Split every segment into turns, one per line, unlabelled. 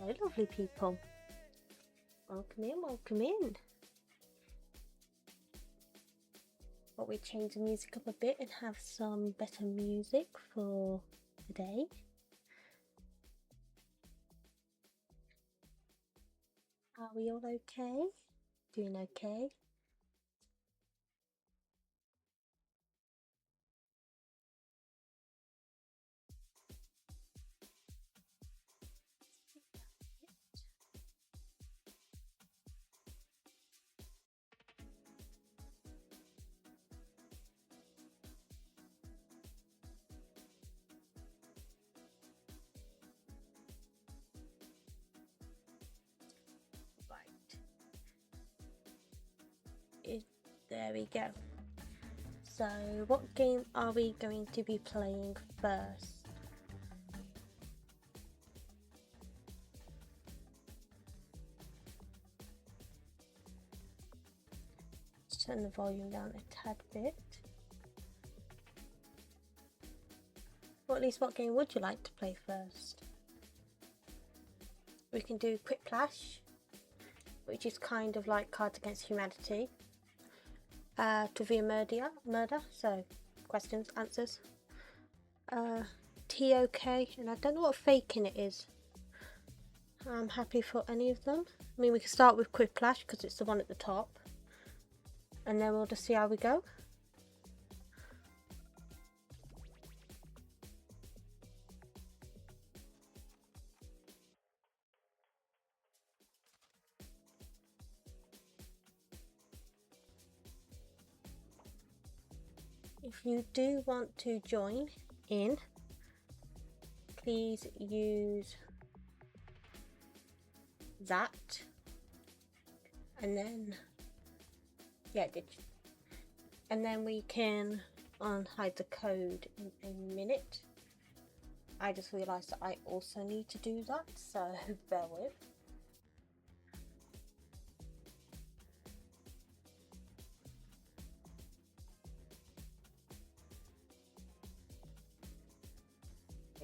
Hello, lovely people. Welcome in, welcome in. But we change the music up a bit and have some better music for today. Are we all okay? Doing okay? There we go. So what game are we going to be playing first? Let's turn the volume down a tad bit. Or at least what game would you like to play first? We can do Quick Clash, which is kind of like Cards Against Humanity. Trivia murder, so questions, answers. TOK, and I don't know what faking it is. I'm happy for any of them. I mean, we can start with Quick Clash because it's the one at the top, and then we'll just see how we go. If you do want to join in, please use that, and then and then we can unhide the code in a minute. I just realised that I also need to do that, so bear with.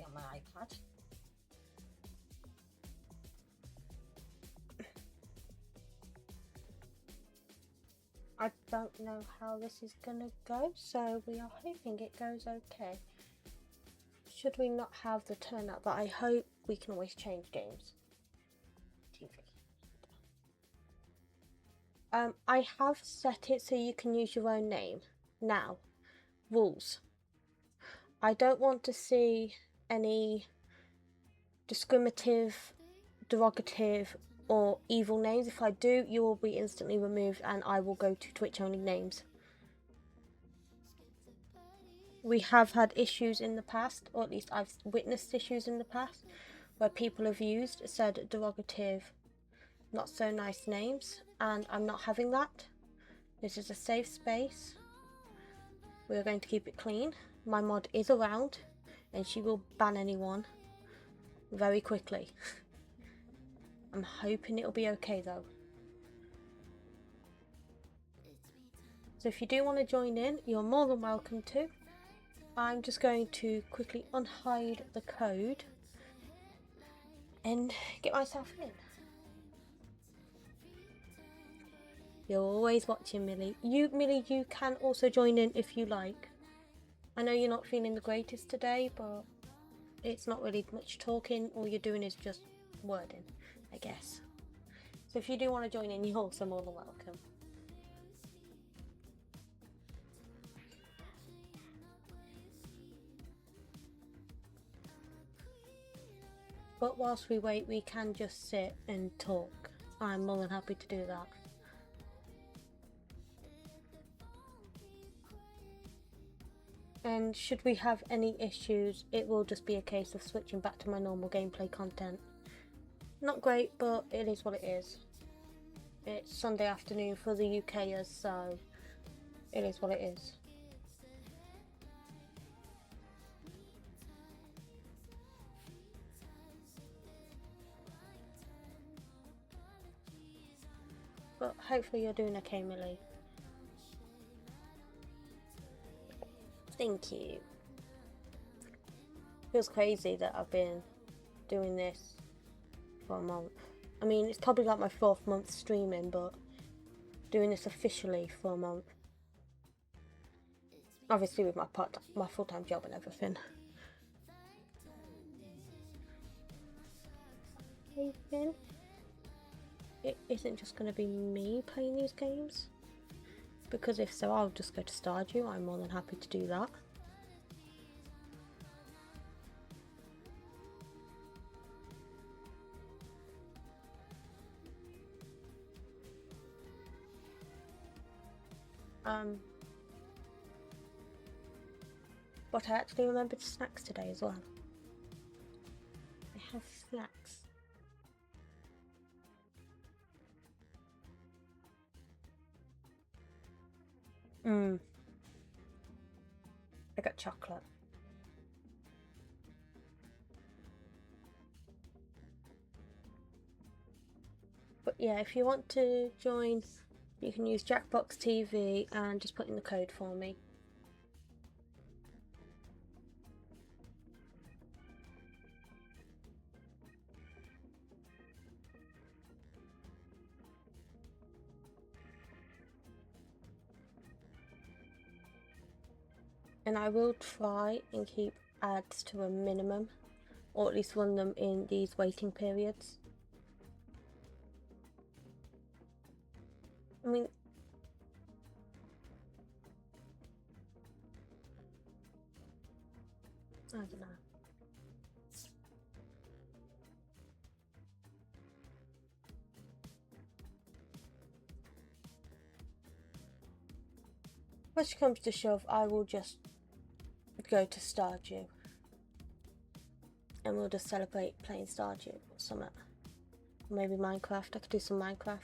On my iPad. I don't know how this is gonna go, so we are hoping it goes okay. Should we not have the turnout that I hope, we can always change games. TV. I have set it so you can use your own name. Now, rules. I don't want to see any discriminative, derogative, or evil names. If I do, you will be instantly removed and I will go to Twitch only names. We have had issues in the past, or at least I've witnessed issues in the past, where people have said derogative, not so nice names, and I'm not having that. This is a safe space. We're going to keep it clean. My mod is around and she will ban anyone very quickly. I'm hoping it'll be okay though. So if you do want to join in, you're more than welcome to. I'm just going to quickly unhide the code and get myself in. You're always watching, Millie. Millie, you can also join in if you like. I know you're not feeling the greatest today, but it's not really much talking. All you're doing is just wording, I guess. So if you do want to join in, you're also more than welcome. But whilst we wait, we can just sit and talk. I'm more than happy to do that. And should we have any issues, it will just be a case of switching back to my normal gameplay content. Not great, but it is what it is. It's Sunday afternoon for the UKers, so it is what it is. But hopefully you're doing okay, Millie. Thank you. Feels crazy that I've been doing this for a month. I mean, it's probably like my 4th month streaming, but doing this officially for a month. Obviously with my full-time job and everything. Hey Finn, it isn't just going to be me playing these games, because if so, I'll just go to Stardew. I'm more than happy to do that. But I actually remembered snacks today as well. I have snacks. I got chocolate. But yeah, if you want to join, you can use Jackbox TV and just put in the code for me. And I will try and keep ads to a minimum, or at least run them in these waiting periods. I mean, I don't know. Push comes to shove, I will just go to Stardew. And we'll just celebrate playing Stardew or something. Maybe Minecraft, I could do some Minecraft.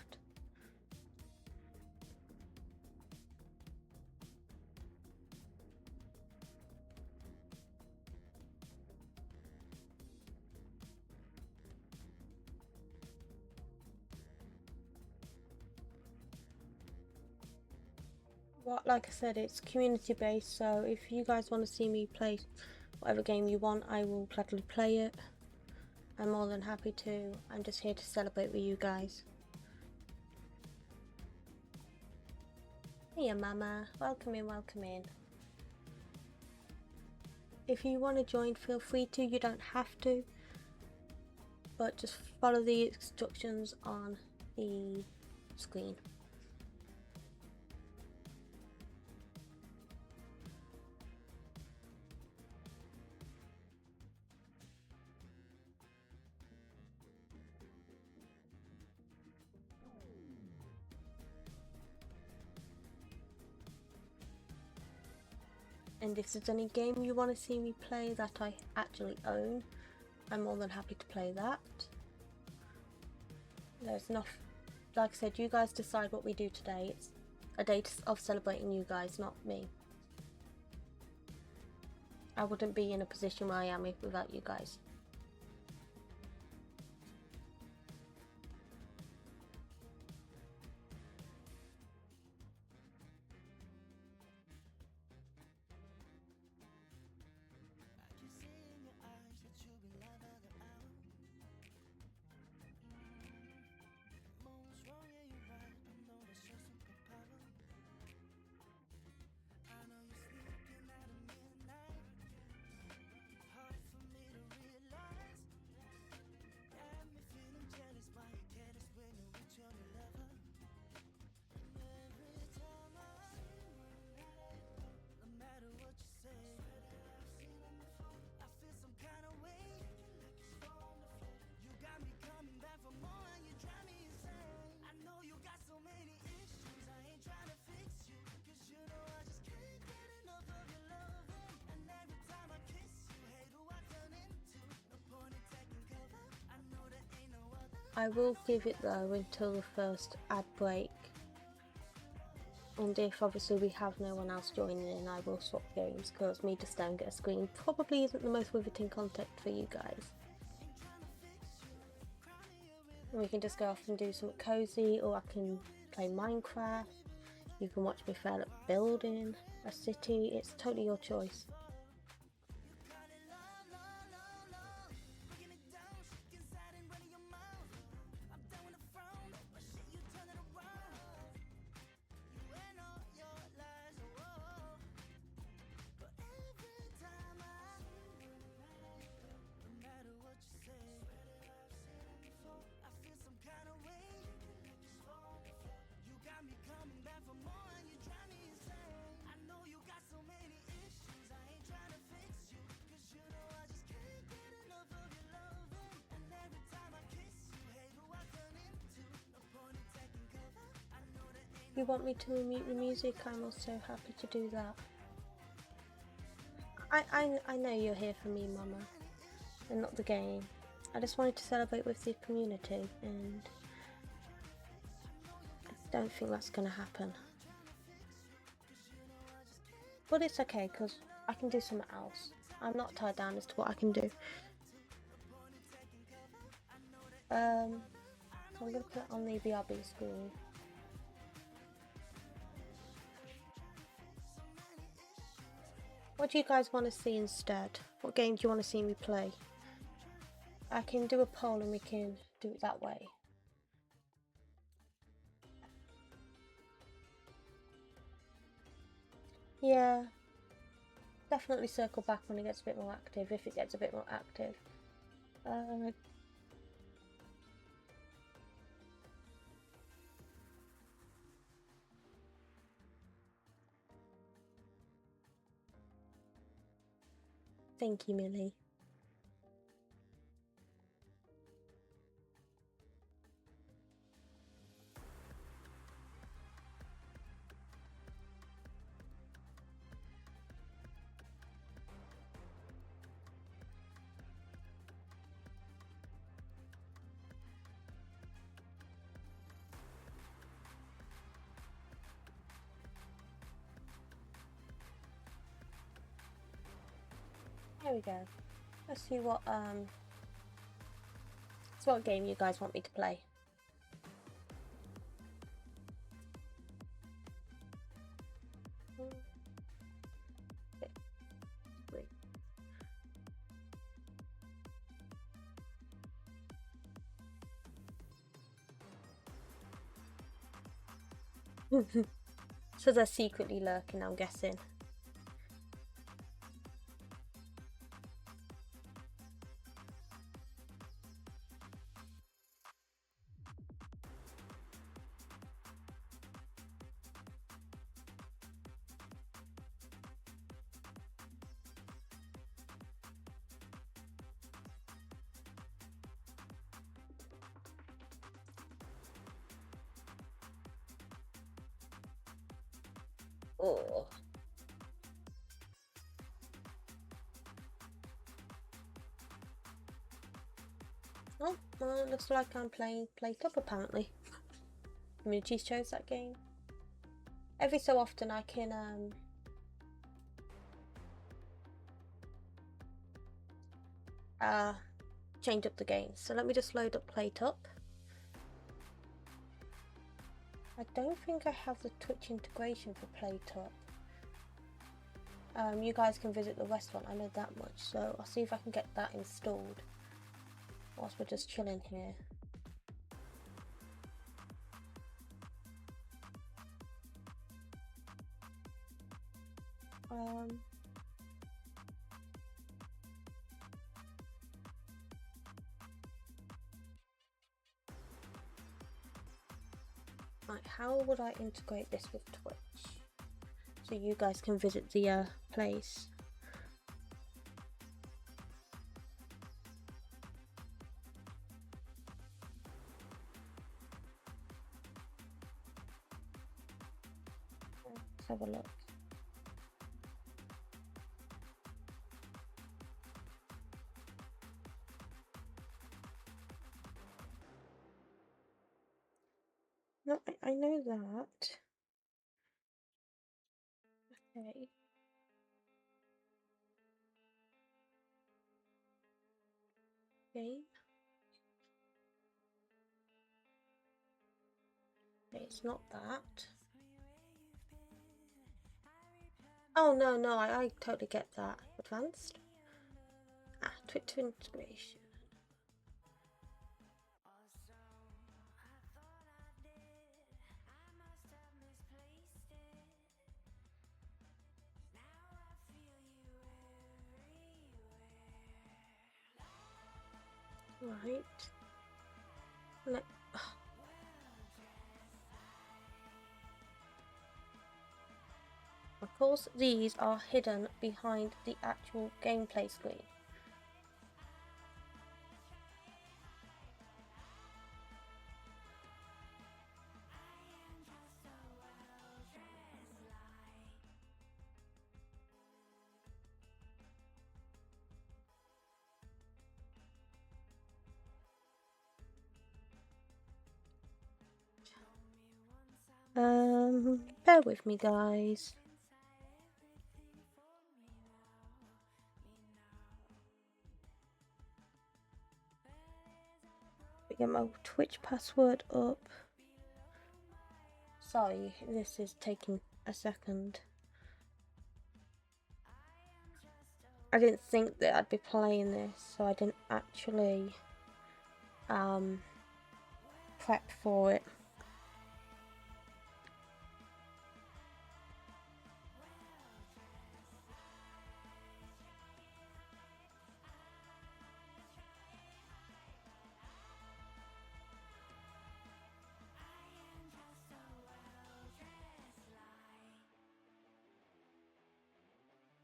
Well, like I said, it's community based, so if you guys want to see me play whatever game you want, I will gladly play it. I'm more than happy to. I'm just here to celebrate with you guys. Hiya mama, welcome in, welcome in. If you want to join, feel free to, you don't have to, but just follow the instructions on the screen. And if there's any game you want to see me play that I actually own, I'm more than happy to play that. There's enough, like I said, you guys decide what we do today. It's a day of celebrating you guys, not me. I wouldn't be in a position where I am without you guys. I will give it though until the first ad break, and if obviously we have no one else joining in, I will swap games, because me just staring at a screen probably isn't the most riveting content for you guys. And we can just go off and do something cozy, or I can play Minecraft. You can watch me fail at building a city, it's totally your choice. you want me to mute the music, I'm also happy to do that. I know you're here for me, Mama, and not the game. I just wanted to celebrate with the community, and I don't think that's gonna happen. But it's okay, because I can do something else. I'm not tied down as to what I can do. So I'm going to put it on the BRB screen. What do you guys want to see instead? What game do you want to see me play? I can do a poll and we can do it that way. Yeah, definitely circle back when it gets a bit more active, if it gets a bit more active. Thank you, Millie. There we go. Let's see what game you guys want me to play. So they're secretly lurking, I'm guessing. Oh. Oh, well, it looks like I'm playing Plate Up apparently. Community chose that game. Every so often I can change up the game. So let me just load up Plate Up. I don't think I have the Twitch integration for Plate Up. You guys can visit the West one, I know that much, so I'll see if I can get that installed whilst we're just chilling here. Right, how would I integrate this with Twitch so you guys can visit the place? Let's have a look. No, I know that. Okay. Game. Okay, it's not that. Oh no, I totally get that. Advanced. Twitch integration. Right. Of course, these are hidden behind the actual gameplay screen. Bear with me, guys. Get my Twitch password up. Sorry, this is taking a second. I didn't think that I'd be playing this, so I didn't actually prep for it.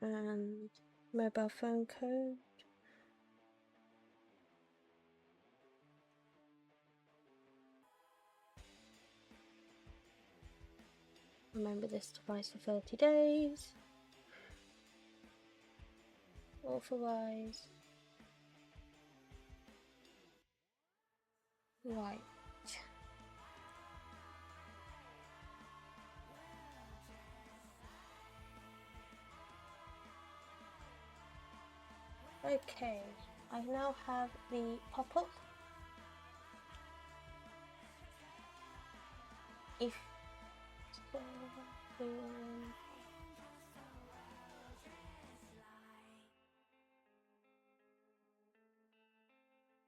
And mobile phone code. Remember this device for 30 days. Authorize. Right. Okay, I now have the pop-up. If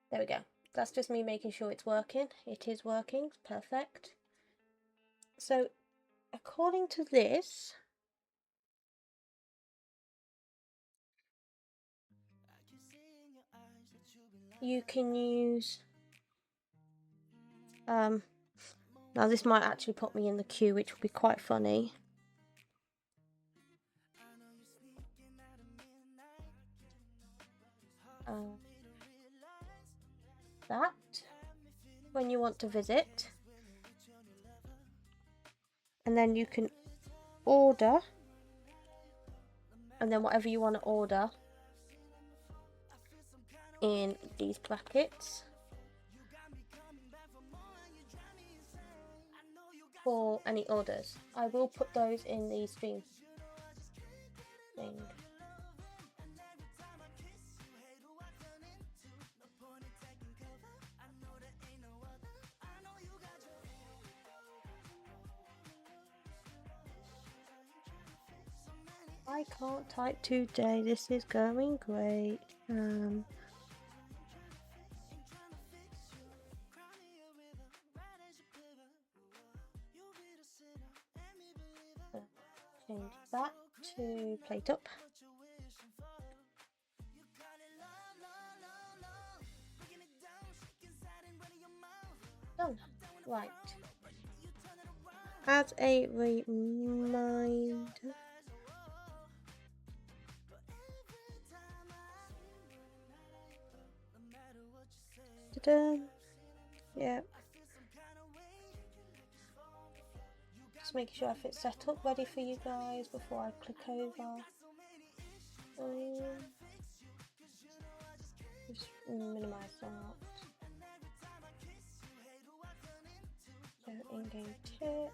there we go. That's just me making sure it's working. It is working. Perfect. So, according to this, you can use now this might actually put me in the queue, which would be quite funny. That when you want to visit, and then you can order, and then whatever you want to order in these brackets for any orders. I will put those in the stream thing. I can't type today. This is going great. Change that to plate up. Done. Right. As a reminder. Ta-da. Yeah. Just making sure if it's set up ready for you guys before I click over. Just minimize that. So in-game tips.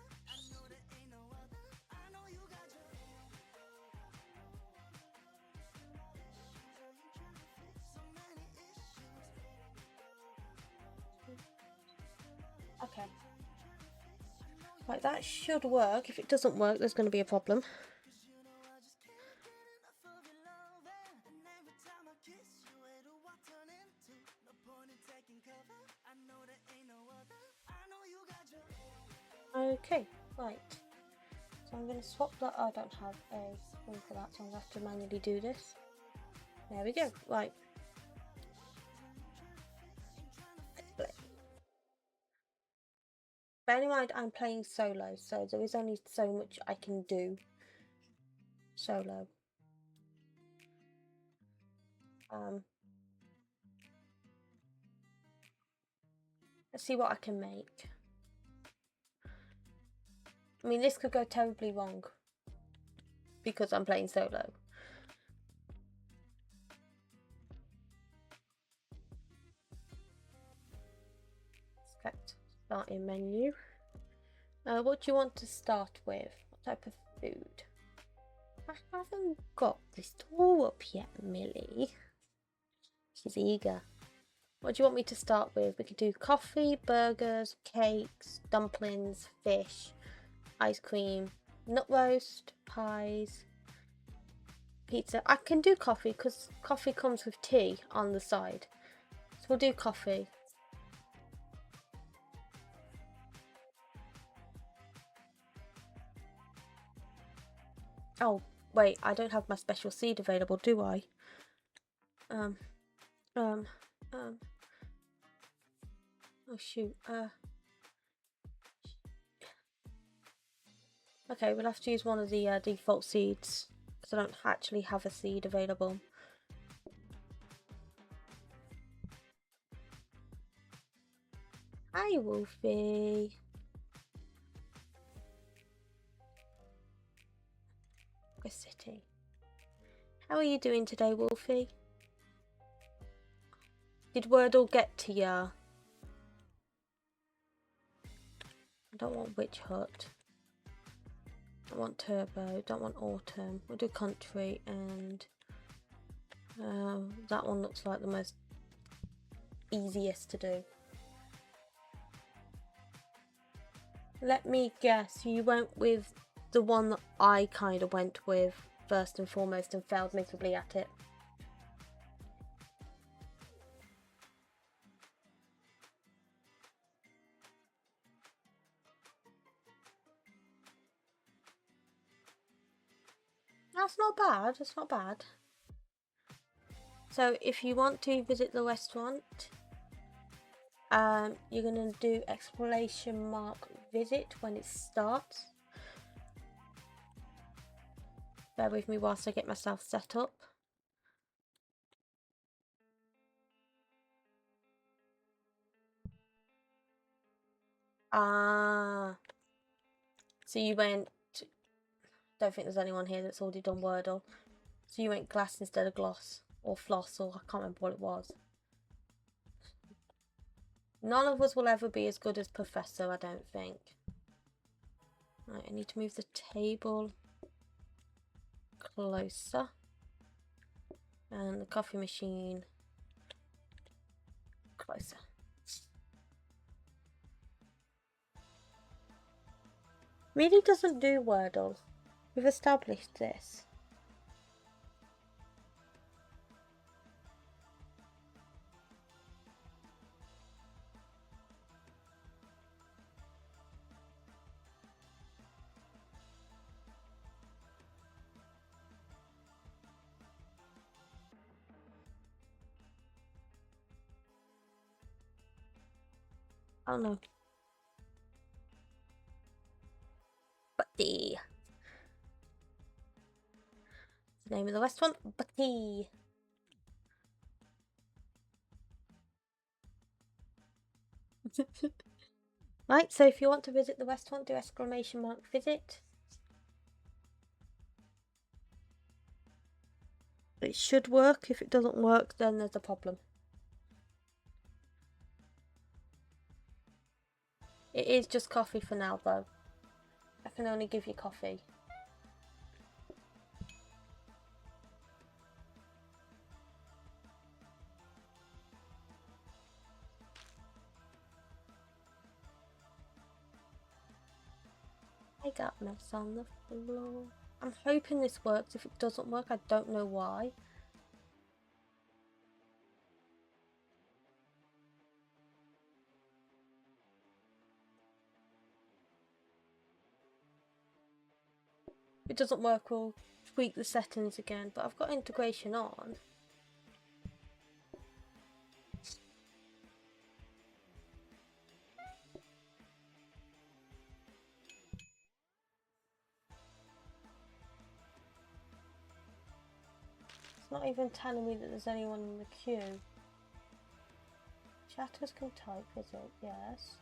Okay. Right, that should work. If it doesn't work, there's going to be a problem. Okay, right. So I'm going to swap that. I don't have a thing for that, so I'm going to have to manually do this. There we go. Right. Bear in mind, I'm playing solo, so there is only so much I can do solo. Let's see what I can make. I mean, this could go terribly wrong because I'm playing solo. Select starting menu. What do you want to start with? type of food? I haven't got this all up yet, Millie. She's eager. What do you want me to start with? We could do coffee, burgers, cakes, dumplings, fish, ice cream, nut roast, pies, pizza. I can do coffee because coffee comes with tea on the side. So we'll do coffee. Oh, wait, I don't have my special seed available, do I? Oh shoot, okay, we'll have to use one of the default seeds because I don't actually have a seed available. Hi, Wolfie. We're sitting. How are you doing today, Wolfie? Did Wordle get to ya? I don't want Witch Hut. I want Turbo. Don't want Autumn. We'll do Country, and that one looks like the most easiest to do. Let me guess, you went with the one that I kind of went with first and foremost and failed miserably at it. That's not bad, that's not bad. So if you want to visit the restaurant, you're going to do exclamation mark visit when it starts. Bear with me whilst I get myself set up. So you went, don't think there's anyone here that's already done Wordle. So you went glass instead of gloss, or floss, or I can't remember what it was. None of us will ever be as good as Professor, I don't think. Right, I need to move the table closer. And the coffee machine closer. Really doesn't do Wordle. We've established this. Oh no. Buddy. The name of the restaurant, Buddy. Right, so if you want to visit the restaurant, do exclamation mark visit. It should work. If it doesn't work, then there's a problem. It is just coffee for now, though. I can only give you coffee. I got mess on the floor. I'm hoping this works. If it doesn't work, I don't know why. If it doesn't work, we'll tweak the settings again. But I've got integration on. It's not even telling me that there's anyone in the queue. Chatters can type, is it? Yes.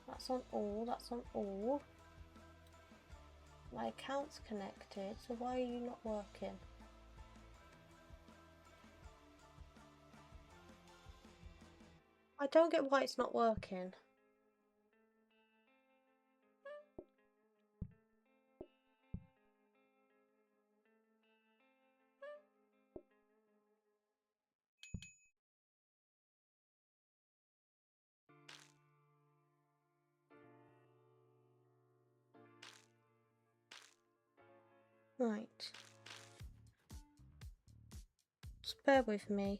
That's on all, that's on all. My account's connected, so why are you not working? I don't get why it's not working. Right. Just bear with me.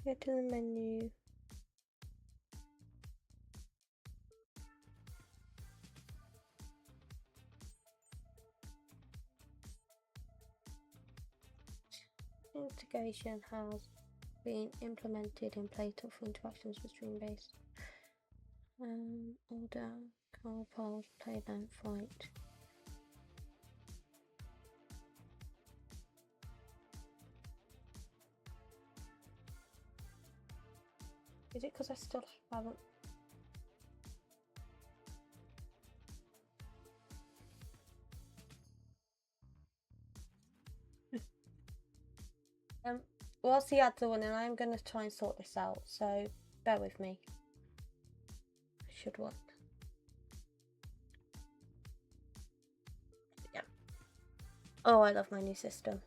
Go to the menu. Integration has been implemented in Playtop for interactions with stream-based. Order, call, pause, play, don't fight. Is it because I still haven't? Whilst the ads are running, I'm going to try and sort this out, so bear with me. Should work. Yeah. Oh, I love my new system.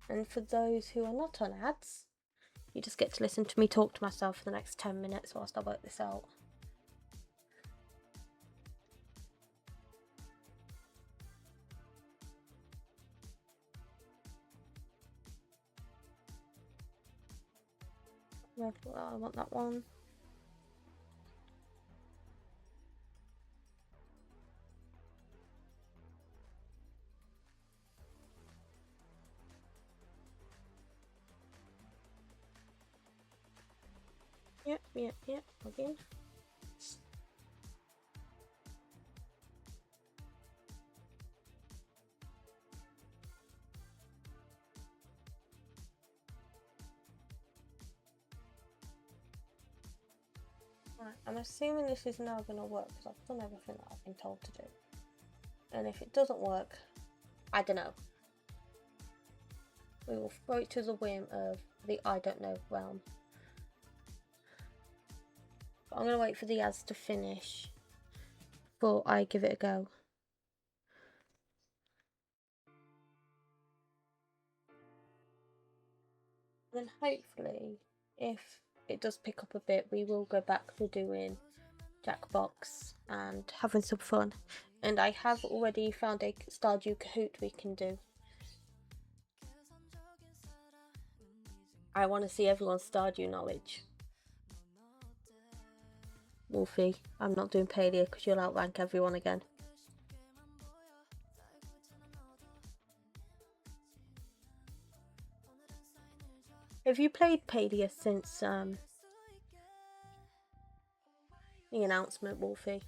And for those who are not on ads, you just get to listen to me talk to myself for the next 10 minutes whilst I work this out. Well, I want that one. Yep, again. Right, I'm assuming this is now going to work because I've done everything that I've been told to do. And if it doesn't work, I don't know. We will throw it to the whim of the I don't know realm. But I'm going to wait for the ads to finish before I give it a go. And then hopefully, if it does pick up a bit, we will go back to doing Jackbox and having some fun. And I have already found a Stardew Kahoot we can do. I want to see everyone's Stardew knowledge. Wolfie, I'm not doing Palia because you'll outrank everyone again. Have you played Palia since the announcement, Wolfie?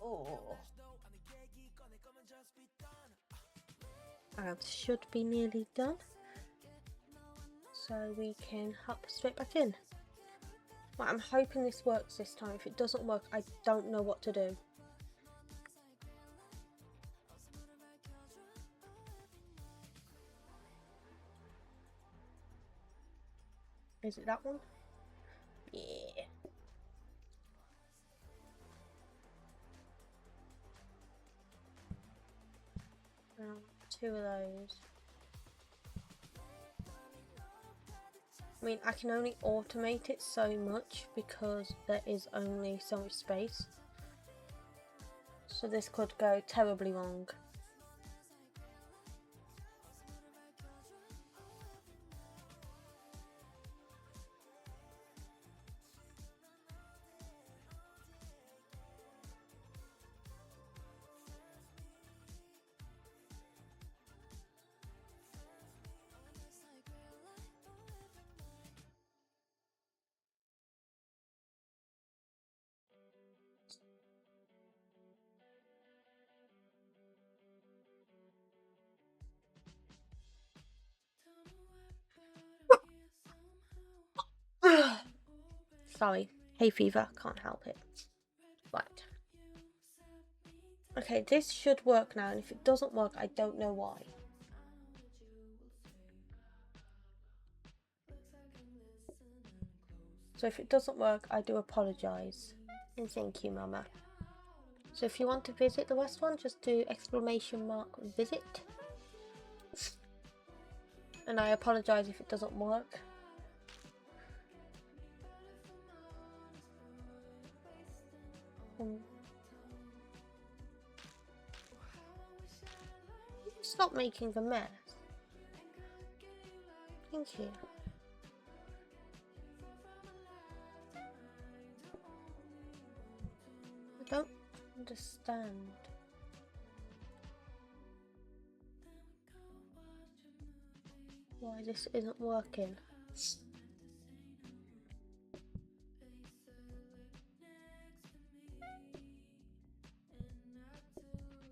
Oh. Should be nearly done. So we can hop straight back in. Well, I'm hoping this works this time. If it doesn't work, I don't know what to do. Is it that one? Yeah. Two of those. I mean, I can only automate it so much because there is only so much space. So this could go terribly wrong. Sorry, hay fever, can't help it. Right. Okay, this should work now, and if it doesn't work, I don't know why. So if it doesn't work, I do apologise. And thank you, Mama. So if you want to visit the West one, just do !visit. And I apologise if it doesn't work. Stop making a mess. Thank you. I don't understand. Why this isn't working.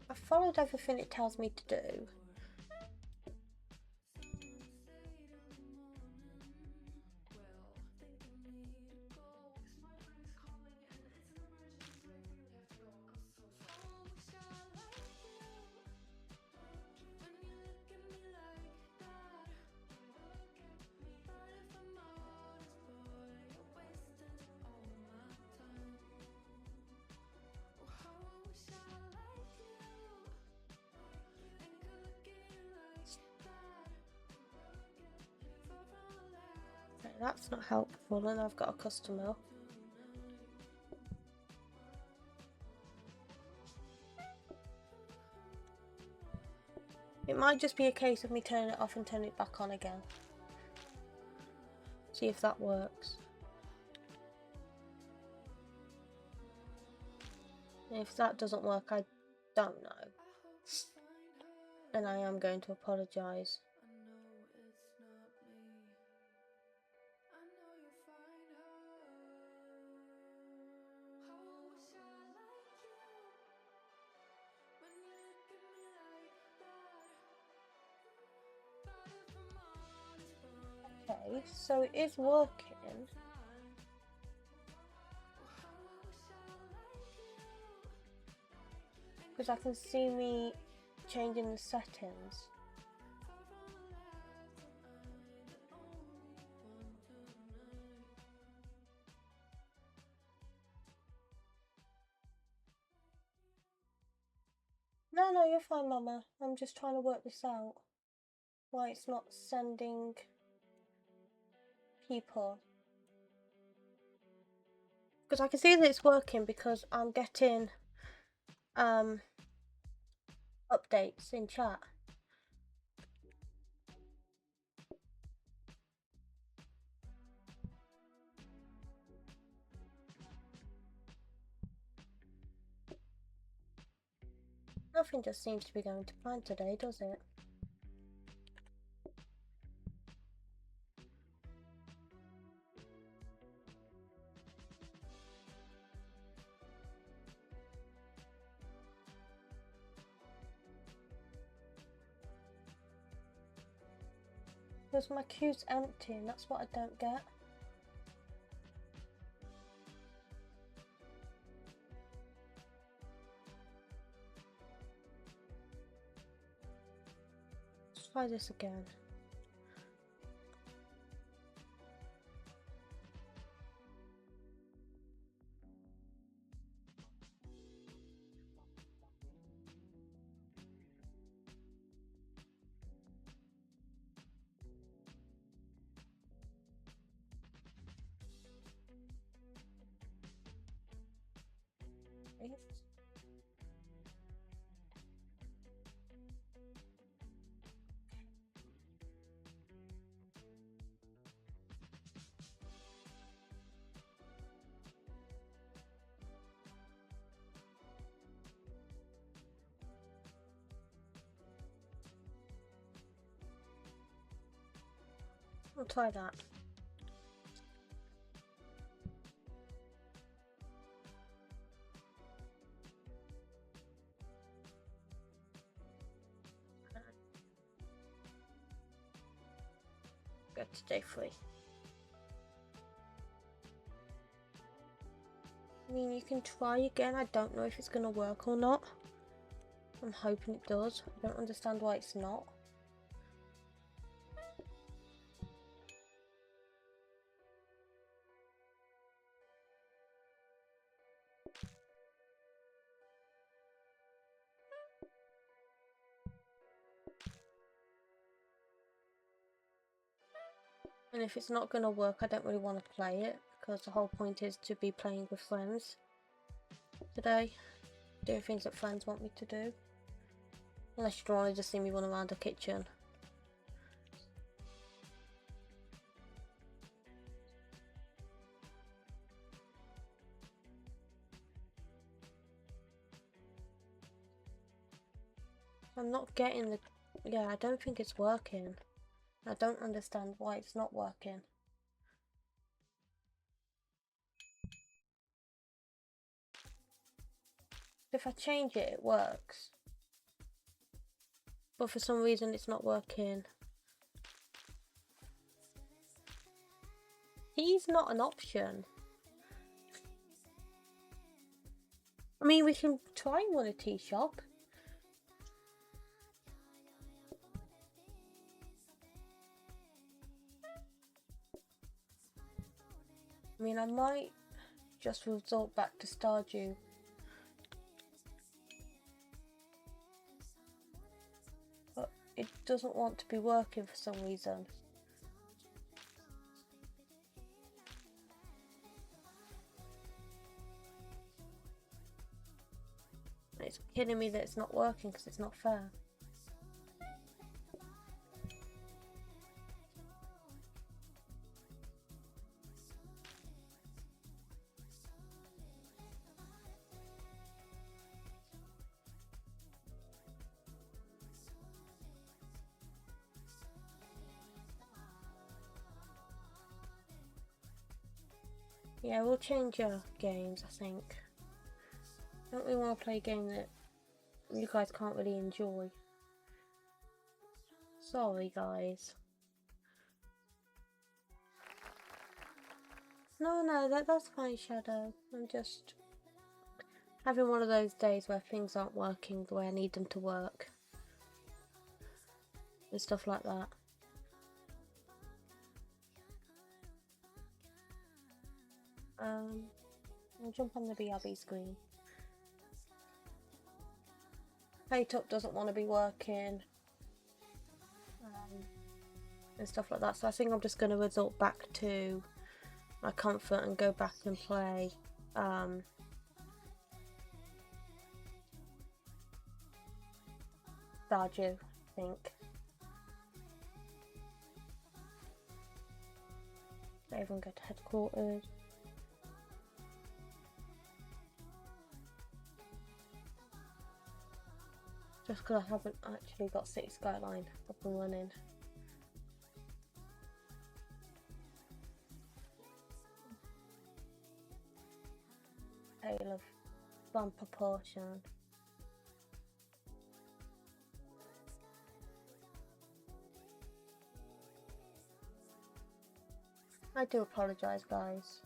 I followed everything it tells me to do. That's not helpful, and I've got a customer. It might just be a case of me turning it off and turning it back on again. See if that works. And if that doesn't work, I don't know. And I am going to apologise. Okay, so it is working. Because I can see me changing the settings. No, you're fine, Mama. I'm just trying to work this out. Why it's not sending people. Because I can see that it's working because I'm getting updates in chat. Nothing just seems to be going to plan today, does it? Because my queue's empty and that's what I don't get. Let's try this again. I'll try that. Go to day 3. I mean, you can try again. I don't know if it's going to work or not. I'm hoping it does. I don't understand why it's not. And if it's not going to work, I don't really want to play it, because the whole point is to be playing with friends today, doing things that friends want me to do. Unless you want to just see me run around the kitchen. I'm not getting the... Yeah, I don't think it's working. I don't understand why it's not working. If I change it, it works. But for some reason it's not working. He's not an option. I mean, we can try and run a tea shop. I mean, I might just resort back to Stardew. But it doesn't want to be working for some reason. It's killing me that it's not working because it's not fair. Yeah, we'll change our games, I think. Don't really want to play a game that you guys can't really enjoy. Sorry, guys. No, that's fine, Shadow. I'm just having one of those days where things aren't working the way I need them to work. And stuff like that. I'll jump on the BRB screen. Pay Up doesn't want to be working. And stuff like that. So I think I'm just going to resort back to my comfort and go back and play Stardew, I think. Everyone go to headquarters. Just because I haven't actually got City Skyline up and running. Tale of Land Proportion. I do apologise, guys.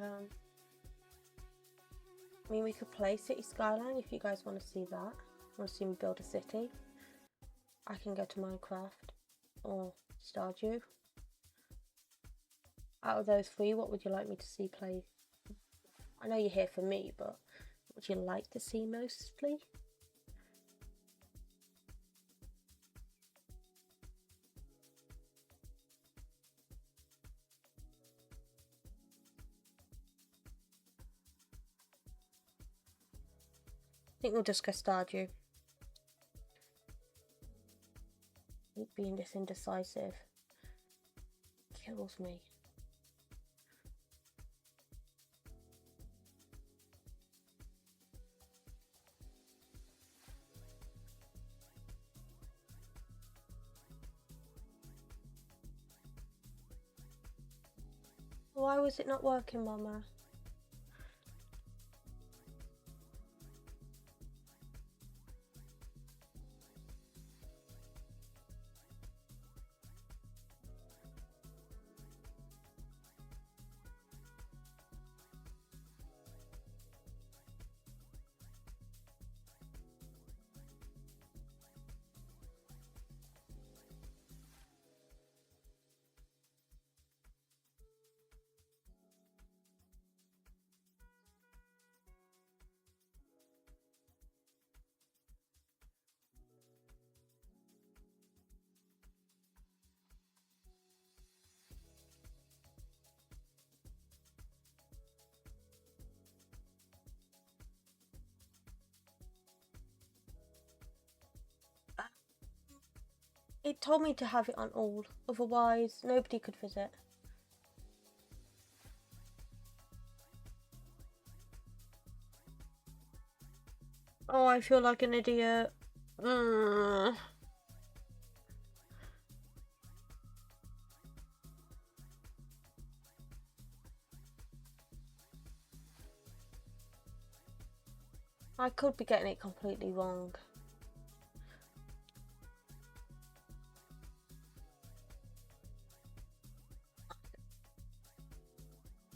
I mean, we could play City Skyline if you guys want to see that. Want to see me build a city? I can go to Minecraft or Stardew. Out of those three, what would you like me to see play? I know you're here for me, but what would you like to see mostly? I think we'll just go Stardew. Being this indecisive kills me. Why was it not working, Mama? It told me to have it on all, otherwise nobody could visit. Oh, I feel like an idiot. I could be getting it completely wrong.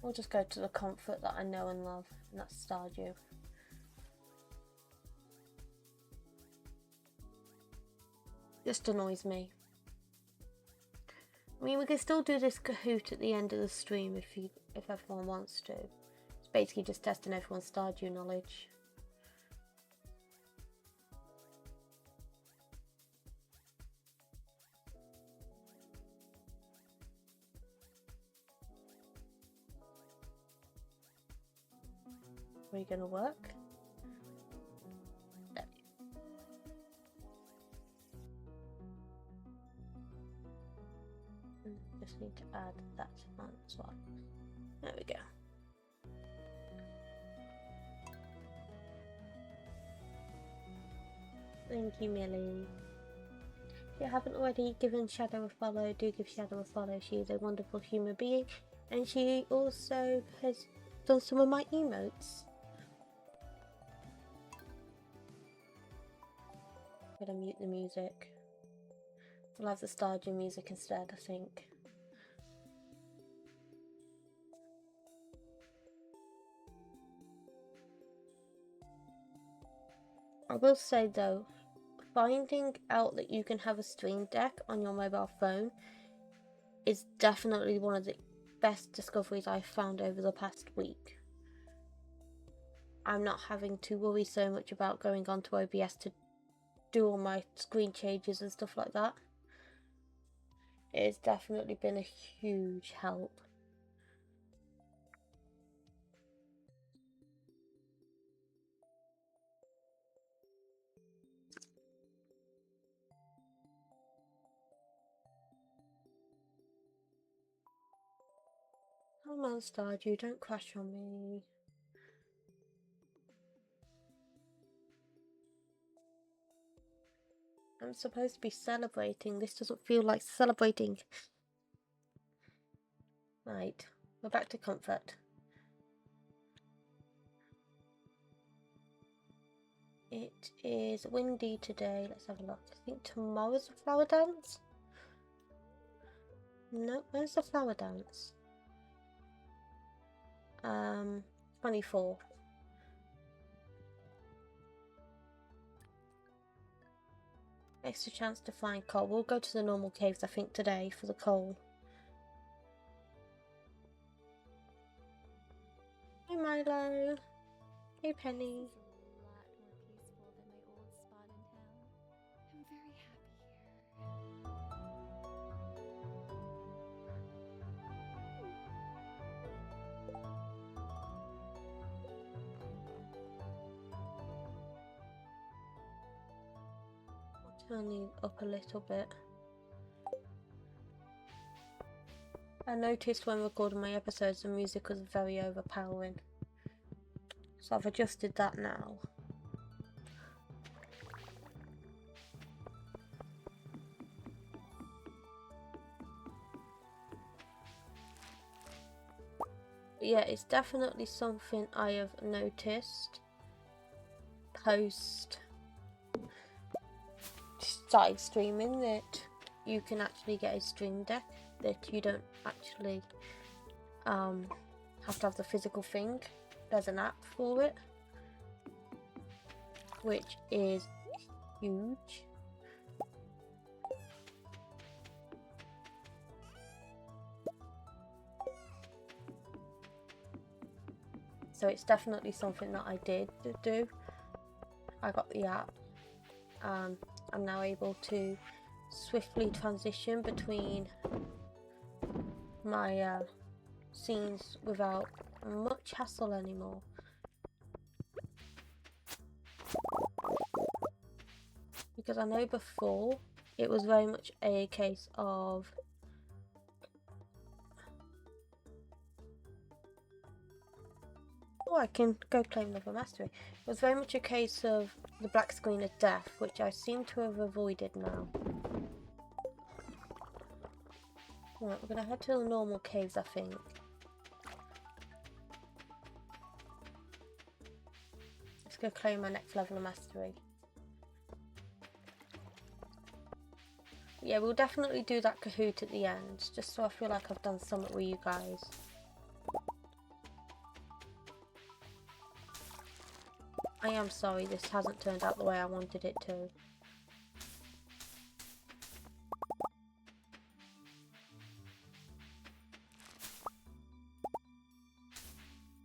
We'll just go to the comfort that I know and love, and that's Stardew. Just annoys me. I mean, we can still do this Kahoot at the end of the stream if everyone wants to. It's basically just testing everyone's Stardew knowledge. Are you gonna work? No. Just need to add that on as well. There we go. Thank you, Millie. If you haven't already given Shadow a follow, do give Shadow a follow. She is a wonderful human being, and she also has done some of my emotes. I'm gonna mute the music. We'll have the Stardew music instead, I think. I will say though, finding out that you can have a Stream Deck on your mobile phone is definitely one of the best discoveries I've found over the past week. I'm not having to worry so much about going onto OBS to do all my screen changes and stuff like that. It has definitely been a huge help. Come on, Stardew, don't crash on me. I'm supposed to be celebrating. This doesn't feel like celebrating. Right, we're back to comfort. It is windy today. Let's have a look. I think tomorrow's the flower dance? No, where's the flower dance? 24. Extra chance to find coal. We'll go to the normal caves, I think, today for the coal. Hey, Milo. Hey, Penny. Turn you up a little bit. I noticed when recording my episodes the music was very overpowering, so I've adjusted that now. Yeah, it's definitely something I have noticed post started streaming, that you can actually get a Stream Deck, that you don't actually have to have the physical thing. There's an app for it, which is huge. So it's definitely something that I did do. I got the app. I'm now able to swiftly transition between my scenes without much hassle anymore. Because I know before It was very much a case of... Oh, I can go claim another mastery. It was very much a case of the black screen of death, which I seem to have avoided now. Right, we're gonna head to the normal caves, I think. Let's go claim my next level of mastery. Yeah, we'll definitely do that Kahoot at the end, just so I feel like I've done something with you guys. I am sorry this hasn't turned out the way I wanted it to.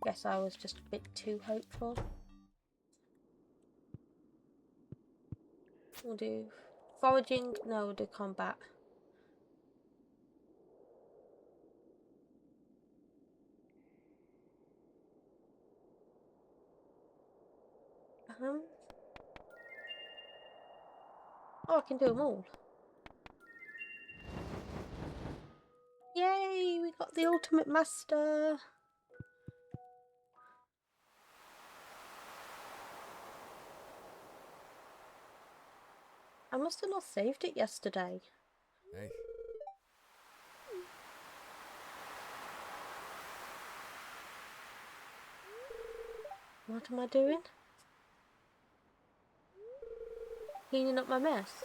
Guess I was just a bit too hopeful. We'll do foraging, no, we'll do combat. Oh, I can do them all. Yay, we got the ultimate master. I must have not saved it yesterday.
Hey.
What am I doing? Cleaning up my mess.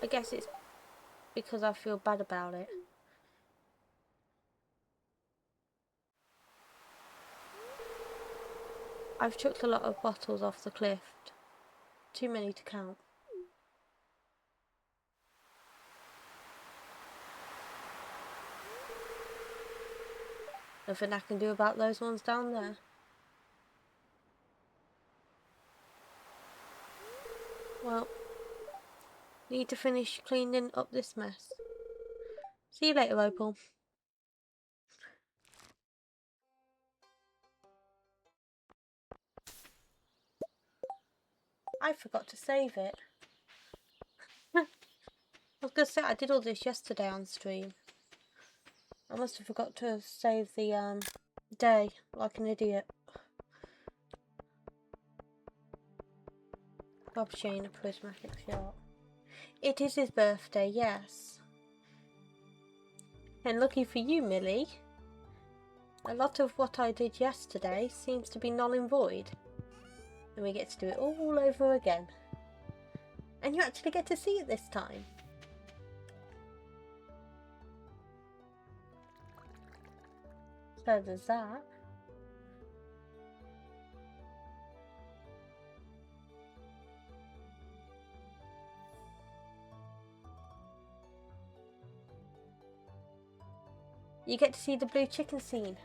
I guess it's because I feel bad about it. I've chucked a lot of bottles off the cliff. Too many to count. Nothing I can do about those ones down there. Well, need to finish cleaning up this mess. See you later, Opal. I forgot to save it. I was gonna say I did all this yesterday on stream. I must have forgot to save the day like an idiot. Bob Shane, a prismatic shot. It is his birthday, yes. And lucky for you, Millie, a lot of what I did yesterday seems to be null and void. And we get to do it all over again. And you actually get to see it this time. So there's that. You get to see the blue chicken scene.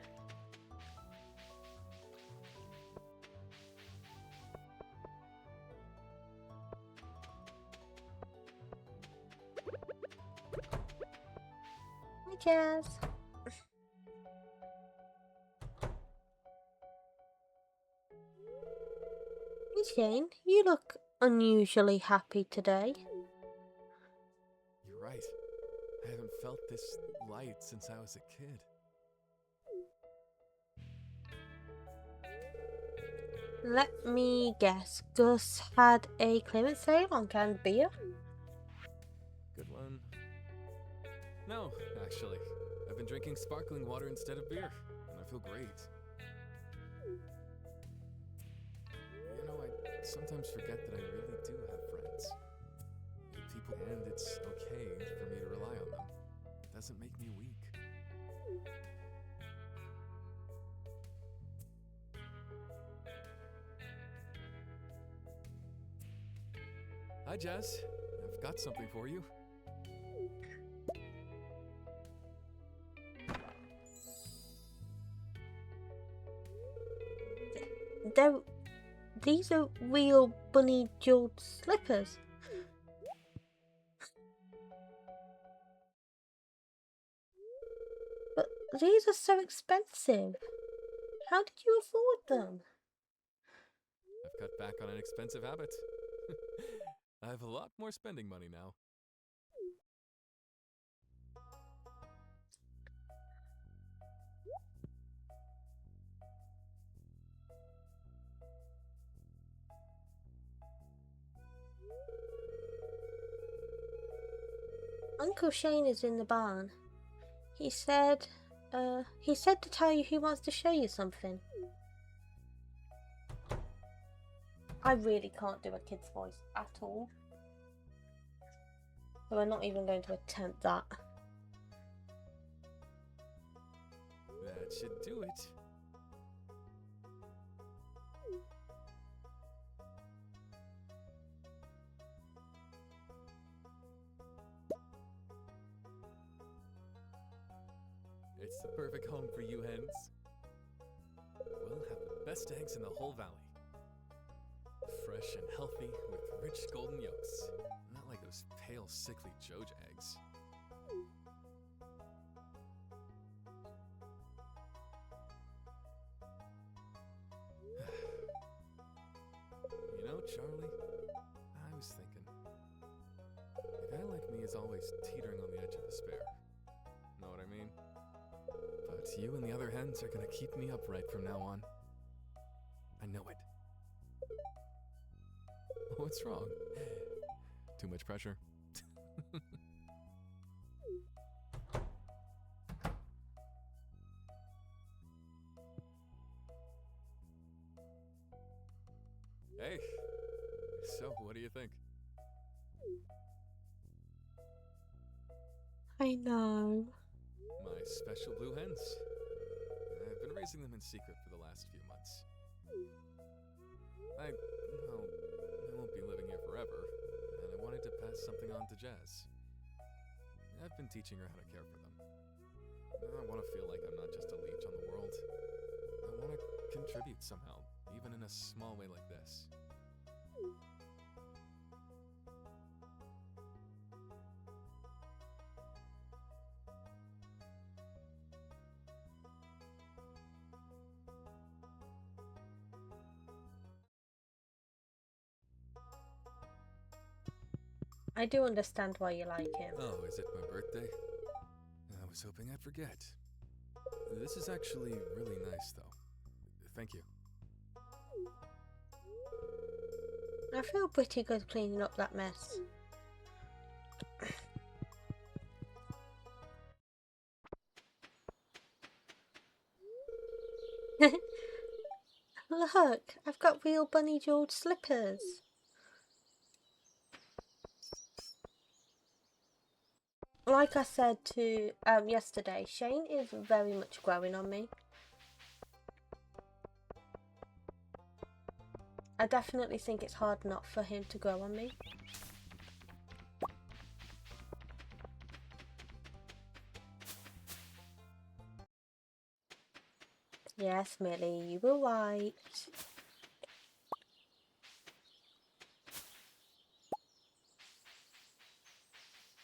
Hi, Jazz. Hey, Shane, you look unusually happy today.
You're right. I haven't felt this light since I was a kid.
Let me guess. Gus had a clearance sale on canned beer?
Good one. No, actually. I've been drinking sparkling water instead of beer, and I feel great. You know, I sometimes forget that I really do have friends. People, and it's okay for me to rely on them. It doesn't make me weak. Hi, Jazz. I've got something for you.
These are real bunny jeweled slippers. But these are so expensive. How did you afford them?
I've cut back on an expensive habit. I have a lot more spending money now.
Uncle Shane is in the barn. He said to tell you he wants to show you something. I really can't do a kid's voice at all. So we're not even going to attempt that.
That should do it. It's the perfect home for you hens. We'll have the best eggs in the whole valley. Fresh and healthy with rich golden yolks. Not like those pale, sickly Joja eggs. You know, Charlie, I was thinking. A guy like me is always teetering on the edge of despair. Know what I mean? But you and the other hens are gonna keep me upright from now on. I know it. What's wrong? Too much pressure? Hey, so what do you think?
I know.
My special blue hens. I've been raising them in secret for the last few months. I won't be living here forever, and I wanted to pass something on to Jazz. I've been teaching her how to care for them. I want to feel like I'm not just a leech on the world. I want to contribute somehow, even in a small way like this.
I do understand why you like him.
Oh, is it my birthday? I was hoping I'd forget. This is actually really nice, though. Thank you.
I feel pretty good cleaning up that mess. Look, I've got real Bunny George slippers. Like I said to yesterday, Shane is very much growing on me. I definitely think it's hard not for him to grow on me. Yes, Millie, you were right.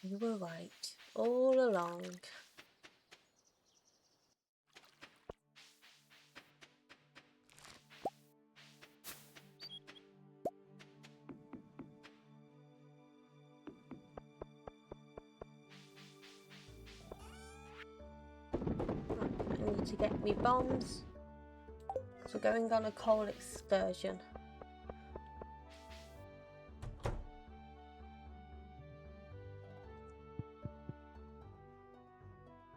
You were right all along. I need to get me bombs. So we're going on a coal excursion.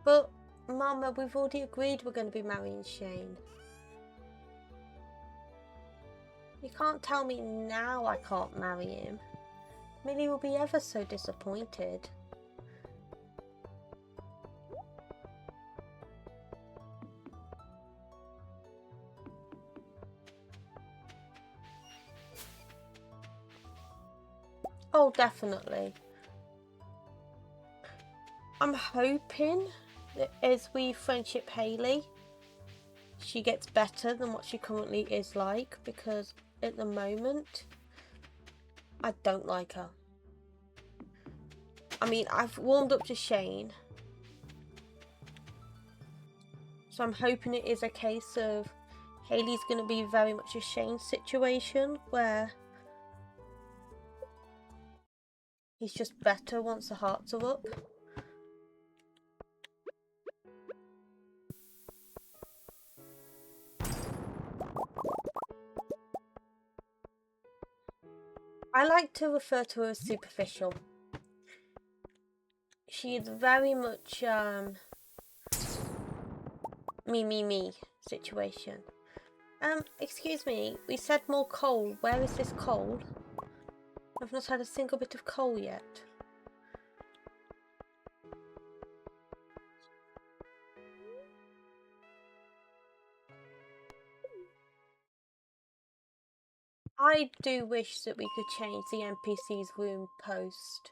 But, Mama, we've already agreed we're going to be marrying Shane. You can't tell me now I can't marry him. Millie will be ever so disappointed. Oh, definitely. I'm hoping that as we friendship Hayley, she gets better than what she currently is like, because at the moment, I don't like her. I mean, I've warmed up to Shane, so I'm hoping it is a case of Hayley's going to be very much a Shane situation, where he's just better once the hearts are up. I like to refer to her as superficial. She is very much me situation. Excuse me, we said more coal. Where is this coal? I've not had a single bit of coal yet. I do wish that we could change the NPC's room post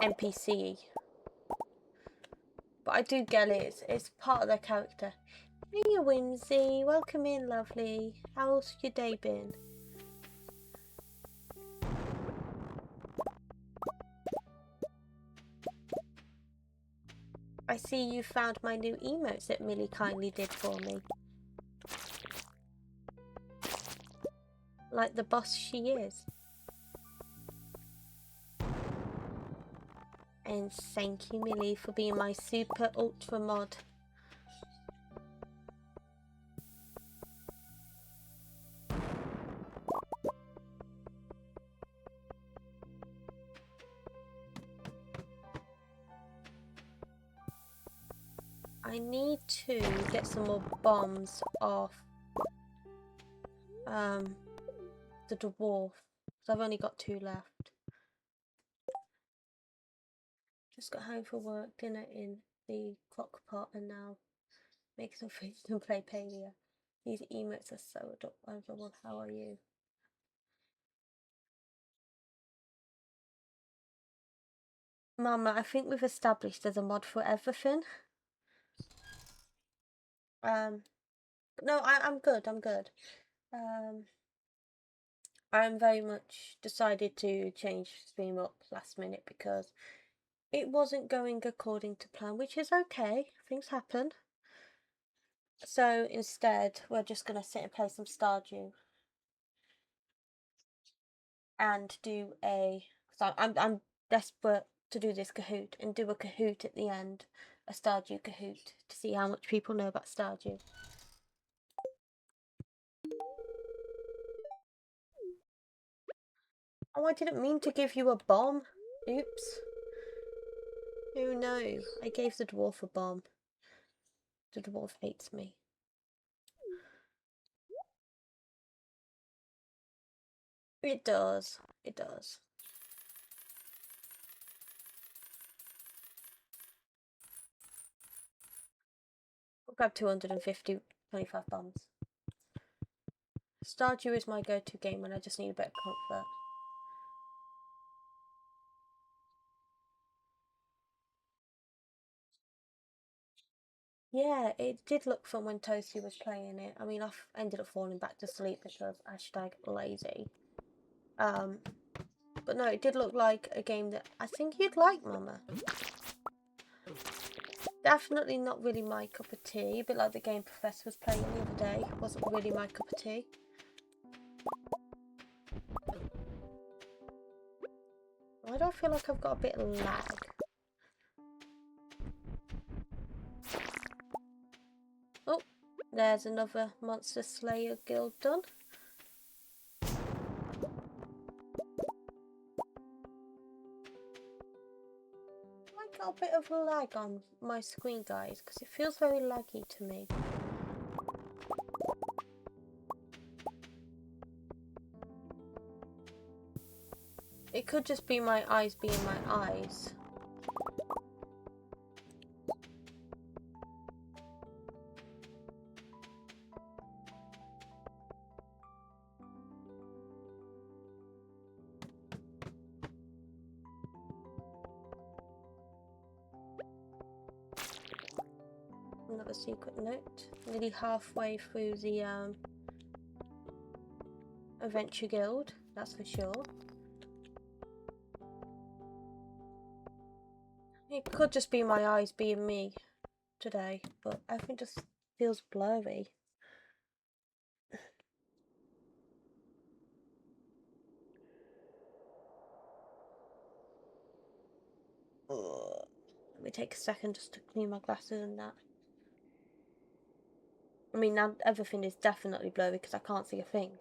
NPC. But I do get it, it's part of their character. Hey you Whimsy, welcome in lovely. How's your day been? I see you found my new emotes that Millie kindly did for me. Like the boss she is. And thank you Millie for being my super ultra mod. I need to get some more bombs off the dwarf, because I've only got 2 left. Just got home from work, dinner in the crock pot, and now making some food and play Palia. These emotes are so adorable. How are you? Mama, I think we've established there's a mod for everything. No, I'm good. I'm very much decided to change stream up last minute because it wasn't going according to plan, which is okay. Things happen. So instead, we're just gonna sit and play some Stardew and do a. So I'm desperate to do this Kahoot and do a Kahoot at the end, a Stardew Kahoot, to see how much people know about Stardew. Oh, I didn't mean to give you a bomb. Oops. Oh no, I gave the dwarf a bomb. The dwarf hates me. It does. It does. I'll grab 250, 25 bombs. Stardew is my go-to game when I just need a bit of comfort. Yeah, it did look fun when Toasty was playing it. I mean, I ended up falling back to sleep because #lazy. But no, it did look like a game that I think you'd like, Mama. Definitely not really my cup of tea, a bit like the game Professor was playing the other day. Wasn't really my cup of tea. Why do I feel like I've got a bit of lag? Oh, there's another Monster Slayer guild done. I got a bit of lag on my screen, guys, because it feels very laggy to me. It could just be my eyes being my eyes. Another secret note. Nearly halfway through the Adventure Guild, that's for sure. It could just be my eyes being me today, but everything just feels blurry. Let me take a second just to clean my glasses and that. I mean, now everything is definitely blurry because I can't see a thing.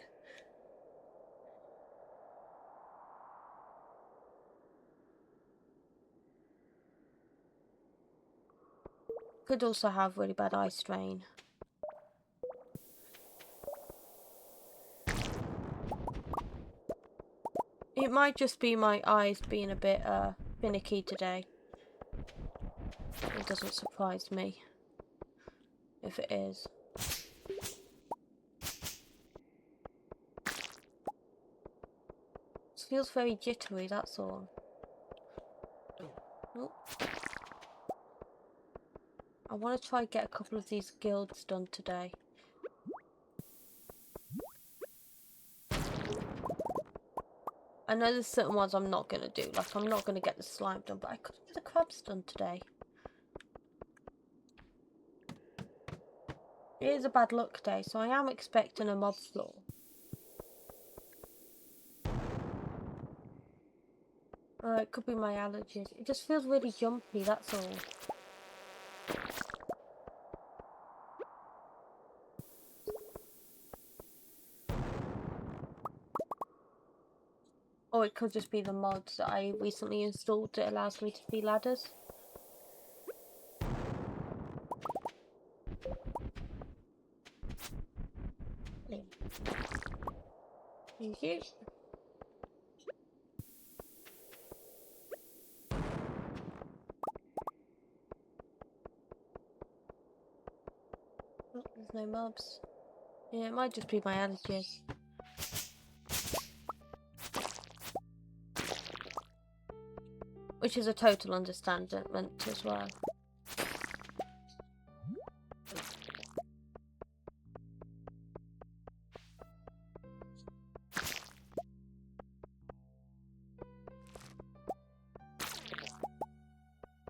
Could also have really bad eye strain. It might just be my eyes being a bit finicky today. It doesn't surprise me if it is. It feels very jittery, that's all. Oh. I want to try and get a couple of these guilds done today. I know there's certain ones I'm not going to do, like I'm not going to get the slime done, but I could get the crabs done today. It is a bad luck day, so I am expecting a mob floor. It could be my allergies. It just feels really jumpy, that's all. Or it could just be the mods that I recently installed that allows me to see ladders. Thank you. Oh, there's no mobs. Yeah, it might just be my allergies. Which is a total understandment as well.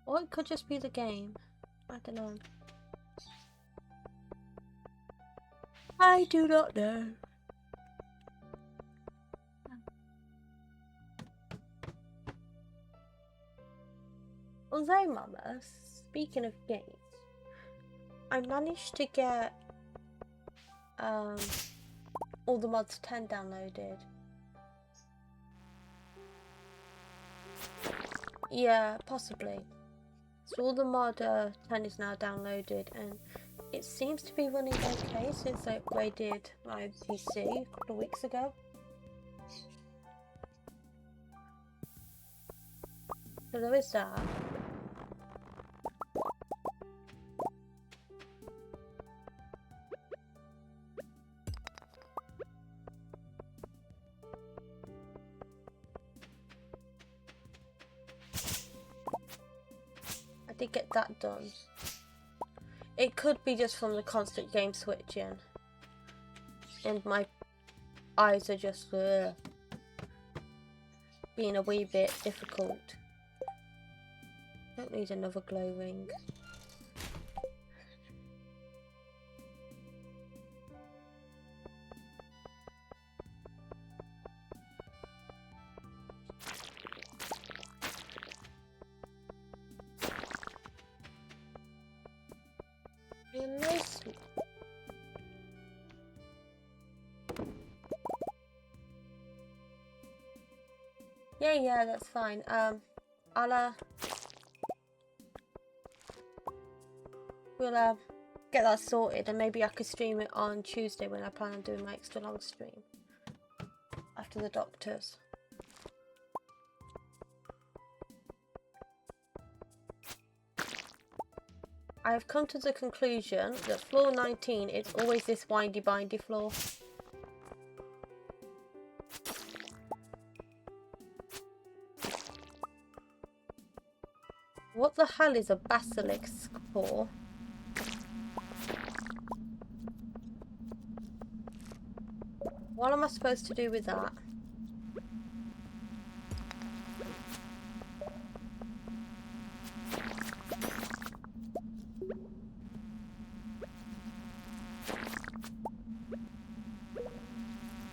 Or it could just be the game. I don't know. I do not know. Although, Mama, speaking of games, I managed to get all the mods 10 downloaded. Yeah, possibly. So all the mod 10 is now downloaded, and it seems to be running okay since I upgraded my PC a couple of weeks ago. So there is that. I did get that done. It could be just from the constant game switching. And my eyes are just being a wee bit difficult. Don't need another glow ring. Yeah, that's fine. We'll get that sorted, and maybe I could stream it on Tuesday when I plan on doing my extra long stream after the doctors. I have come to the conclusion that floor 19 is always this windy bindy floor. What the hell is a basilisk for? What am I supposed to do with that?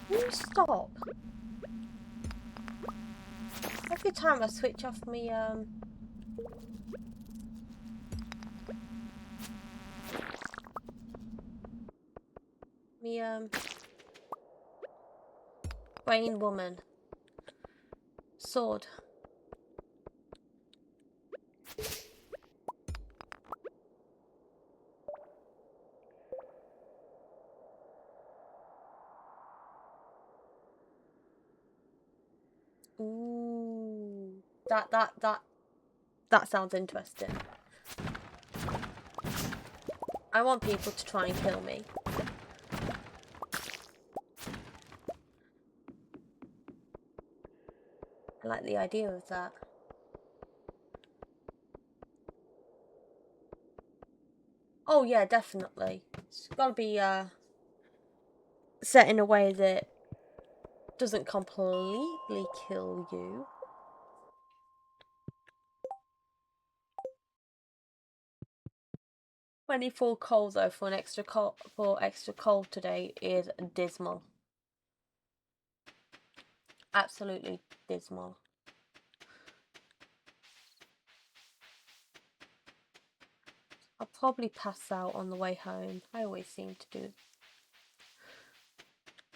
Can you stop? Every time I switch off me brain woman sword. That sounds interesting. I want people to try and kill me. I like the idea of that. Oh yeah, definitely. It's gotta be set in a way that doesn't completely kill you. $24 coal though for extra coal today is dismal. Absolutely dismal. I'll probably pass out on the way home. I always seem to do.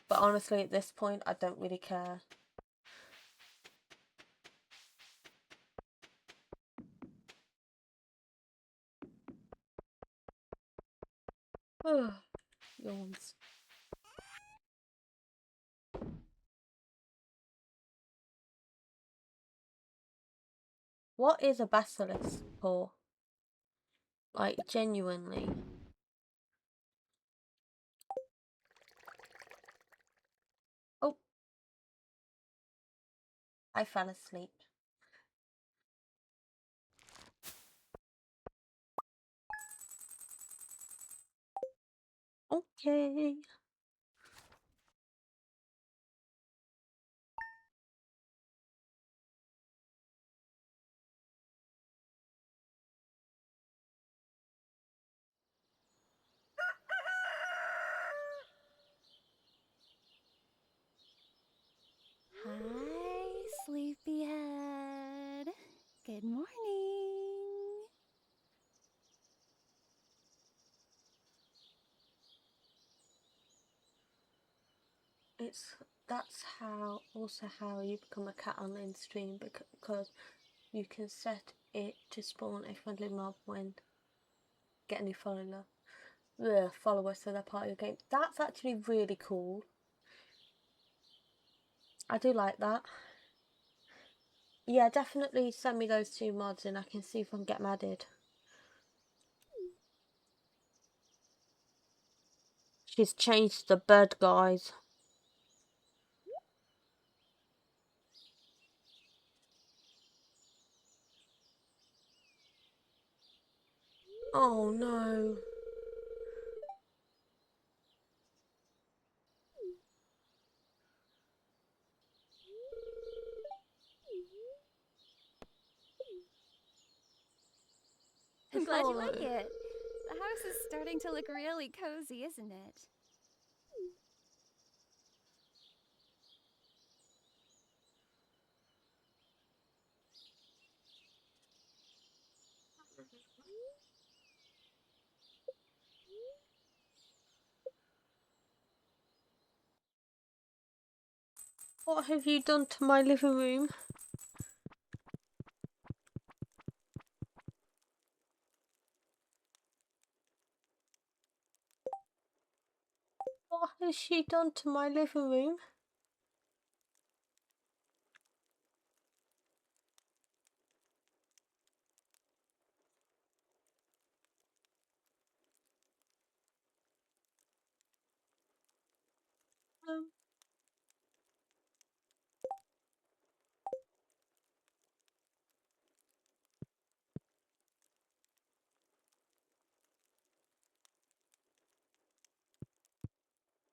But honestly, at this point, I don't really care. Yawns. What is a basilisk for? Like, genuinely. Oh. I fell asleep. Okay.
Hi, sleepyhead. Good morning.
That's also how you become a cat on stream, because you can set it to spawn a friendly mob when get a new follower, so they're part of your game. That's actually really cool. I do like that. Yeah, definitely send me those 2 mods and I can see if I can get them added. She's changed the bed, guys. Oh no.
I'm glad you
Oh
like
no.
it. The house is starting to look really cozy, isn't it?
What have you done to my living room? What has she done to my living room? Um,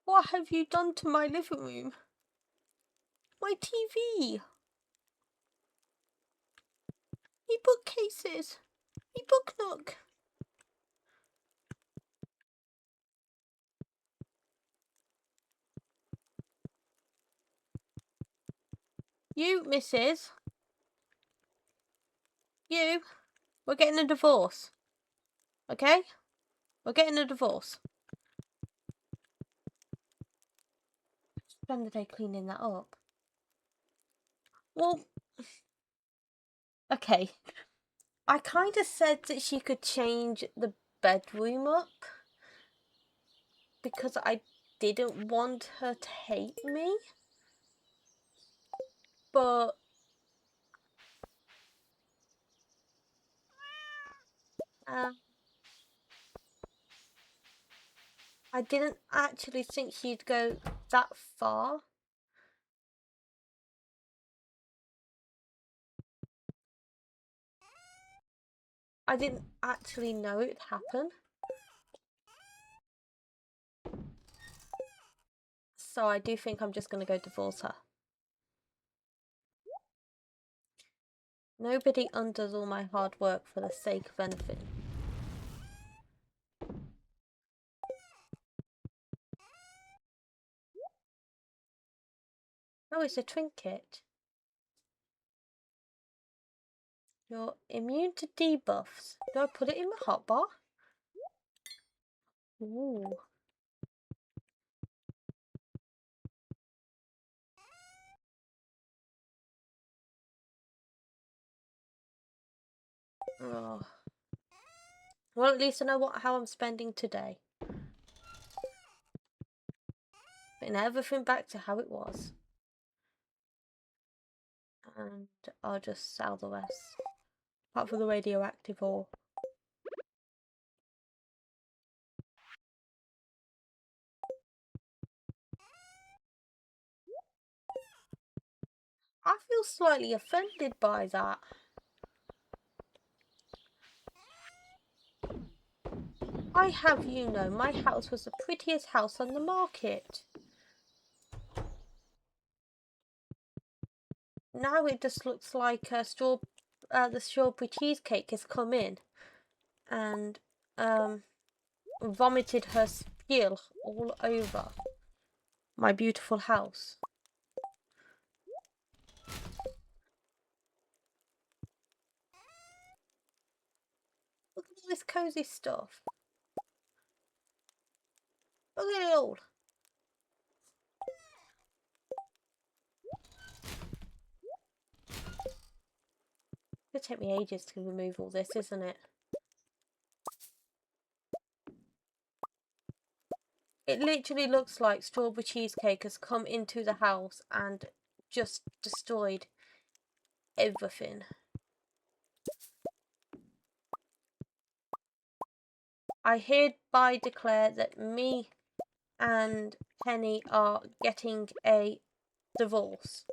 what have you done to my living room? My TV! My bookcases! My book nook! You, Mrs. You, we're getting a divorce. Okay? We're getting a divorce. Spend the day cleaning that up. Well, okay. I kind of said that she could change the bedroom up because I didn't want her to hate me. But Um, I didn't actually think you'd go that far. I didn't actually know it'd happen. So I do think I'm just going to go divorce her. Nobody undoes all my hard work for the sake of anything. Oh, it's a trinket. You're immune to debuffs. Do I put it in my hotbar? Ooh. Oh. Well, at least I know how I'm spending today. Putting everything back to how it was. And I'll just sell the rest. Apart from the radioactive ore. I feel slightly offended by that. I have you know, my house was the prettiest house on the market. Now it just looks like the strawberry cheesecake has come in and vomited her spill all over my beautiful house. Look at all this cozy stuff. Look at it all. It'll take me ages to remove all this, isn't it? It literally looks like strawberry cheesecake has come into the house and just destroyed everything. I hereby declare that me and Penny are getting a divorce.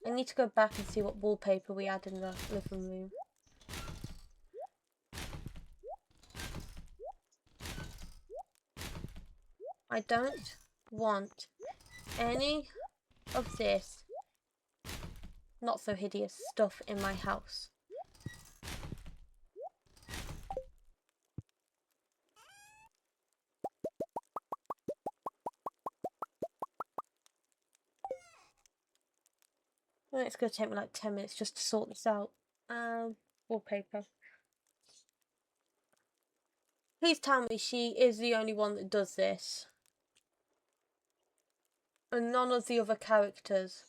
I need to go back and see what wallpaper we had in the living room. I don't want any of this not so hideous stuff in my house. Well, it's going to take me like 10 minutes just to sort this out. Wallpaper. Please tell me she is the only one that does this. And none of the other characters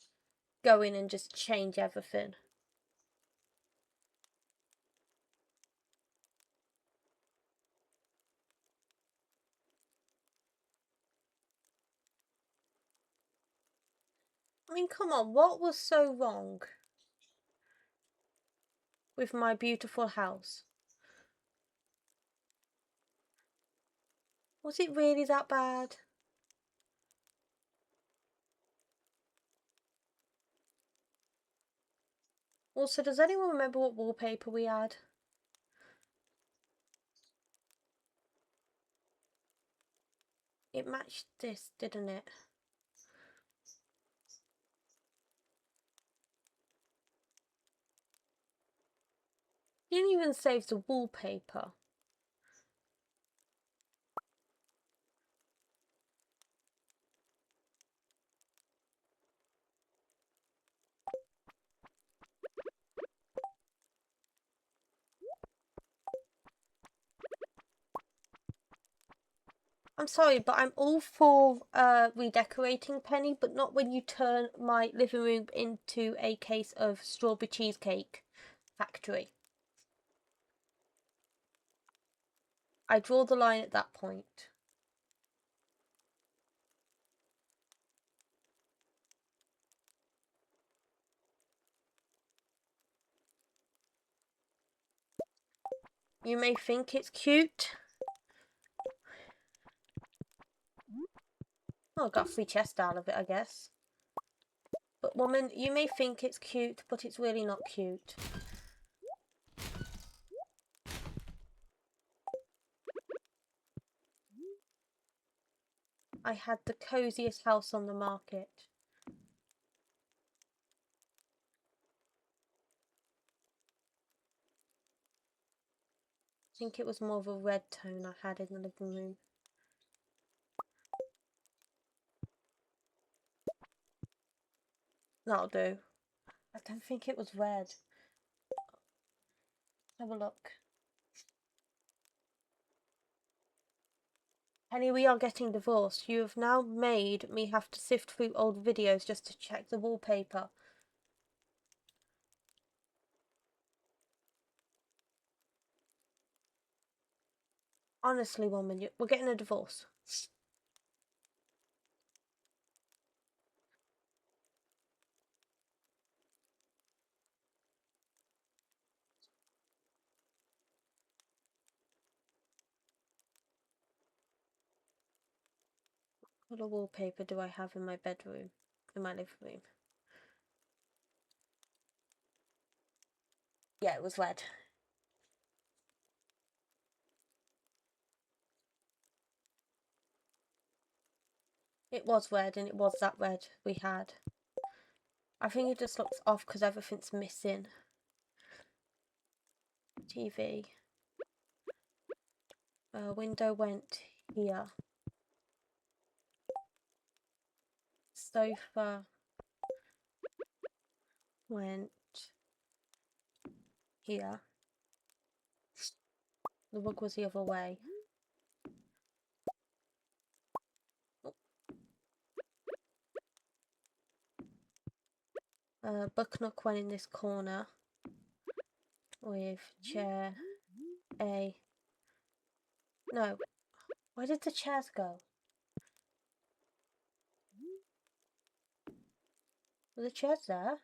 go in and just change everything. I mean, come on, what was so wrong with my beautiful house? Was it really that bad? Also, does anyone remember what wallpaper we had? It matched this, didn't it? You didn't even save the wallpaper. I'm sorry, but I'm all for redecorating, Penny, but not when you turn my living room into a case of strawberry cheesecake factory. I draw the line at that point. You may think it's cute. Oh, I got a free chest out of it, I guess. But woman, you may think it's cute, but it's really not cute. I had the coziest house on the market. I think it was more of a red tone I had in the living room. That'll do. I don't think it was red. Have a look. Penny, we are getting divorced. You have now made me have to sift through old videos just to check the wallpaper. Honestly, woman, we're getting a divorce. What colour wallpaper do I have in my bedroom? In my living room? Yeah, it was red. It was red, and it was that red we had. I think it just looks off because everything's missing. TV. Window went here. Sofa went here. The rug was the other way. Book nook went in this corner with chair A. No, where did the chairs go? Were the chairs there?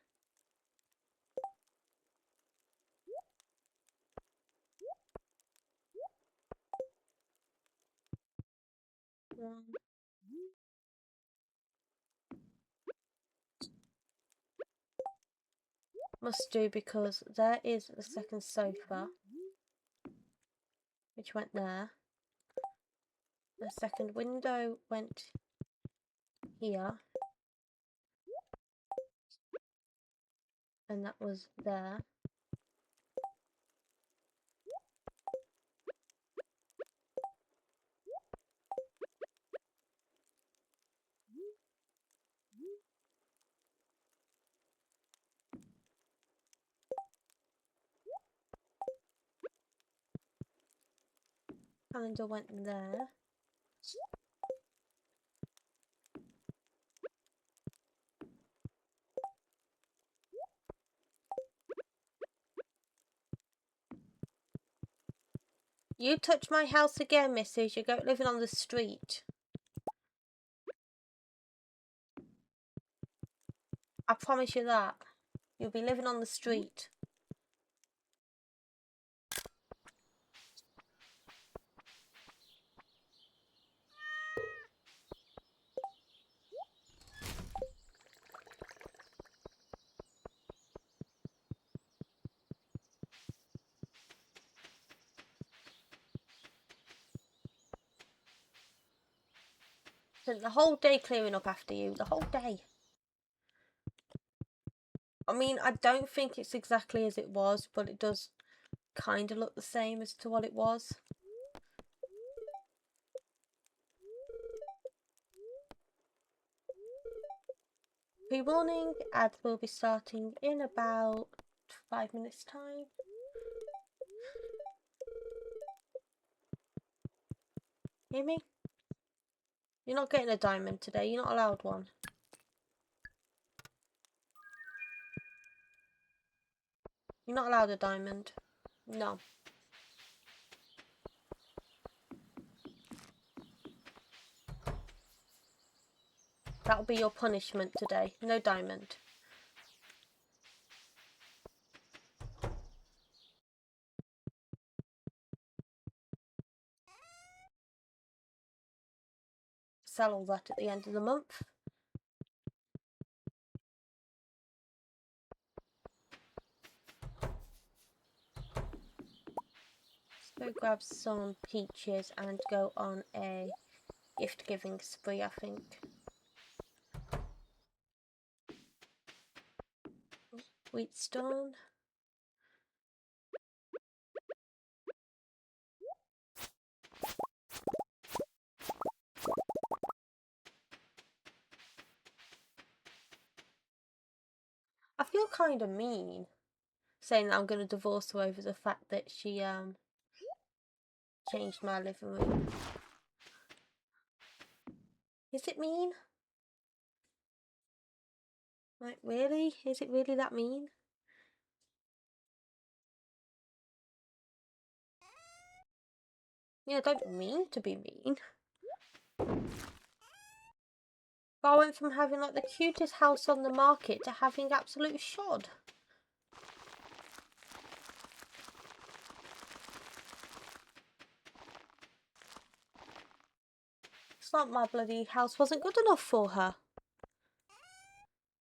Must do, because there is the second sofa, which went there. The second window went here, and that was there. Calendar went there. You touch my house again, missus, you go living on the street. I promise you that. You'll be living on the street. Spent the whole day clearing up after you. The whole day. I mean, I don't think it's exactly as it was, but it does kind of look the same as to what it was. Pre-warning, ads will be starting in about 5 minutes time. Hear me? You're not getting a diamond today, you're not allowed one. You're not allowed a diamond. No. That'll be your punishment today. No diamond. sell all that at the end of the month. Let's go grab some peaches and go on a gift giving spree, I think. Wheatstone. I feel kind of mean saying that I'm going to divorce her over the fact that she changed my living room. Is it mean? Like, really? Is it really that mean? Yeah, I don't mean to be mean. But I went from having like the cutest house on the market to having absolute shod. It's like my bloody house wasn't good enough for her.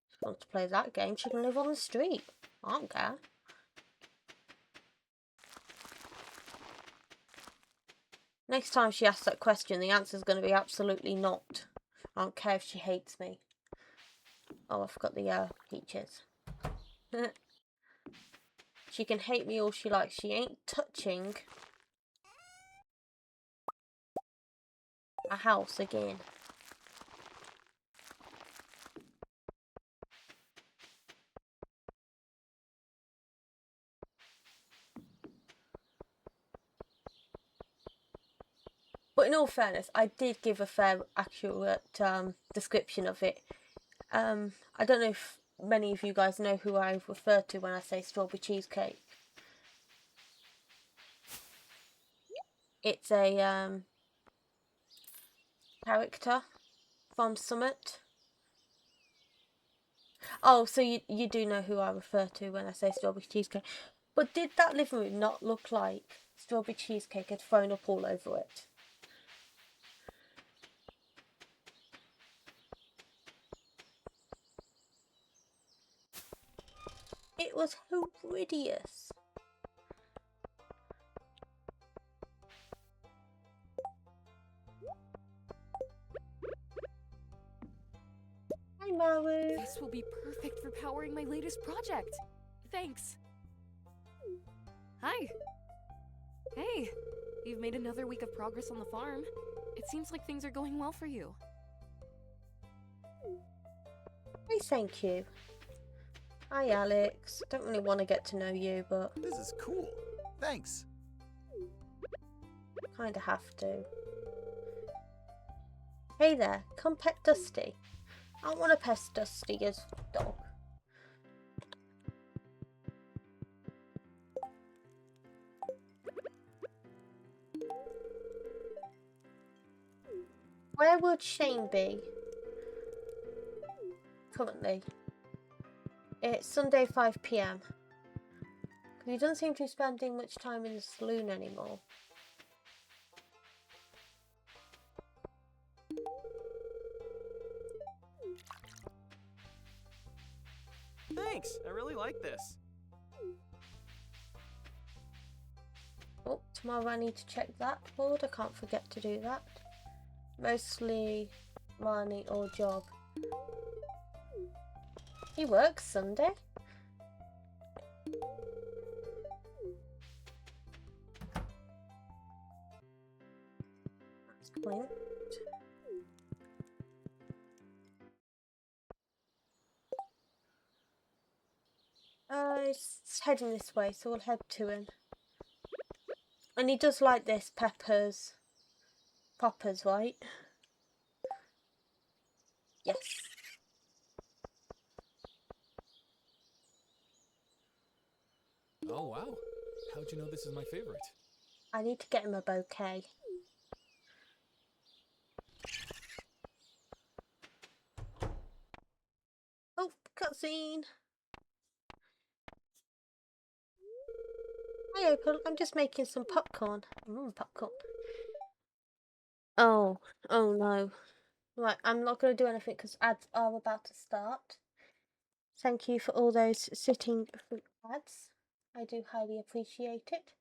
She wants to play that game, she can live on the street. I don't care. Next time she asks that question, the answer's going to be absolutely not. I don't care if she hates me. Oh, I forgot the peaches. She can hate me all she likes. She ain't touching a house again. But in all fairness, I did give a fair, accurate description of it. I don't know if many of you guys know who I refer to when I say strawberry cheesecake. It's a character from Summit. Oh, so you do know who I refer to when I say strawberry cheesecake. But did that living room not look like strawberry cheesecake had thrown up all over it? It was horrendous. Hi, Maru.
This will be perfect for powering my latest project. Thanks. Hi. Hey, you've made another week of progress on the farm. It seems like things are going well for you.
Hey, thank you. Hi, Alex. Don't really want to get to know you, but
This is cool. Thanks.
kind of have to. Hey there, come pet Dusty. I don't want to pet Dusty's dog. Where would Shane be? Currently. It's Sunday 5 PM. He doesn't seem to be spending much time in the saloon anymore.
Thanks. I really like this.
Oh, tomorrow I need to check that board. I can't forget to do that. Mostly money or job. He works Sunday. That's quaint. He's heading this way, so we'll head to him. And he does like this poppers, right? Yes.
Oh, wow. How'd you know this is my favorite?
I need to get him a bouquet. Oh, cutscene. Hi, Opal. I'm just making some popcorn. Popcorn. Oh no. Right, I'm not going to do anything because ads are about to start. Thank you for all those sitting through ads. I do highly appreciate it.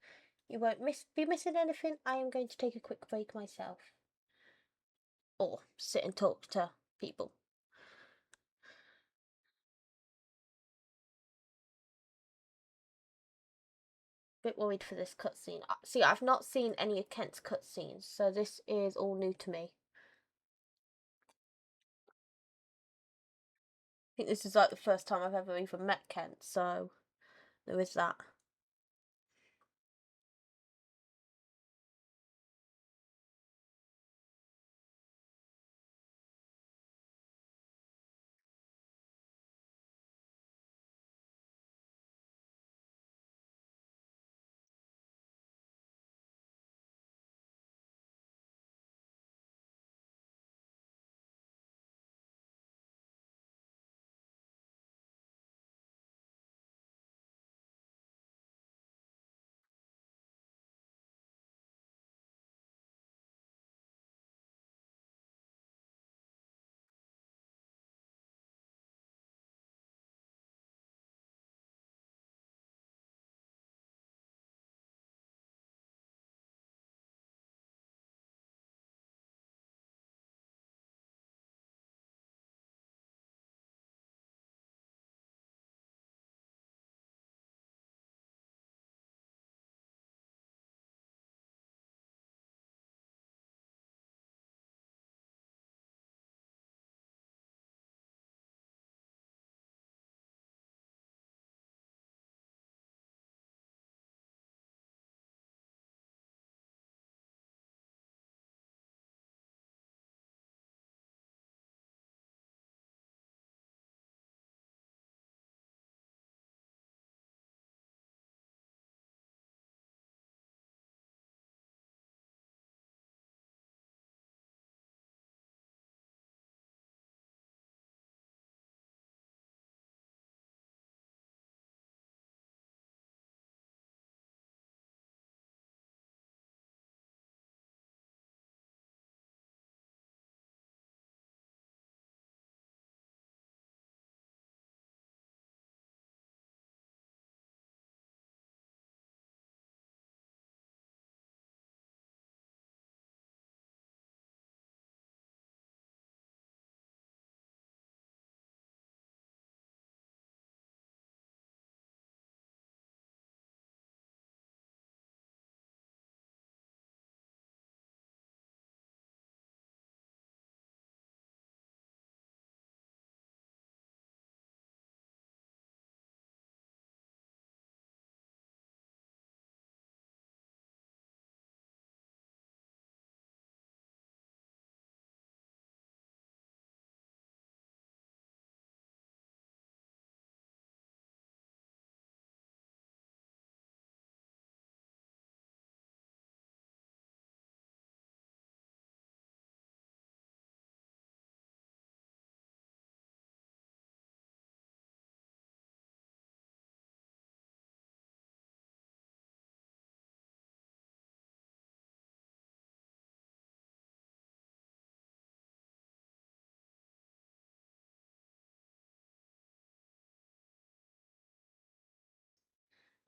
You won't be missing anything. I am going to take a quick break myself. Or sit and talk to people. Bit worried for this cutscene. See, I've not seen any of Kent's cutscenes, so this is all new to me. I think this is like the first time I've ever even met Kent, so there is that.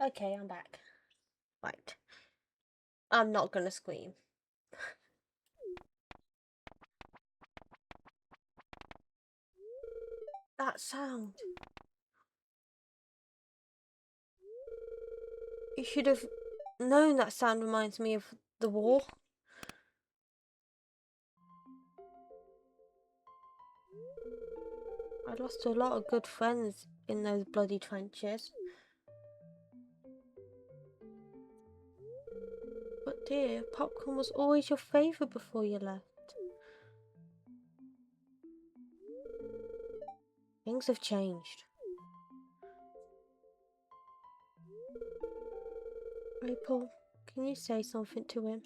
Okay, I'm back. Right. I'm not gonna scream. That sound. You should have known that sound reminds me of the war. I lost a lot of good friends in those bloody trenches. But dear, popcorn was always your favourite before you left. Things have changed. April, can you say something to him?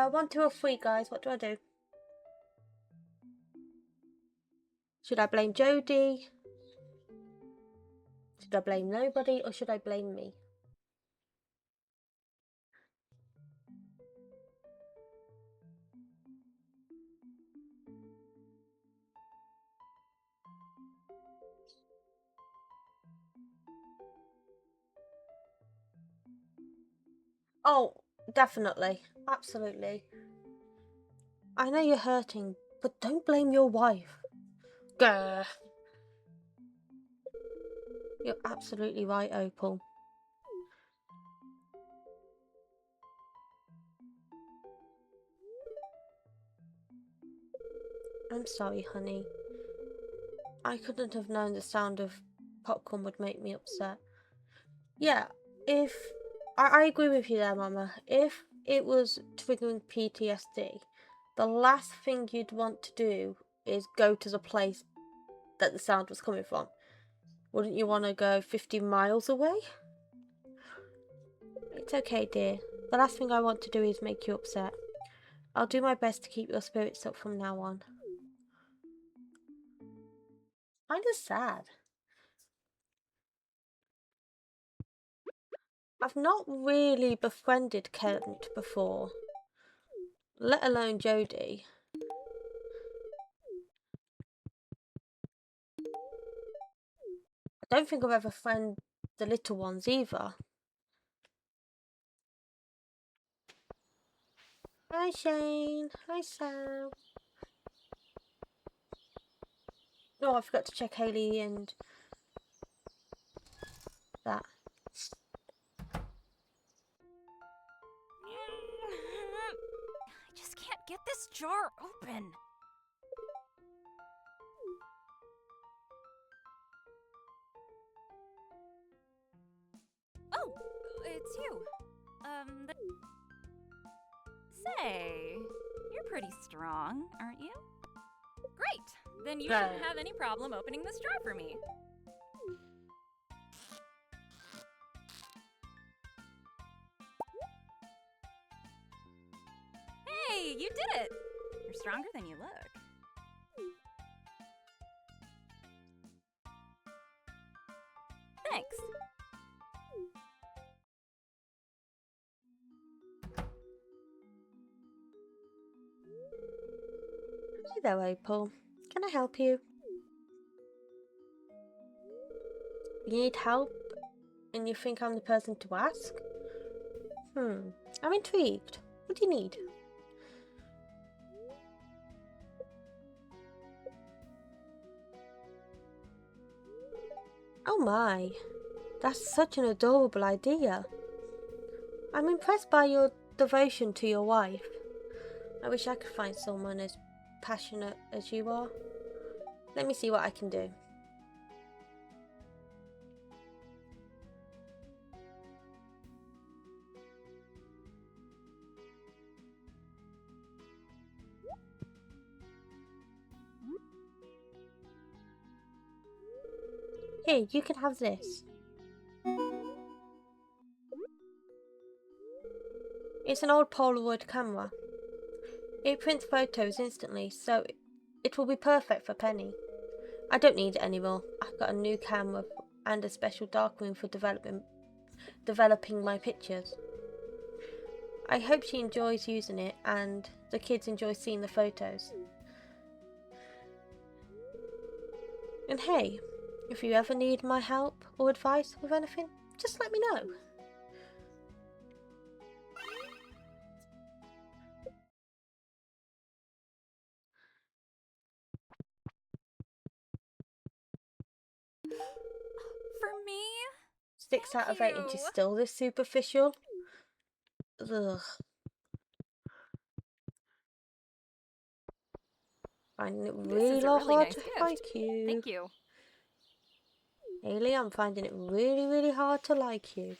One, two, or three, guys. What do I do? Should I blame Jodie? Should I blame nobody, or should I blame me? Oh, definitely. Absolutely. I know you're hurting, but don't blame your wife. Grr. You're absolutely right, Opal. I'm sorry, honey. I couldn't have known the sound of popcorn would make me upset. Yeah, if... I agree with you there, Mama. If it was triggering PTSD, the last thing you'd want to do is go to the place that the sound was coming from. Wouldn't you want to go 50 miles away? It's okay, dear. The last thing I want to do is make you upset. I'll do my best to keep your spirits up from now on. Kinda sad. I've not really befriended Kent before, let alone Jodie. I don't think I've ever friended the little ones either. Hi Shane, hi Sam. Oh, I forgot to check Haley and that.
I just can't get this jar open. Oh, it's you. The... Say, you're pretty strong, aren't you? Great! Then you shouldn't have any problem opening this jar for me. Hey, you did it! You're stronger than you look. Thanks.
Hi there, Opal. Can I help you? You need help and you think I'm the person to ask? I'm intrigued. What do you need? Oh my, that's such an adorable idea. I'm impressed by your devotion to your wife. I wish I could find someone as passionate as you are. Let me see what I can do. Here, you can have this. It's an old Polaroid camera. It prints photos instantly, so it will be perfect for Penny. I don't need it anymore. I've got a new camera and a special darkroom for developing my pictures. I hope she enjoys using it and the kids enjoy seeing the photos. And hey, if you ever need my help or advice with anything, just let me know.
For me?
6 out of 8 and she's still this superficial? Ugh. Finding it really hard to like you.
Thank you.
Haley, I'm finding it really hard to like you.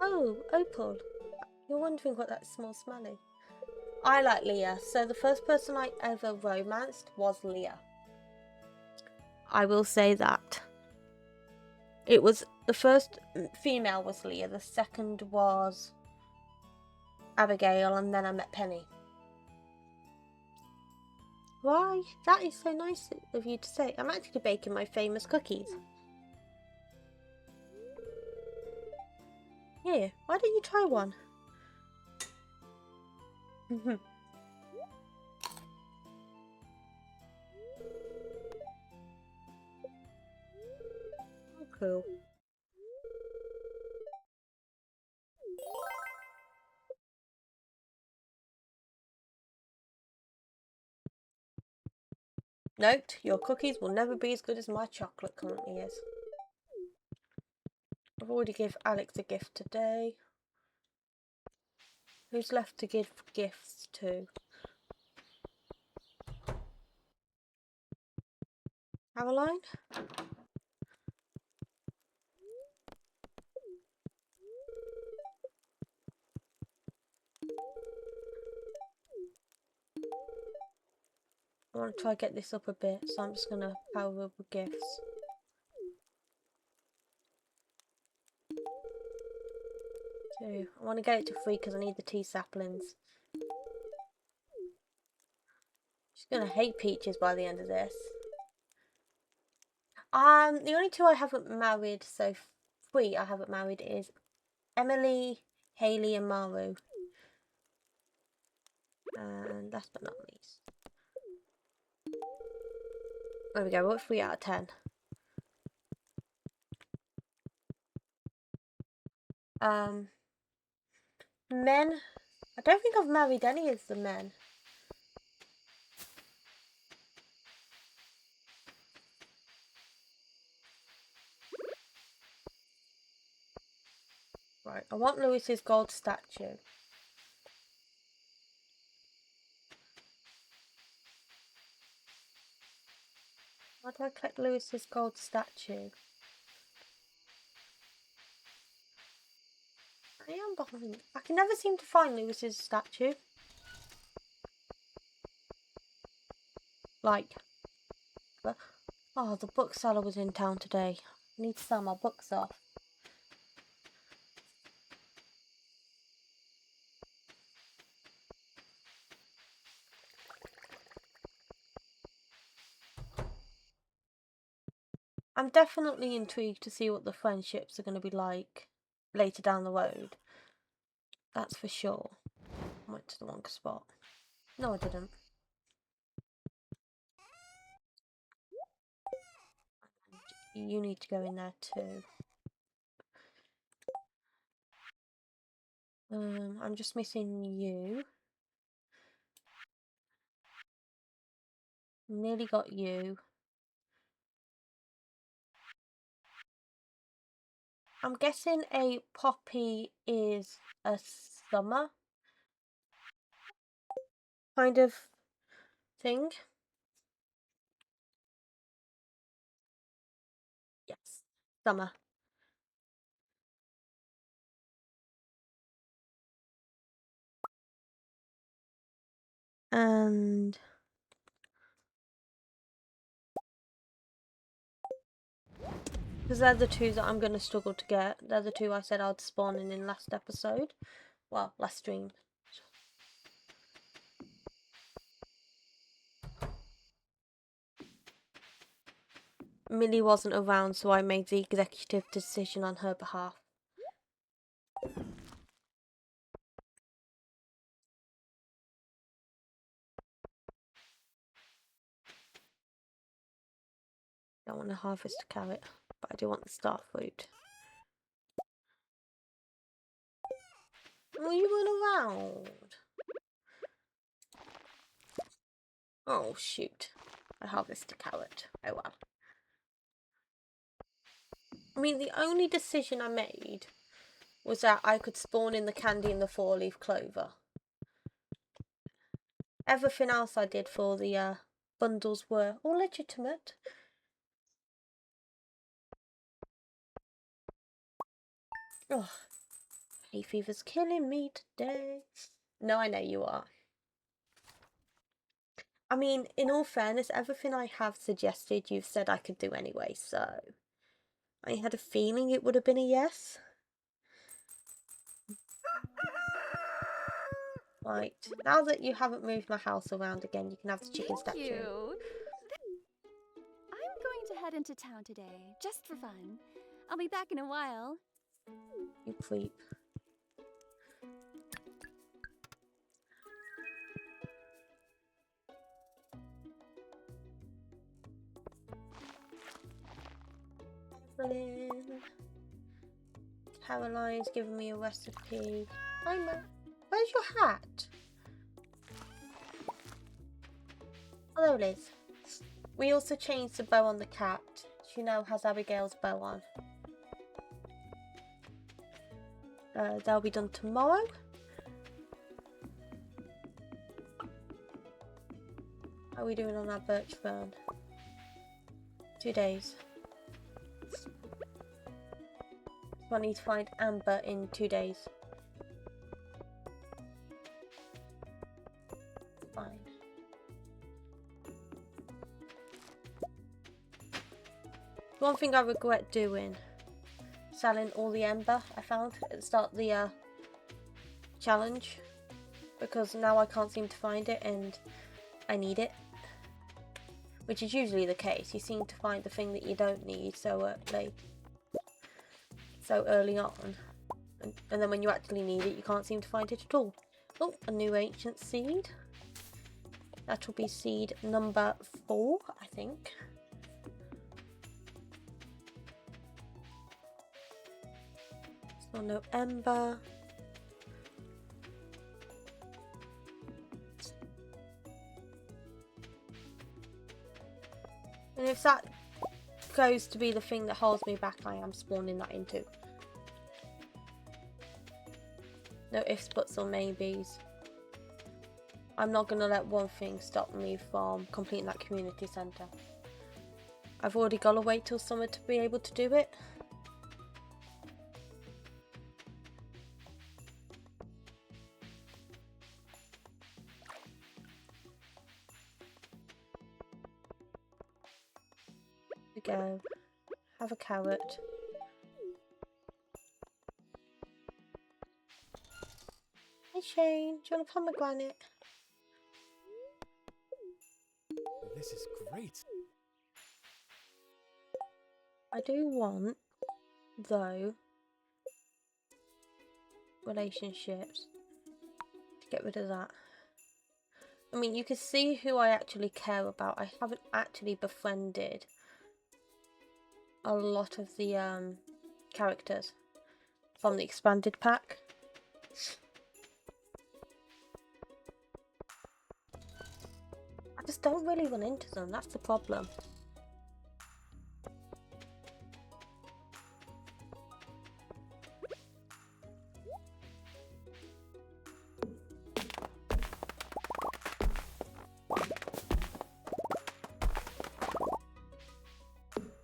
Oh, Opal. You're wondering what that smells smelly. I like Leah, so the first person I ever romanced was Leah. I will say that. It was the first female was Leah, the second was Abigail, and then I met Penny. Why? That is so nice of you to say. I'm actually baking my famous cookies. Here, why don't you try one? Oh, cool. Note, your cookies will never be as good as my chocolate currently is. I've already given Alex a gift today. Who's left to give gifts to? Caroline? I want to try get this up a bit, so I'm just going to power up with gifts. Two. I want to get it to 3 because I need the tea saplings. She's going to hate peaches by the end of this. The only 2 I haven't married, so 3 I haven't married is Emily, Hayley and Maru. And last but not least. There we go, we're 3 out of 10. Men. I don't think I've married any of the men. Right, I want Lewis's gold statue. How do I collect Lewis's gold statue? I am behind. I can never seem to find Lewis's statue. Like, oh, the bookseller was in town today. I need to sell my books off. I'm definitely intrigued to see what the friendships are going to be like later down the road. That's for sure. I went to the wrong spot. No, I didn't. You need to go in there too. I'm just missing you. Nearly got you. I'm guessing a poppy is a summer kind of thing. Yes, summer. And because they're the 2 that I'm going to struggle to get. They're the 2 I said I'd spawn in last episode. Well, last stream. Millie wasn't around, so I made the executive decision on her behalf. I don't want to harvest a carrot, but I do want the star fruit. Oh, you run around. Oh, shoot. I harvested a carrot. Oh well. I mean, the only decision I made was that I could spawn in the candy and the 4-leaf clover. Everything else I did for the bundles were all legitimate. Oh, hay fever's killing me today. No, I know you are. I mean, in all fairness, everything I have suggested you've said I could do anyway, so I had a feeling it would have been a yes. Right, now that you haven't moved my house around again, you can have the chicken
Thank
statue.
you. I'm going to head into town today, just for fun. I'll be back in a while.
You creep. Evelyn. Caroline's giving me a recipe. Hi, Ma. Where's your hat? Hello, Liz. We also changed the bow on the cat. She now has Abigail's bow on. That'll be done tomorrow. How are we doing on our birch fern? 2 days. I need to find Amber in 2 days. Fine. One thing I regret doing, selling all the Ember I found at the start of the challenge, because now I can't seem to find it and I need it. Which is usually the case. You seem to find the thing that you don't need so early on, and then when you actually need it, you can't seem to find it at all. Oh, a new ancient seed. That will be seed number 4, I think. So no Ember. And if that goes to be the thing that holds me back, I am spawning that into. No ifs, buts or maybes. I'm not going to let one thing stop me from completing that community centre. I've already got to wait till summer to be able to do it. Here we go. Have a carrot. Hey Shane, do you want a pomegranate?
This is great.
I do want, though, relationships. To get rid of that. I mean, you can see who I actually care about. I haven't actually befriended a lot of the characters from the expanded pack. I just don't really run into them, that's the problem.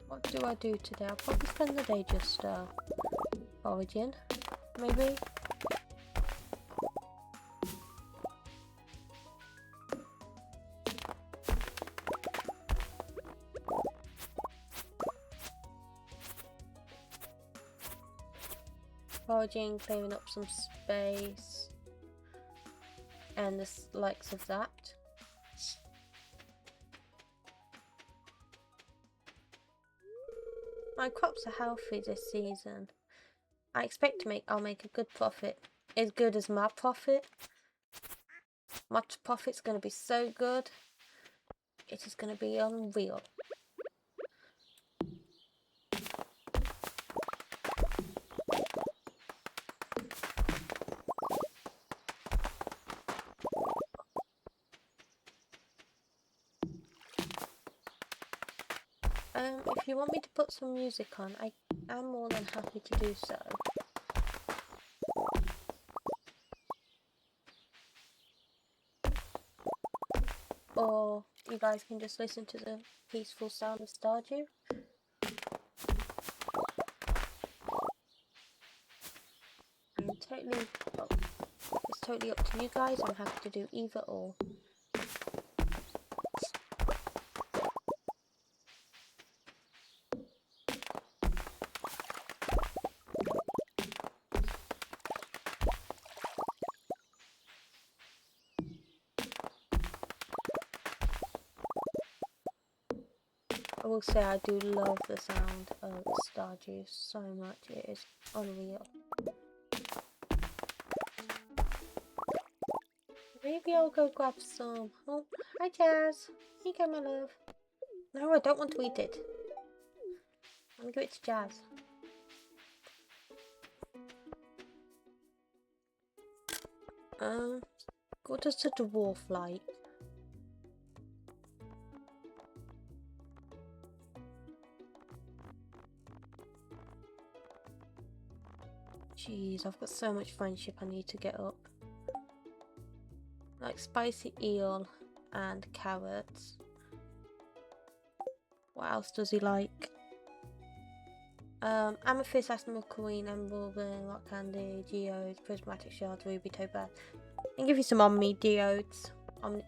What do I do today? I'll probably spend the day just foraging, maybe. Foraging, clearing up some space, and the likes of that. My crops are healthy this season. I expect to I'll make a good profit. As good as my profit. My profit's going to be so good. It is going to be unreal. If you want me to put some music on, I am more than happy to do so. Or you guys can just listen to the peaceful sound of Stardew. It's totally up to you guys. I'm happy to do either or. will say I do love the sound of Stardew so much. It is unreal. Maybe I'll go grab some. Oh, hi Jazz. Here you go, my love. No, I don't want to eat it. I'm gonna give it to Jazz. What does the dwarf like? Jeez, I've got so much friendship I need to get up. Like spicy eel and carrots. What else does he like? Amethyst, Asthma, Queen, Emerald, Rock Candy, Geodes, Prismatic Shards, Ruby, Topaz. I'll give you some Omni Geodes. Omni.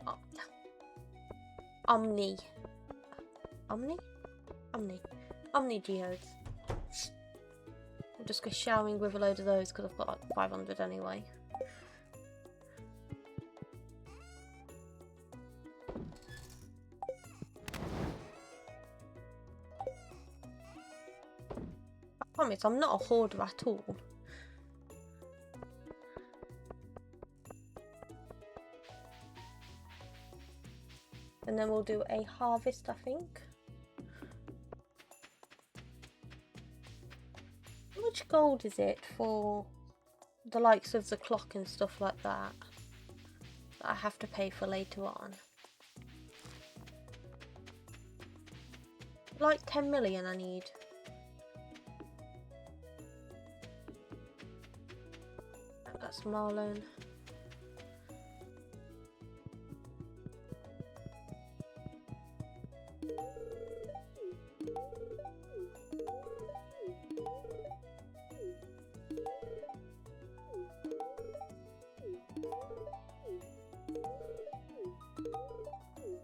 Geodes. I'll just go showering with a load of those because I've got like 500 anyway. I promise I'm not a hoarder at all. And then we'll do a harvest, I think. How much gold is it for the likes of the clock and stuff like that I have to pay for later on? Like 10 million I need. That's Marlon.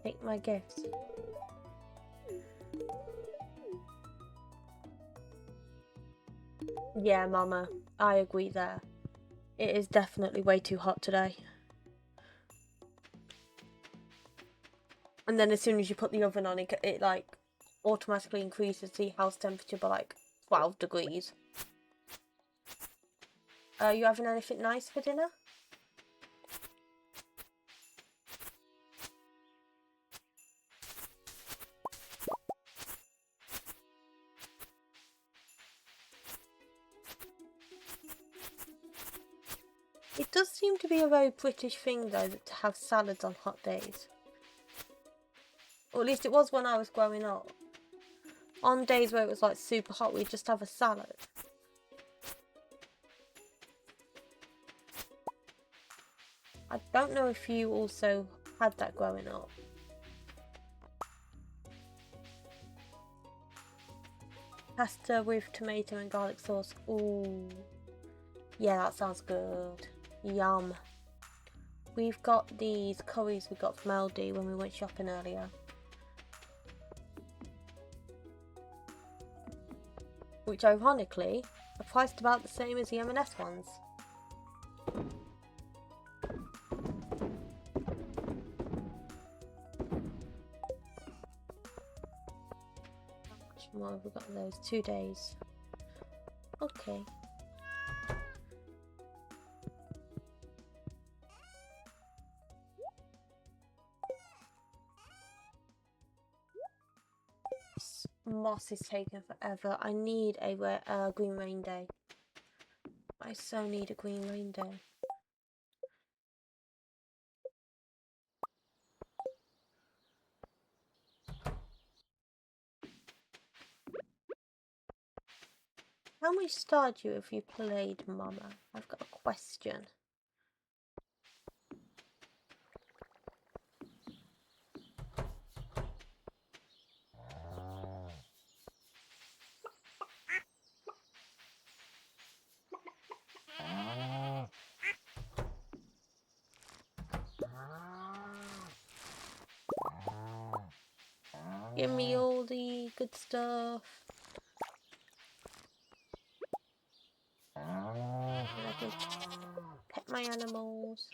Take my gifts. Yeah, Mama, I agree there. It is definitely way too hot today. And then as soon as you put the oven on, it like automatically increases the house temperature by like 12 degrees. You having anything nice for dinner? It does seem to be a very British thing though to have salads on hot days. Or at least it was when I was growing up. On days where it was like super hot, we'd just have a salad. I don't know if you also had that growing up. Pasta with tomato and garlic sauce. Ooh. Yeah, that sounds good. Yum. We've got these curries we got from Aldi when we went shopping earlier. Which ironically are priced about the same as the M&S ones. How much more have we got in those? 2 days. Okay. Moss is taking forever. I need a green rain day. I so need a green rain day. How much Stardew have you played, Mama? I've got a question. Give me all the good stuff. And I can pet my animals.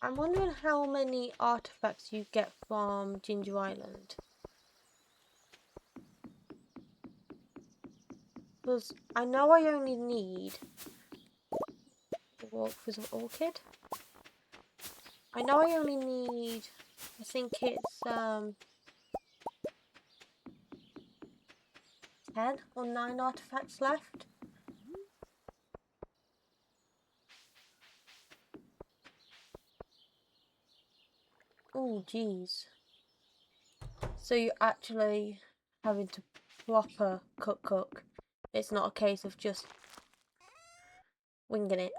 I'm wondering how many artifacts you get from Ginger Island. Because I know I only need walk with an orchid. I know I only need, I think it's 10 or 9 artifacts left. Oh geez. So you're actually having to proper cook. It's not a case of just winging it.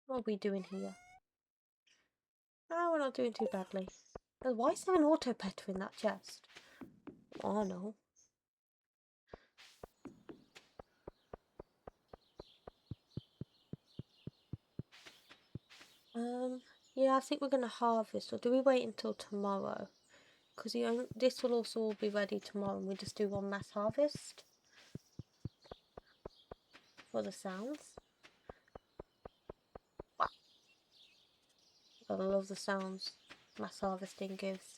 What are we doing here? Oh, we're not doing too badly. Why is there an auto petter in that chest? Oh no. Yeah, I think we're gonna harvest, or do we wait until tomorrow? Because this will also all be ready tomorrow, and we just do one mass harvest for the sounds. Wow. I love the sounds mass harvesting gives.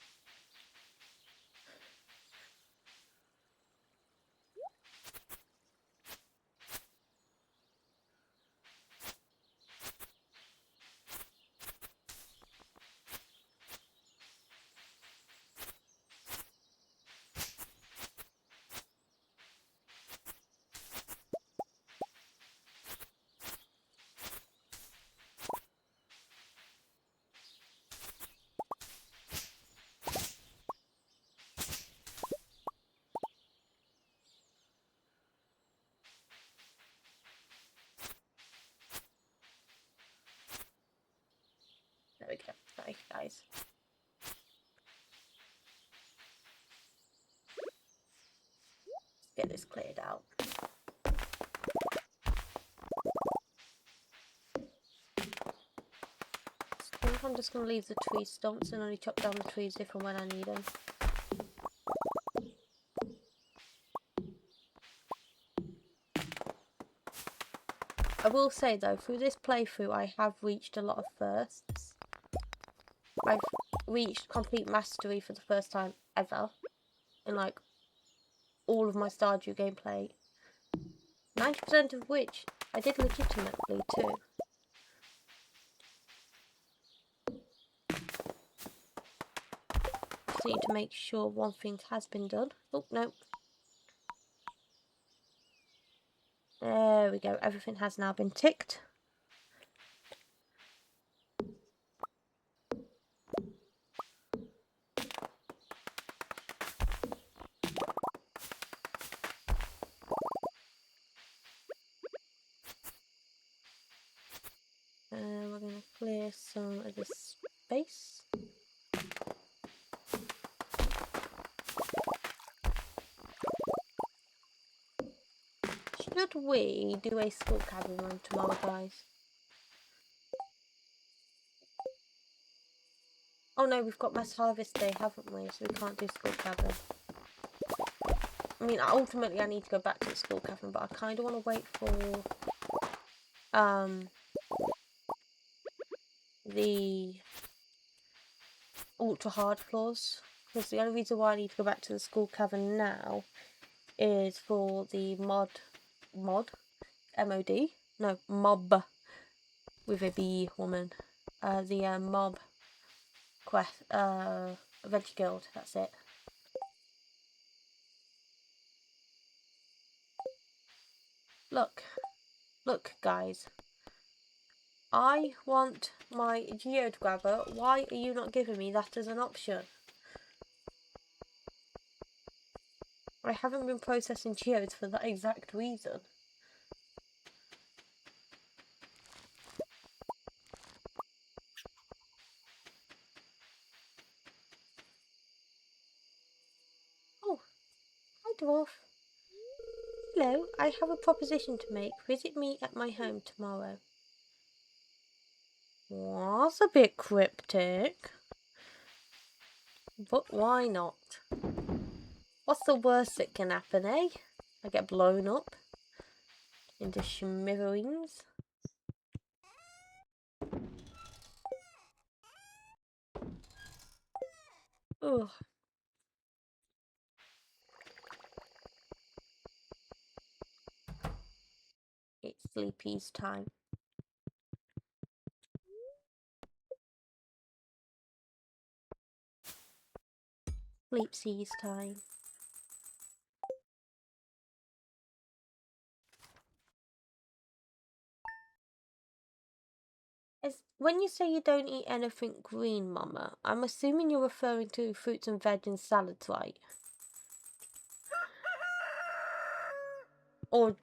There we go. Sorry, guys. Let's get this cleared out. I think I'm just going to leave the tree stumps and only chop down the trees if and when I need them. I will say though, through this playthrough I have reached a lot of firsts. I've reached complete mastery for the first time ever in like all of my Stardew gameplay. 90% of which I did legitimately too. Just need to make sure one thing has been done. Oh, no. There we go. Everything has now been ticked. We're going to clear some of this space. Should we do a skull cabin run tomorrow, guys? Oh no, we've got mass harvest day, haven't we? So we can't do skull cabin. I mean, ultimately I need to go back to the skull cabin, but I kind of want to wait for the ultra hard floors, because the only reason why I need to go back to the skull cavern now is for the mod M-O-D, no, mob with a B woman, the mob quest, adventure guild, that's it. Look guys, I want my geode grabber. Why are you not giving me that as an option? I haven't been processing geodes for that exact reason. Oh, hi dwarf. Hello, I have a proposition to make. Visit me at my home tomorrow. Was a bit cryptic. But why not? What's the worst that can happen, eh? I get blown up. into smithereens. Ugh. It's sleepy's time. Sleepsy's time. When you say you don't eat anything green, Mama, I'm assuming you're referring to fruits and veg and salads, right? Or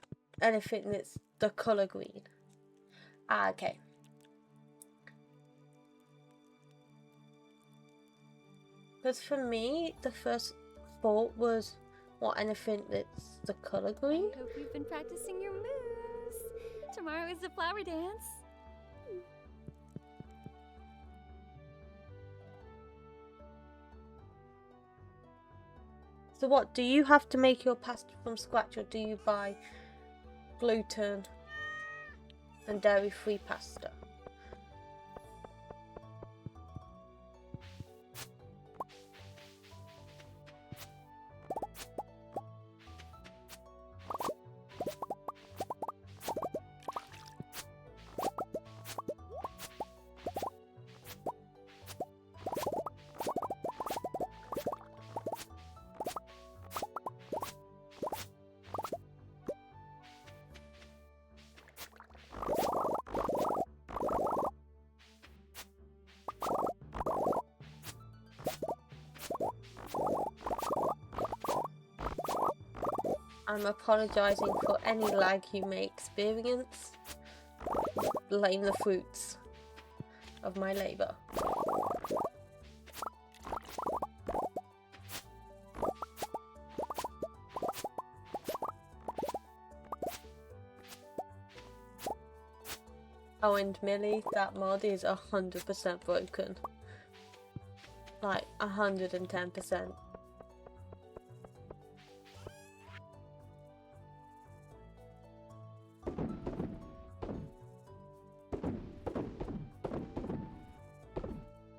anything that's the colour green. Ah, okay. Because for me, the first thought was, what, anything that's the colour green?
I hope you've been practicing your moves. Tomorrow is the flower dance.
So what, do you have to make your pasta from scratch, or do you buy gluten and dairy-free pasta? I'm apologising for any lag you may experience. Blame the fruits of my labour. Oh, and Millie, that mod is 100% broken. Like, 110%.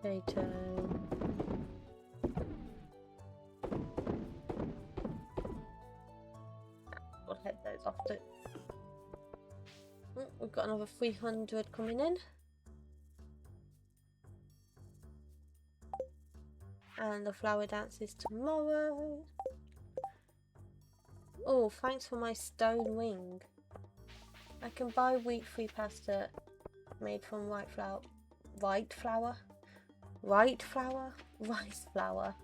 Potato. We'll head those off to... We've got another 300 coming in. And the flower dance is tomorrow. Oh, thanks for my stone wing. I can buy wheat-free pasta made from rice flour,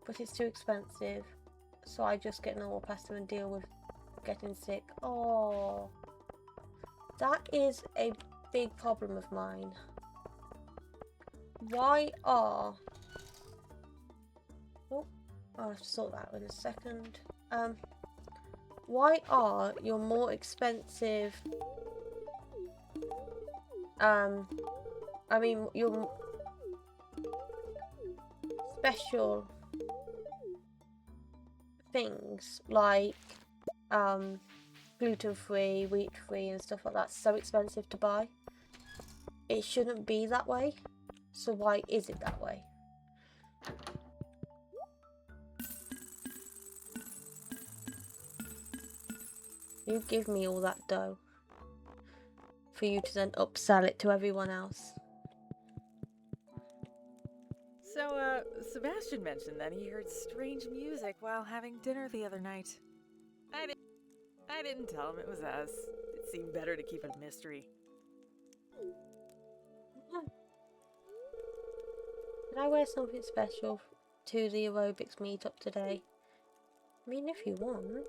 but it's too expensive, so I just get normal pasta and deal with getting sick. Oh, that is a big problem of mine. Why are... Oh, I'll have to sort that out in a second. Why are your more expensive... I mean, your special things like gluten-free, wheat-free and stuff like that so expensive to buy? It shouldn't be that way, so why is it that way? You give me all that dough for you to then upsell it to everyone else.
So, Sebastian mentioned that he heard strange music while having dinner the other night. I didn't tell him it was us. It seemed better to keep it a mystery.
Did I wear something special to the aerobics meetup today? I mean, if you want.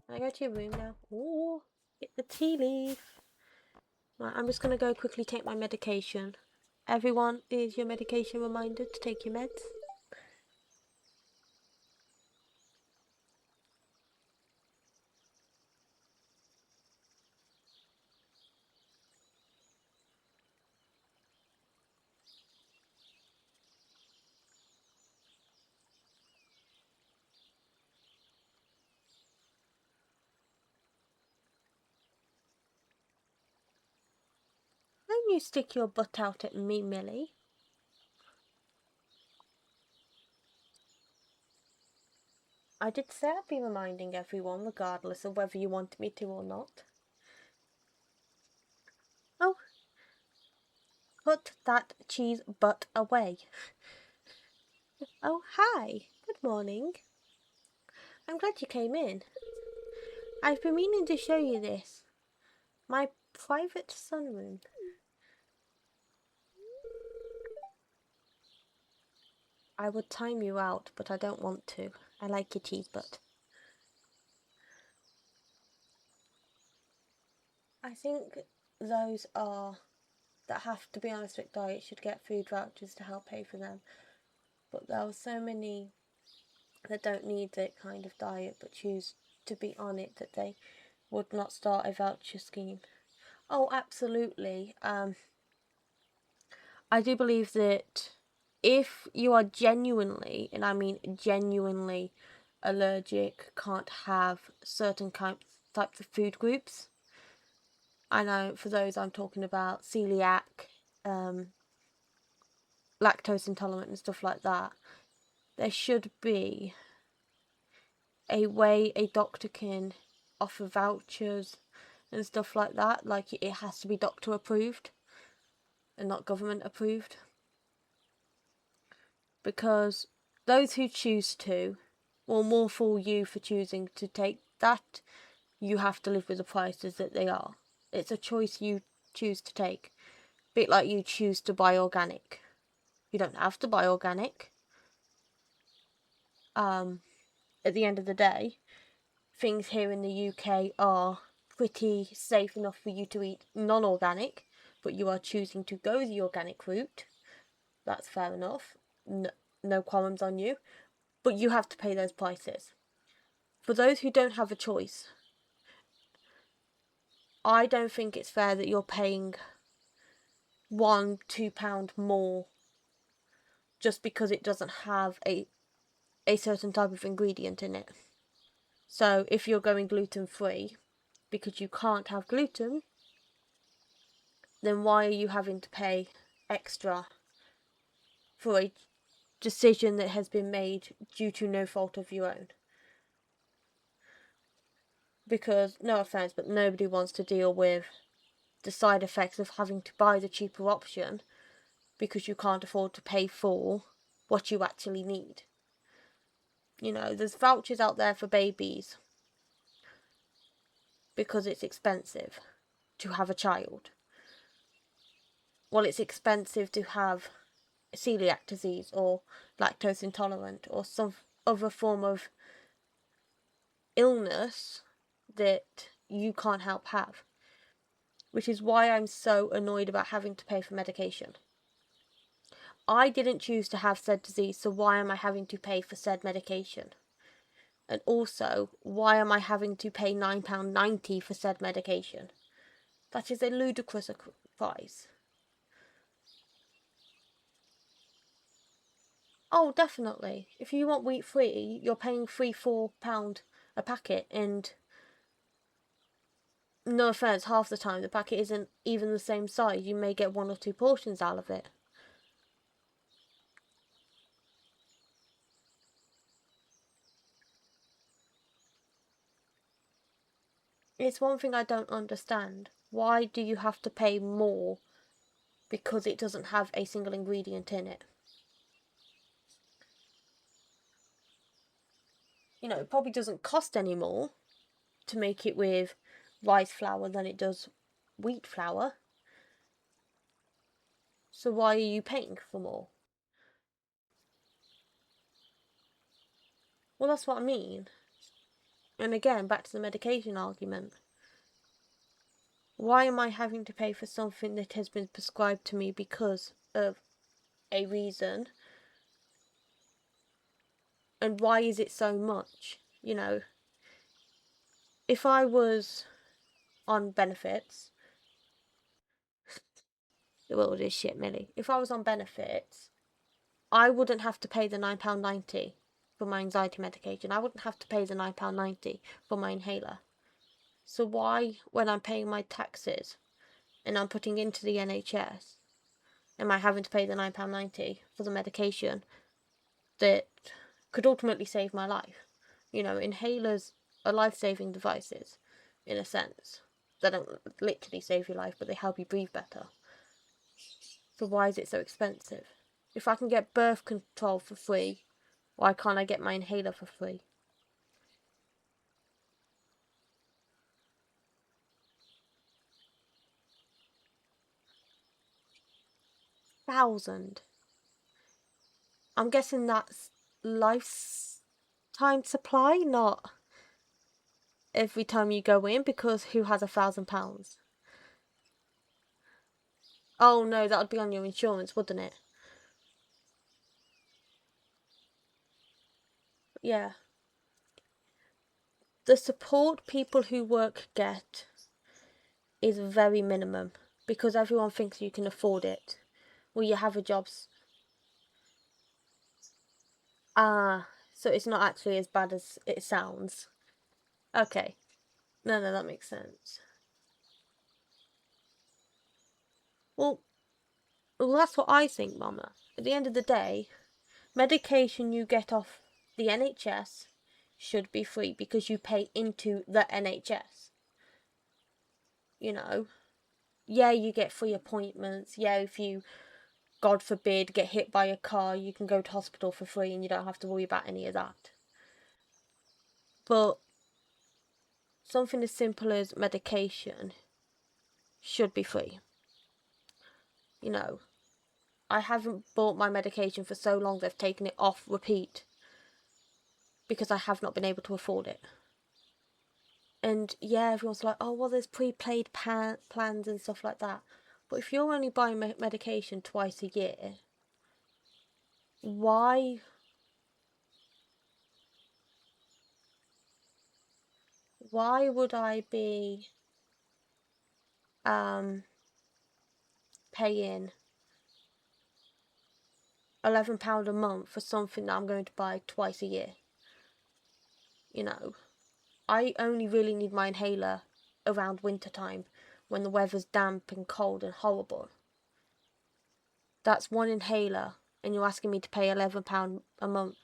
Can I go to your room now? Ooh, get the tea leaf. Right, I'm just going to go quickly take my medication. Everyone, is your medication reminded to take your meds? you stick your butt out at me, Millie. I did say I'd be reminding everyone, regardless of whether you wanted me to or not. Oh, put that cheese butt away. Oh, hi. Good morning. I'm glad you came in. I've been meaning to show you this. My private sunroom. I would time you out, but I don't want to. I like your cheese butt. I think those that have to be on a strict diet should get food vouchers to help pay for them. But there are so many that don't need that kind of diet but choose to be on it that they would not start a voucher scheme. Oh, absolutely. I do believe that if you are genuinely, and I mean genuinely, allergic, can't have certain types of food groups. I know for those I'm talking about celiac, lactose intolerant and stuff like that. There should be a way a doctor can offer vouchers and stuff like that. Like it has to be doctor approved and not government approved. Because those who choose to will more fool you for choosing to take that. You have to live with the prices that they are. It's a choice you choose to take. A bit like you choose to buy organic. You don't have to buy organic. At the end of the day, things here in the UK are pretty safe enough for you to eat non-organic, but you are choosing to go the organic route. That's fair enough. No qualms on you. But you have to pay those prices. For those who don't have a choice, I don't think it's fair that you're paying £1-2 more just because it doesn't have a certain type of ingredient in it. So if you're going gluten free because you can't have gluten, then why are you having to pay extra for a decision that has been made due to no fault of your own? Because, no offence, but nobody wants to deal with the side effects of having to buy the cheaper option because you can't afford to pay for what you actually need. You know, there's vouchers out there for babies because it's expensive to have a child. Well, it's expensive to have celiac disease or lactose intolerant or some other form of illness that you can't help have. Which is why I'm so annoyed about having to pay for medication. I didn't choose to have said disease, so why am I having to pay for said medication? And also, why am I having to pay £9.90 for said medication? That is a ludicrous price. Oh, definitely. If you want wheat free, you're paying £3-4 a packet, and no offence, half the time the packet isn't even the same size. You may get 1 or 2 portions out of it. It's one thing I don't understand. Why do you have to pay more because it doesn't have a single ingredient in it? You know, it probably doesn't cost any more to make it with rice flour than it does wheat flour. So why are you paying for more? Well, that's what I mean. And again, back to the medication argument. Why am I having to pay for something that has been prescribed to me because of a reason? And why is it so much? You know, if I was on benefits, the world is shit, Millie. If I was on benefits, I wouldn't have to pay the £9.90 for my anxiety medication. I wouldn't have to pay the £9.90 for my inhaler. So why, when I'm paying my taxes, and I'm putting into the NHS, am I having to pay the £9.90 for the medication that could ultimately save my life? You know, inhalers are life-saving devices, in a sense. They don't literally save your life, but they help you breathe better. So why is it so expensive? If I can get birth control for free, why can't I get my inhaler for free? Thousand. I'm guessing that's lifetime supply, not every time you go in, because who has £1,000? Oh no, that would be on your insurance, wouldn't it? Yeah. The support people who work get is very minimum because everyone thinks you can afford it. Well, you have a job. So it's not actually as bad as it sounds. Okay. No, that makes sense. Well, that's what I think, Mama. At the end of the day, medication you get off the NHS should be free because you pay into the NHS. You know? Yeah, you get free appointments. Yeah, if you, God forbid, get hit by a car, you can go to hospital for free and you don't have to worry about any of that. But something as simple as medication should be free. You know, I haven't bought my medication for so long they've taken it off repeat because I have not been able to afford it. And yeah, everyone's like, oh, well, there's prepaid plans and stuff like that. But if you're only buying medication twice a year, why would I be paying £11 a month for something that I'm going to buy twice a year? You know, I only really need my inhaler around winter time when the weather's damp and cold and horrible. That's one inhaler, and you're asking me to pay £11 a month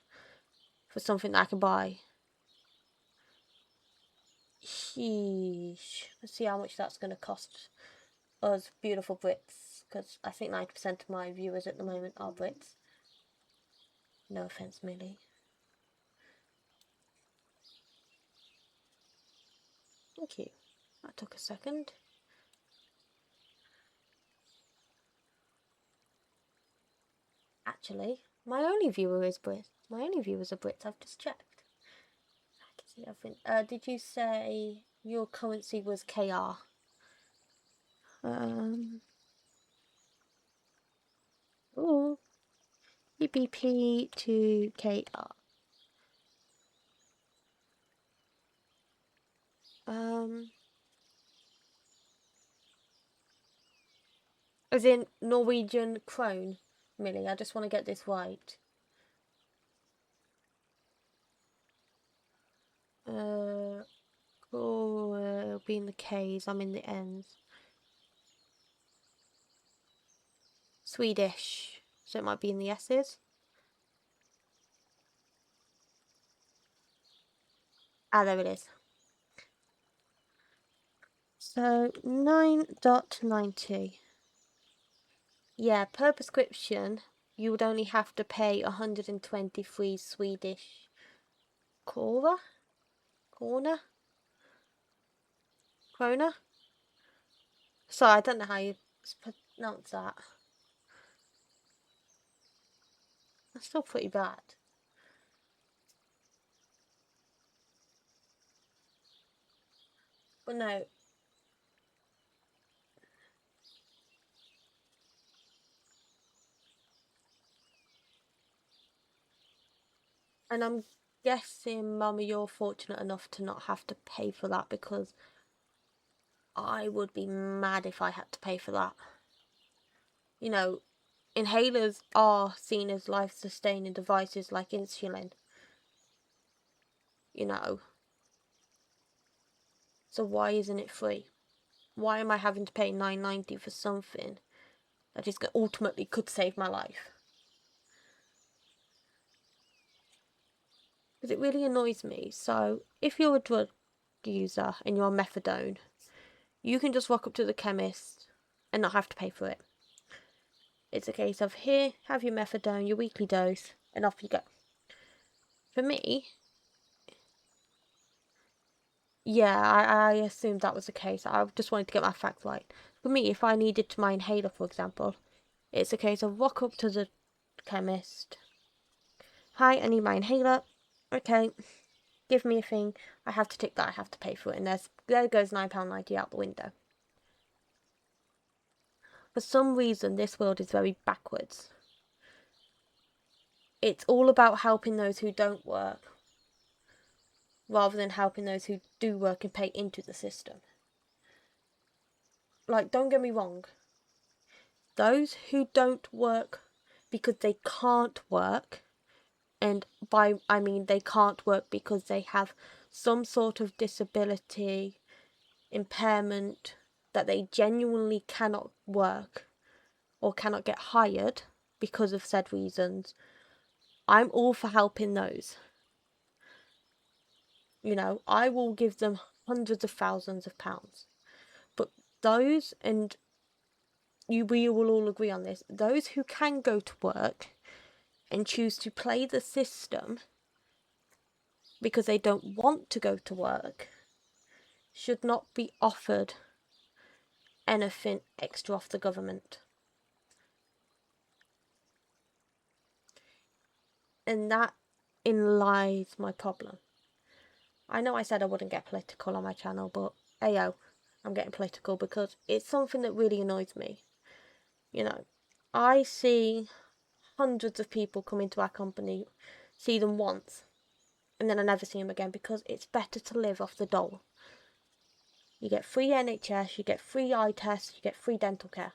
for something that I can buy. Sheesh. Let's see how much that's going to cost us beautiful Brits, because I think 90% of my viewers at the moment are Brits. No offence, Millie. Thank you. That took a second. Actually, my only viewer is Brit. My only viewers are Brits. I've just checked. I can see everything. Did you say your currency was KR? Oh, BBP to KR. As in Norwegian krone, Millie. I just want to get this right. It'll be in the K's. I'm in the N's. Swedish, so it might be in the S's. There it is. So 9.90. Yeah, per prescription, you would only have to pay 123 Swedish krona. Sorry, I don't know how you pronounce that. That's still pretty bad. But no. And I'm guessing, Mama, you're fortunate enough to not have to pay for that, because I would be mad if I had to pay for that. You know, inhalers are seen as life-sustaining devices like insulin. You know. So why isn't it free? Why am I having to pay $9.90 for something that is ultimately could save my life? Because it really annoys me. So if you're a drug user and you're on methadone, you can just walk up to the chemist and not have to pay for it. It's a case of, here, have your methadone, your weekly dose, and off you go. For me, yeah, I assumed that was the case. I just wanted to get my facts right. For me, if I needed my inhaler, for example, it's a case of walk up to the chemist. Hi, I need my inhaler. Okay, give me a thing. I have to tick that I have to pay for it, and there goes £9.90 out the window. For some reason, this world is very backwards. It's all about helping those who don't work, rather than helping those who do work and pay into the system. Like, don't get me wrong. Those who don't work because they can't work, and by I mean they can't work because they have some sort of disability, impairment, that they genuinely cannot work or cannot get hired because of said reasons, I'm all for helping those. You know, I will give them hundreds of thousands of pounds. But those, and we will all agree on this, those who can go to work and choose to play the system because they don't want to go to work should not be offered anything extra off the government. And that in lies my problem. I know I said I wouldn't get political on my channel, but ayo, I'm getting political because it's something that really annoys me. You know, I see hundreds of people come into our company, see them once, and then I never see them again because it's better to live off the dole. You get free NHS, you get free eye tests, you get free dental care.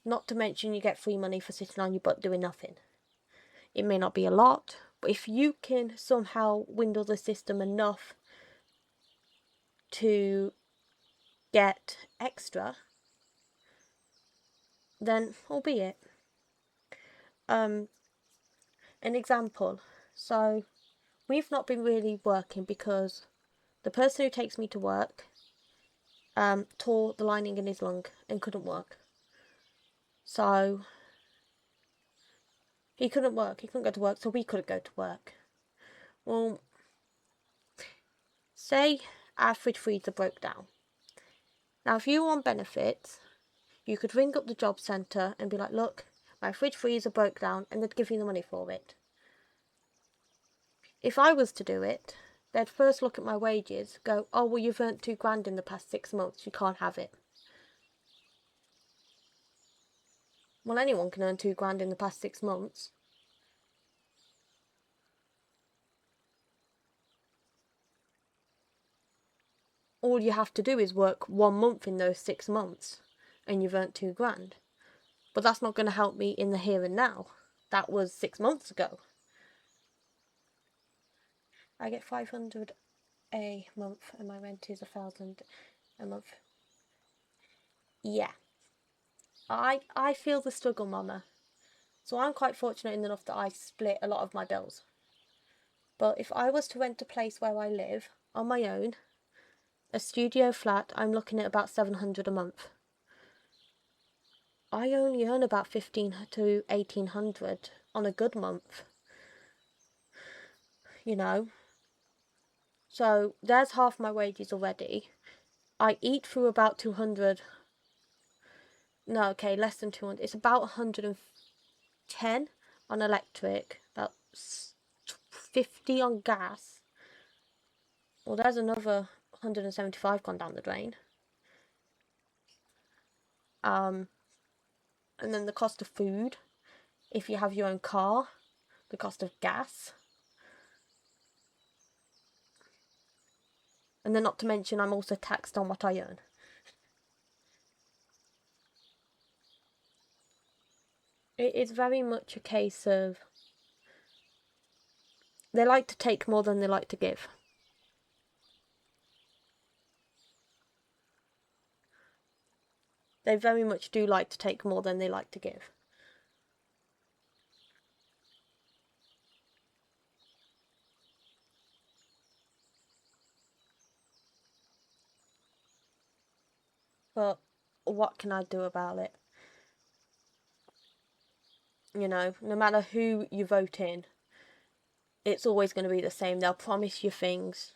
Not to mention you get free money for sitting on your butt doing nothing. It may not be a lot, but if you can somehow window the system enough to get extra, then albeit. An example. So we've not been really working because the person who takes me to work tore the lining in his lung and couldn't work. So he couldn't work, he couldn't go to work, so we couldn't go to work. Well, say our fridge freezer broke down. Now if you were on benefits, you could ring up the job centre and be like, look, my fridge freezer broke down, and they'd give you the money for it. If I was to do it, they'd first look at my wages, go, oh, well, you've earned £2,000 in the past 6 months, you can't have it. Well, anyone can earn £2,000 in the past 6 months. All you have to do is work 1 month in those 6 months, and you've earned £2,000. But that's not going to help me in the here and now. That was 6 months ago. I get 500 a month, and my rent is 1,000 a month. Yeah. I feel the struggle, Mama. So I'm quite fortunate enough that I split a lot of my bills. But if I was to rent a place where I live on my own, a studio flat, I'm looking at about 700 a month. I only earn about 1,500 to 1,800 on a good month. You know? So there's half my wages already. I eat through about 200. No, okay, less than 200. It's about 110 on electric, about 50 on gas. Well, there's another 175 gone down the drain. And then the cost of food, if you have your own car, the cost of gas. And then not to mention I'm also taxed on what I earn. It is very much a case of they like to take more than they like to give. They very much do like to take more than they like to give. But what can I do about it? You know, no matter who you vote in, it's always going to be the same. They'll promise you things,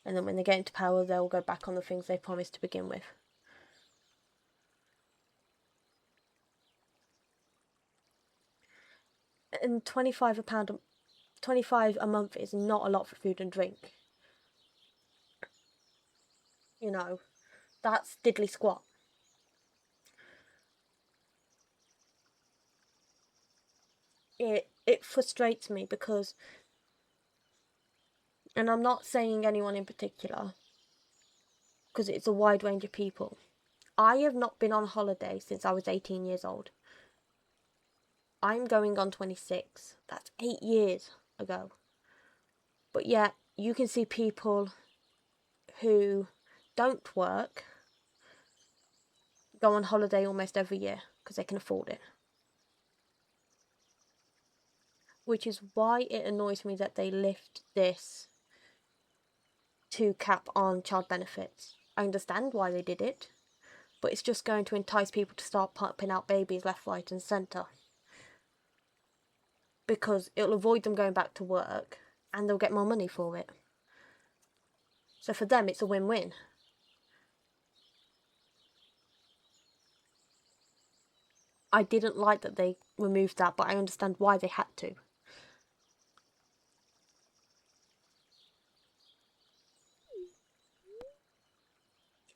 and then when they get into power, they'll go back on the things they promised to begin with. And £25 a month is not a lot for food and drink. You know, that's diddly squat. It frustrates me because, and I'm not saying anyone in particular, because it's a wide range of people. I have not been on holiday since I was 18 years old. I'm going on 26. That's 8 years ago. But yet, you can see people who don't work go on holiday almost every year because they can afford it. Which is why it annoys me that they lift this to cap on child benefits. I understand why they did it, but it's just going to entice people to start popping out babies left, right and centre. Because it'll avoid them going back to work and they'll get more money for it. So for them, it's a win-win. I didn't like that they removed that, but I understand why they had to.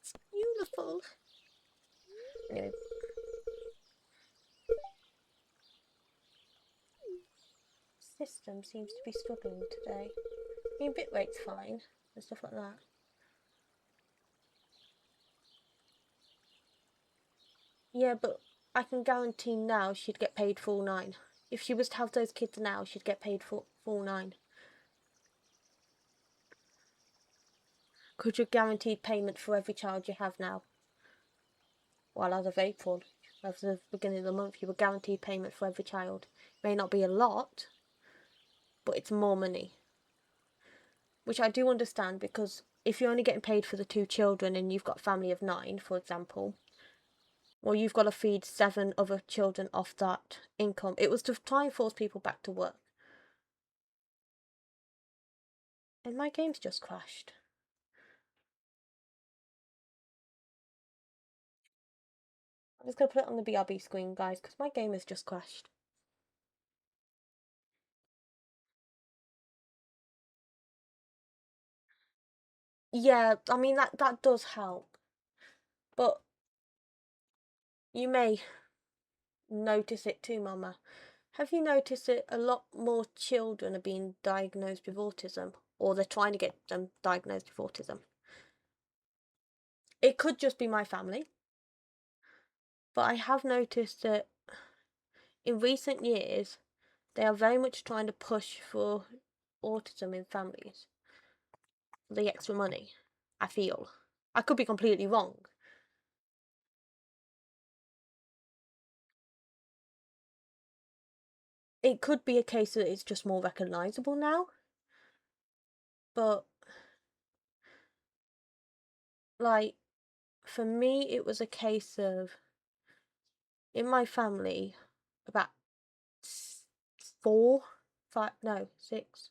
It's beautiful. Anyway. System seems to be struggling today. I mean, bitrate's fine and stuff like that. Yeah, but I can guarantee now she'd get paid full 9. If she was to have those kids now, she'd get paid full 9. Because you're guaranteed payment for every child you have now. Well, as of April, as of the beginning of the month, you were guaranteed payment for every child. It may not be a lot, but it's more money. Which I do understand, because if you're only getting paid for the 2 children and you've got a family of 9, for example, well, you've got to feed 7 other children off that income. It was to try and force people back to work. And my game's just crashed. I'm just going to put it on the BRB screen, guys, because my game has just crashed. Yeah, I mean, that does help. But you may notice it too, Mama. Have you noticed that a lot more children are being diagnosed with autism? Or they're trying to get them diagnosed with autism? It could just be my family. But I have noticed that in recent years, they are very much trying to push for autism in families. The extra money, I feel. I could be completely wrong. It could be a case that it's just more recognisable now. But, like, for me, it was a case of, in my family, about 4, 5, no, 6,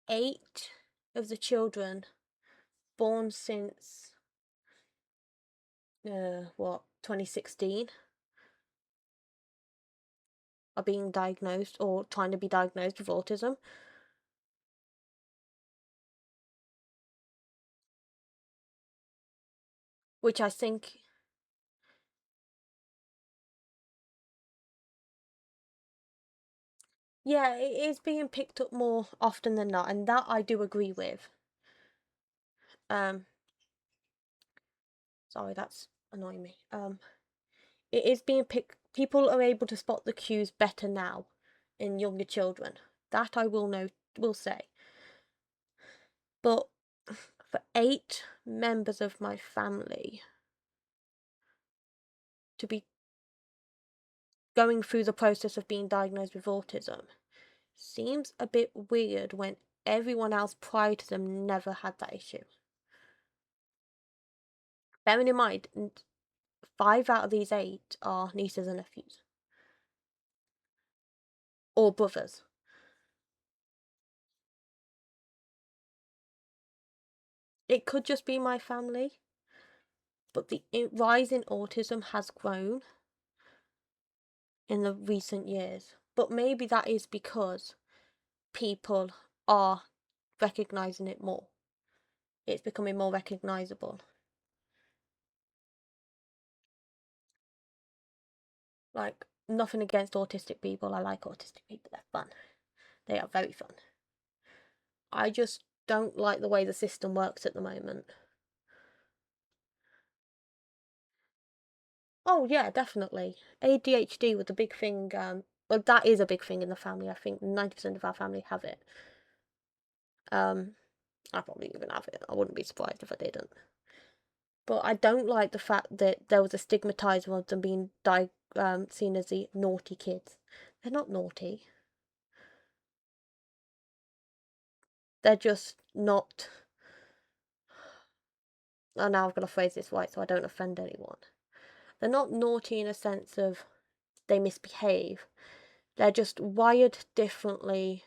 8 of the children born since, 2016 are being diagnosed or trying to be diagnosed with autism. Which I think, yeah, it is being picked up more often than not, and that I do agree with. Sorry, that's annoying me. It is being picked. People are able to spot the cues better now in younger children. That I will say. But for 8 members of my family, to be going through the process of being diagnosed with autism seems a bit weird when everyone else prior to them never had that issue. Bearing in mind, 5 out of these 8 are nieces and nephews. Or brothers. It could just be my family, but the rise in autism has grown in the recent years. But maybe that is because people are recognizing it more. It's becoming more recognizable. Like, nothing against autistic people. I like autistic people. They're fun. They are very fun. I just don't like the way the system works at the moment. Oh yeah, definitely. ADHD was a big thing. Well, that is a big thing in the family. I think 90% of our family have it. I probably even have it. I wouldn't be surprised if I didn't. But I don't like the fact that there was a stigmatizing of them being seen as the naughty kids. They're not naughty. They're just not. Oh, now I've got to phrase this right so I don't offend anyone. They're not naughty in a sense of they misbehave. They're just wired differently,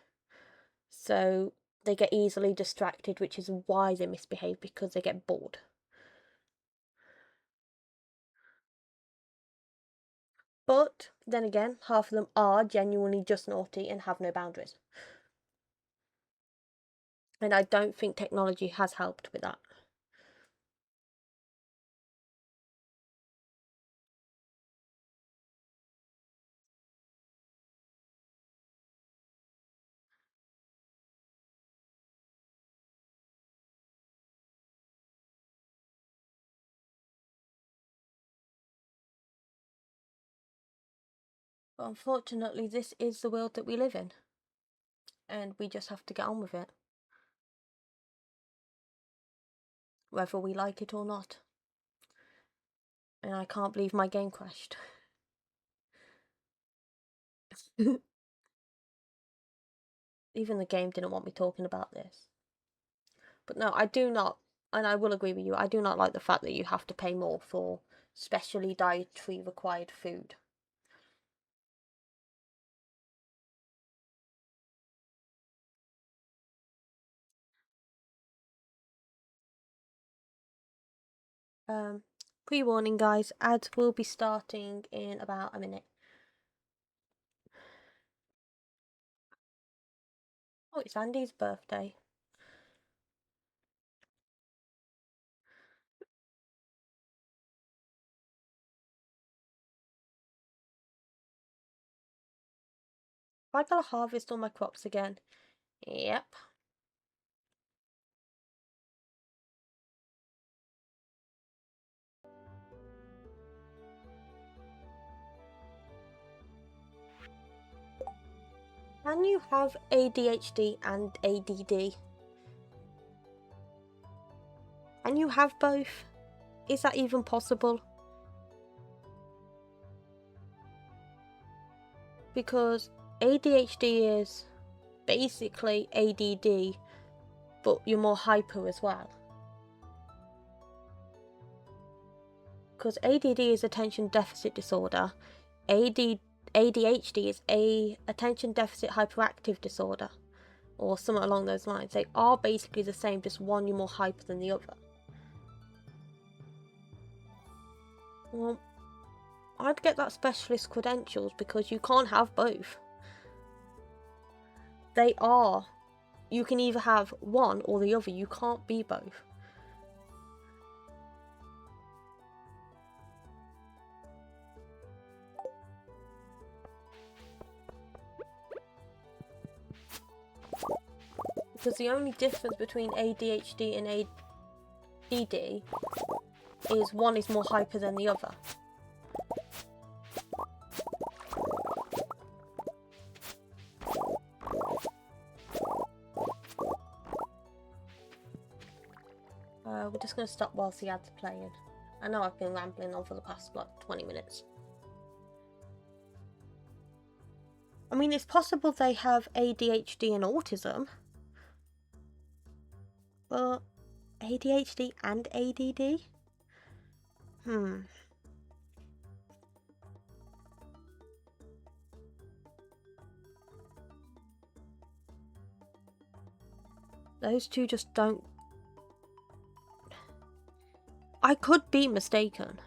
so they get easily distracted, which is why they misbehave, because they get bored. But then again, half of them are genuinely just naughty and have no boundaries. And I don't think technology has helped with that. But unfortunately, this is the world that we live in. And we just have to get on with it. Whether we like it or not. And I can't believe my game crashed. Even the game didn't want me talking about this. But no, I do not, and I will agree with you, I do not like the fact that you have to pay more for specially dietary required food. Pre-warning guys, ads will be starting in about a minute. Oh, it's Andy's birthday. Have I gotta harvest all my crops again? Yep. Can you have ADHD and ADD? Can you have both? Is that even possible? Because ADHD is basically ADD, but you're more hyper as well. Because ADD is attention deficit disorder, ADHD is a attention deficit hyperactive disorder, or something along those lines. They are basically the same, just one you're more hyper than the other. Well, I'd get that specialist credentials because you can't have both. They are. You can either have one or the other. You can't be both. Because the only difference between ADHD and ADD is one is more hyper than the other. We're just going to stop whilst the ads are playing. I know I've been rambling on for the past like 20 minutes. I mean, it's possible they have ADHD and autism. But ADHD and ADD? Those two just don't... I could be mistaken.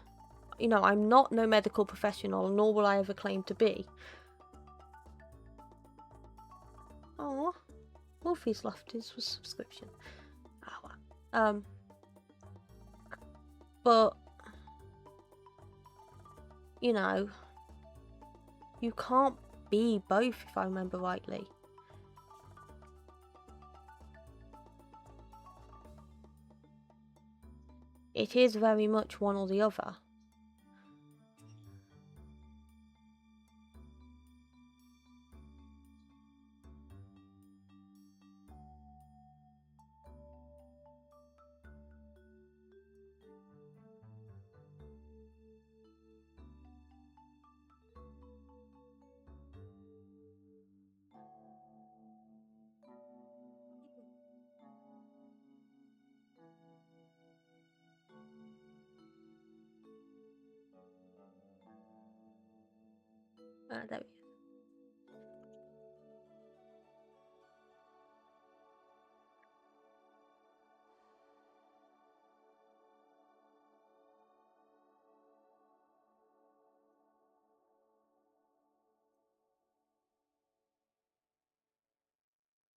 You know, I'm not no medical professional, nor will I ever claim to be. Oh, Wolfie's left his subscription. Oh, well. But you know, you can't be both, if I remember rightly. It is very much one or the other. There we go.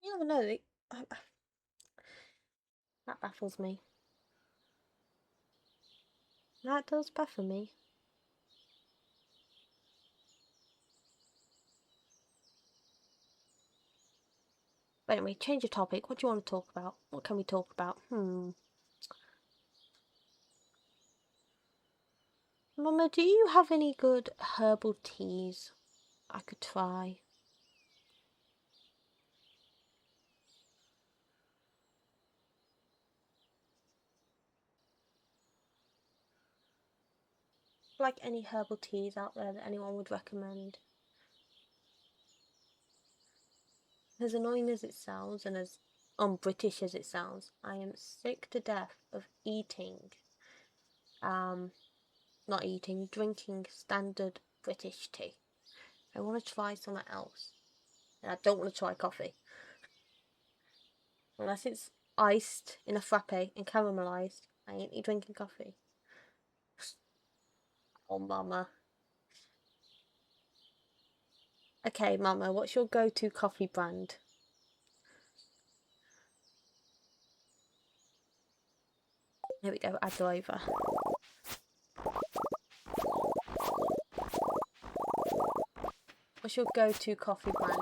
You never know. That baffles me. That does baffle me. But anyway, change of topic. What do you want to talk about? What can we talk about? Mama, do you have any good herbal teas I could try? Like any herbal teas out there that anyone would recommend? As annoying as it sounds and as un-British as it sounds, I am sick to death of drinking standard British tea. I want to try something else. And I don't want to try coffee. Unless it's iced in a frappe and caramelised, I ain't drinking coffee. Oh, Mama. Okay, Mama, what's your go-to coffee brand? Here we go, add over. What's your go-to coffee brand?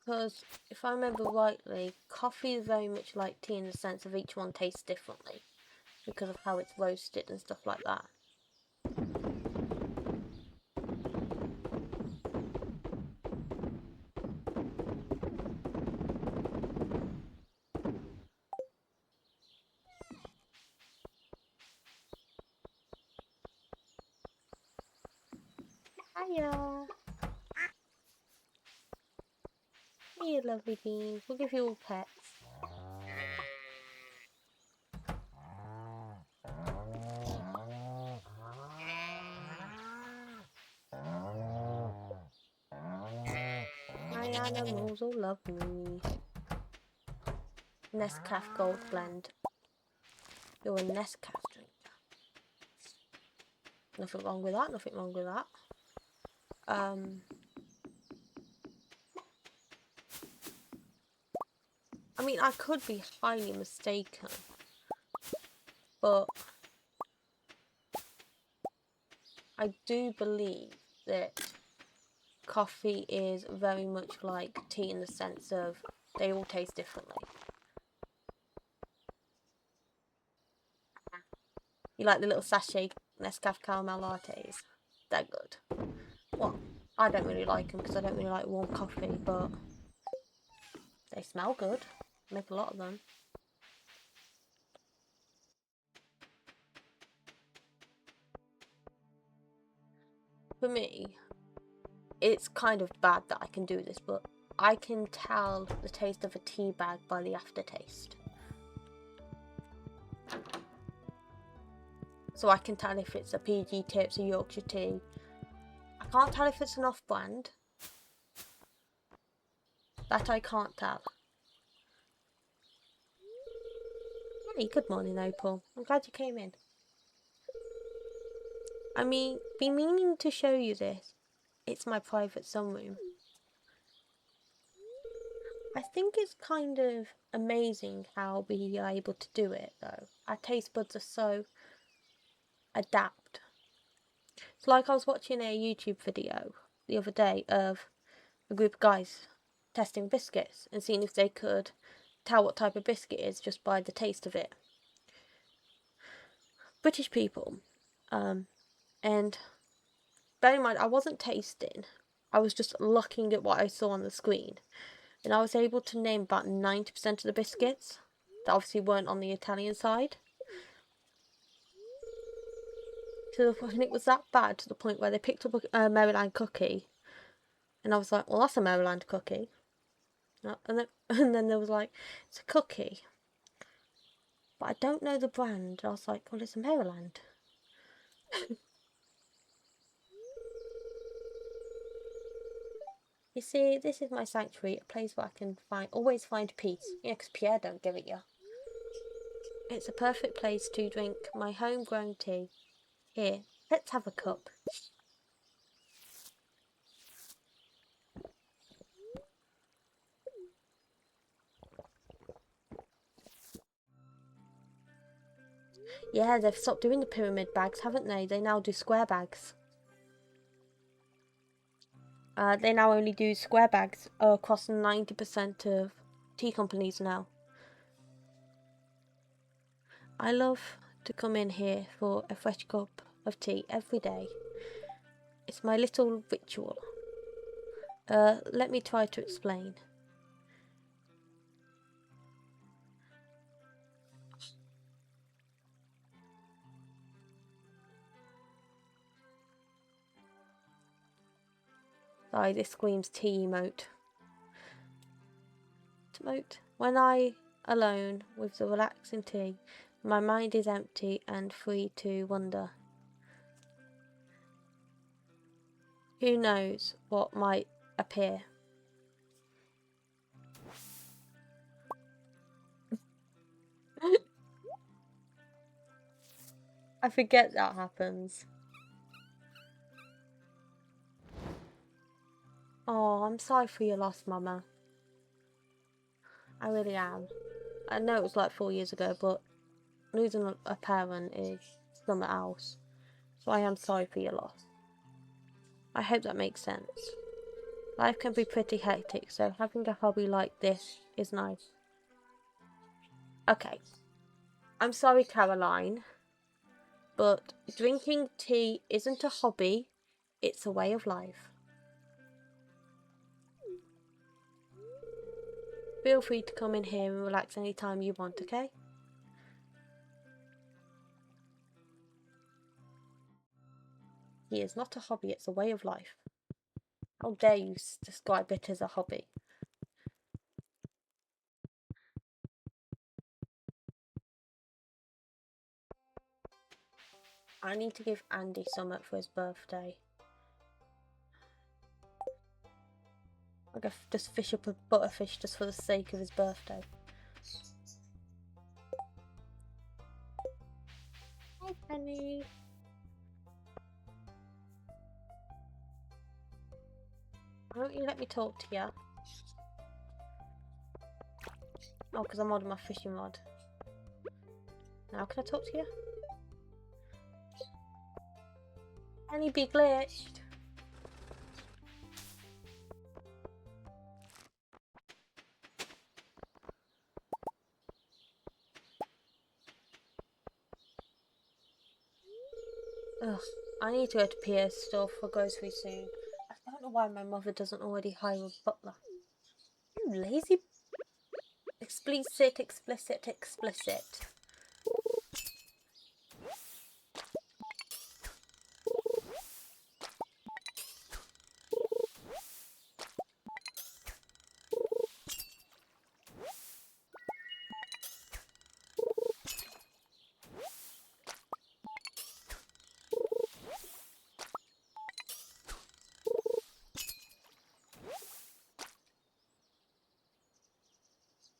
Because if I remember rightly, coffee is very much like tea in the sense of each one tastes differently because of how it's roasted and stuff like that. Hiya! Here, lovely beans. We'll give you all pets. My animals all love me. Nescafe Gold Blend. You're a Nescafe drinker. Nothing wrong with that, nothing wrong with that. I mean, I could be highly mistaken, but I do believe that coffee is very much like tea in the sense of they all taste differently. You like the little sachet Nescafe caramel lattes? They're good. Well, I don't really like them because I don't really like warm coffee, but they smell good. I make a lot of them. For me, it's kind of bad that I can do this, but I can tell the taste of a tea bag by the aftertaste. So I can tell if it's a PG Tips, a Yorkshire tea. I can't tell if it's an off-brand. That I can't tell. Hey, good morning, Opal. I'm glad you came in. I mean, been meaning to show you this. It's my private sunroom. I think it's kind of amazing how we are able to do it, though. Our taste buds are so adapt. It's like I was watching a YouTube video the other day of a group of guys testing biscuits and seeing if they could tell what type of biscuit it is just by the taste of it. British people. And bear in mind, I wasn't tasting. I was just looking at what I saw on the screen. And I was able to name about 90% of the biscuits that obviously weren't on the Italian side. To the point, it was that bad to the point where they picked up a Maryland cookie. And I was like, well, that's a Maryland cookie. And then there was like, it's a cookie. But I don't know the brand. I was like, well, it's a Maryland. You see, this is my sanctuary, a place where I can always find peace. Yeah, because Pierre don't give it you. It's a perfect place to drink my homegrown tea. Here, let's have a cup. Yeah, they've stopped doing the pyramid bags, haven't they? They now do square bags. They now only do square bags across 90% of tea companies now. I love to come in here for a fresh cup of tea every day. It's my little ritual. Let me try to explain. Sorry, this screams tea emote. Emote. When I alone with the relaxing tea, my mind is empty and free to wander. Who knows what might appear? I forget that happens. Oh, I'm sorry for your loss, Mama. I really am. I know it was like 4 years ago, but losing a parent is something else. So I am sorry for your loss. I hope that makes sense. Life can be pretty hectic, so having a hobby like this is nice. Okay. I'm sorry, Caroline, but drinking tea isn't a hobby, it's a way of life. Feel free to come in here and relax anytime you want, okay? Tea is not a hobby, it's a way of life. How dare you describe it as a hobby? I need to give Andy something for his birthday. I'll just fish up a butterfish just for the sake of his birthday. Hi, Penny. Why don't you let me talk to you? Oh, because I'm holding my fishing rod. Now can I talk to you? Penny be glitched. Ugh, I need to go to PS store for grocery soon. I don't know why my mother doesn't already hire a butler. You lazy. Explicit, explicit, explicit.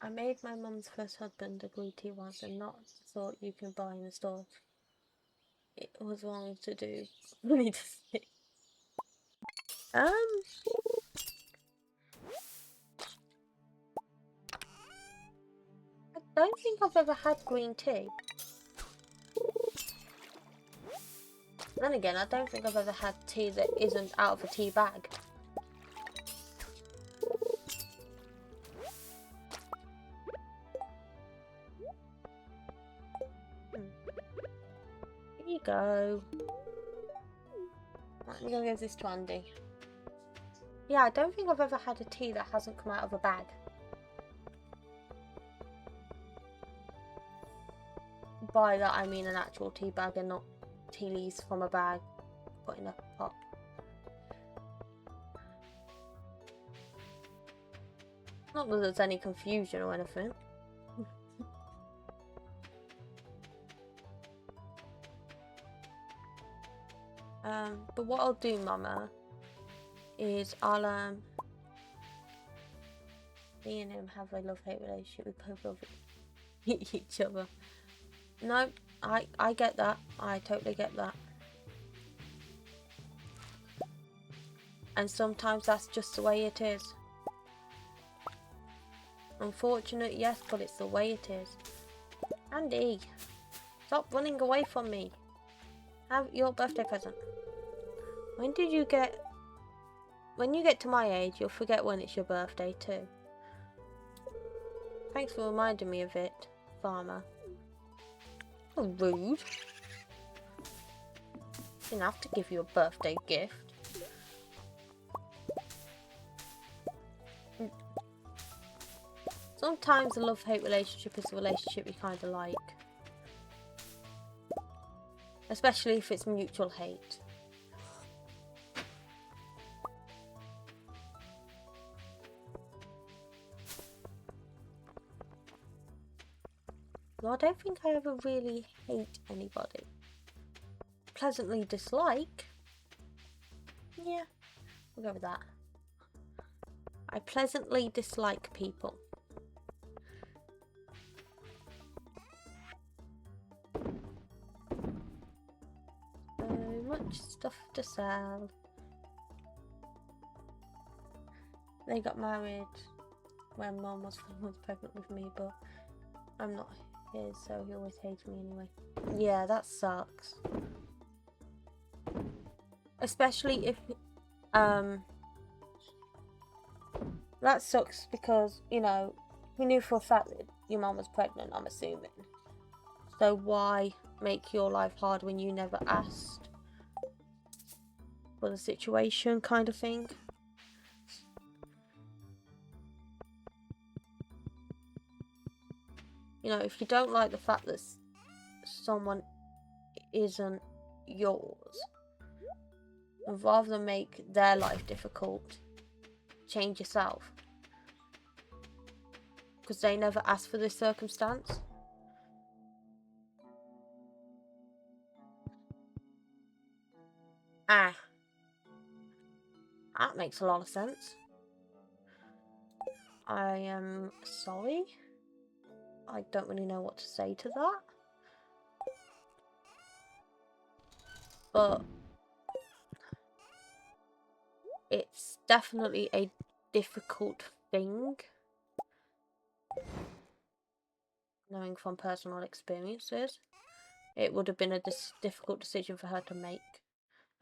I made my mum's first husband a green tea once and not thought you can buy in the store. It was wrong to do. I need to see. I don't think I've ever had green tea. Then again, I don't think I've ever had tea that isn't out of a tea bag. Here you go. Right, I'm gonna give this to Andy. Yeah, I don't think I've ever had a tea that hasn't come out of a bag. By that I mean an actual tea bag and not tea leaves from a bag put in a pot. Not that there's any confusion or anything. But what I'll do, Mama, is I'll me and him have a love-hate relationship. We both love each other. No, I get that. I totally get that. And sometimes that's just the way it is. Unfortunate, yes, but it's the way it is. Andy, stop running away from me. Have your birthday present. When did you get... When you get to my age, you'll forget when it's your birthday too. Thanks for reminding me of it, Farmer. Oh, rude. Didn't have to give you a birthday gift. Sometimes a love-hate relationship is a relationship you kind of like. Especially if it's mutual hate. Well, I don't think I ever really hate anybody. Pleasantly dislike? Yeah, we'll go with that. I pleasantly dislike people. So much stuff to sell. They got married when Mum was 4 months pregnant with me, but I'm not his, so he always hates me anyway. Yeah, that sucks. Especially if that sucks because, you know, he knew for a fact that your mum was pregnant, I'm assuming. So why make your life hard when you never asked for the situation, kind of thing? You know, if you don't like the fact that someone isn't yours, and rather than make their life difficult, change yourself. Because they never asked for this circumstance. Ah. That makes a lot of sense. I am sorry. I don't really know what to say to that. But it's definitely a difficult thing. Knowing from personal experiences, it would have been a difficult decision for her to make.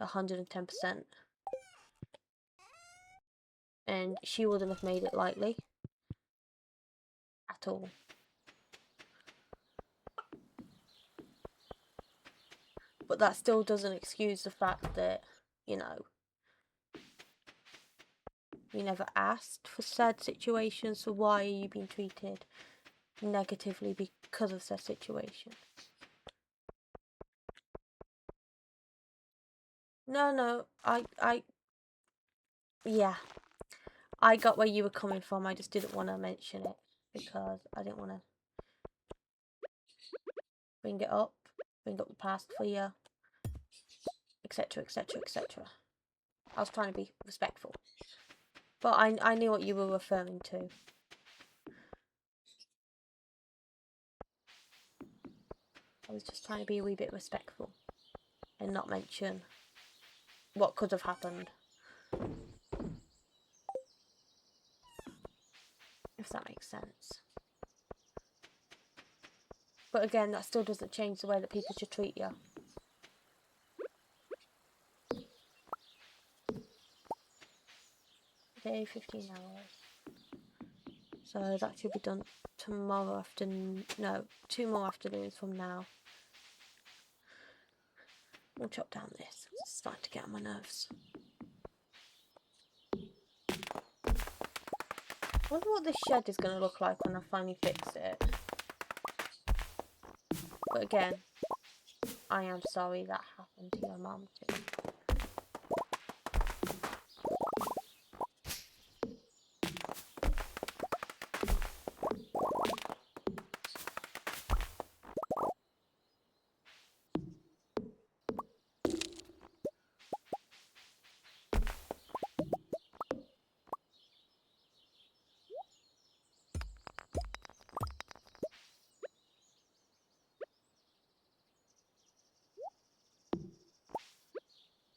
110%. And she wouldn't have made it lightly. At all. But that still doesn't excuse the fact that, you know, you never asked for said situation, so why are you being treated negatively because of said situation? No, yeah. I got where you were coming from, I just didn't want to mention it, because I didn't want to bring up the past for you, etc, etc, etc. I was trying to be respectful. But I knew what you were referring to. I was just trying to be a wee bit respectful and not mention what could have happened. If that makes sense. But again, that still doesn't change the way that people should treat you. Today, 15 hours. So that should be done tomorrow afternoon. No, 2 more afternoons from now. We'll chop down this. It's starting to get on my nerves. I wonder what this shed is going to look like when I finally fix it. But again, I am sorry that happened to your mum too.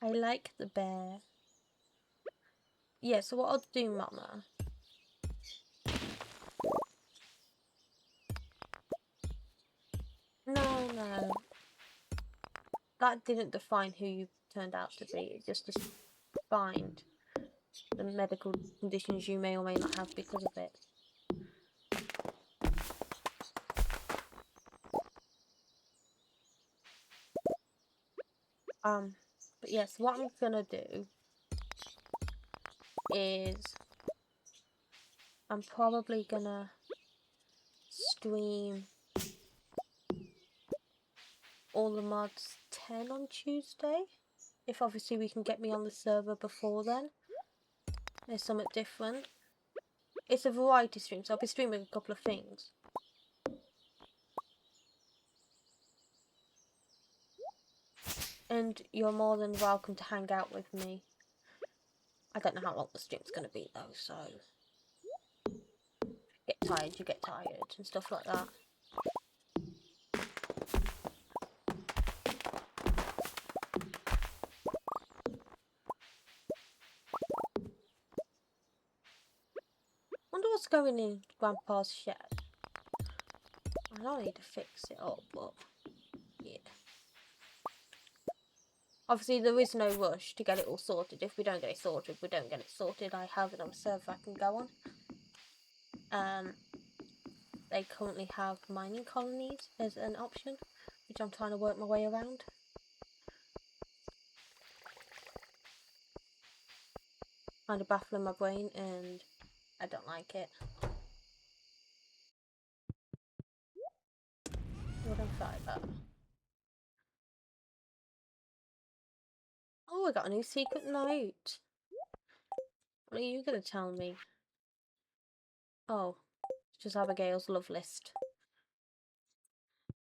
I like the bear. Yeah, so what I'll do, Mama, no. That didn't define who you turned out to be. It just defined the medical conditions you may or may not have because of it. But yes, what I'm gonna do is I'm probably gonna stream all the mods 10 on Tuesday. If obviously we can get me on the server before then. There's something different. It's a variety stream, so I'll be streaming a couple of things. And you're more than welcome to hang out with me. I don't know how long the stream's gonna be though, so get tired, you get tired and stuff like that. Wonder what's going in Grandpa's shed. I don't need to fix it up, but yeah. Obviously there is no rush to get it all sorted. If we don't get it sorted, we don't get it sorted. I have another server I can go on. They currently have mining colonies as an option, which I'm trying to work my way around. Kind of baffling my brain, and I don't like it. Wooden fibre. Oh, I got a new secret note. What are you going to tell me? Oh, it's just Abigail's love list.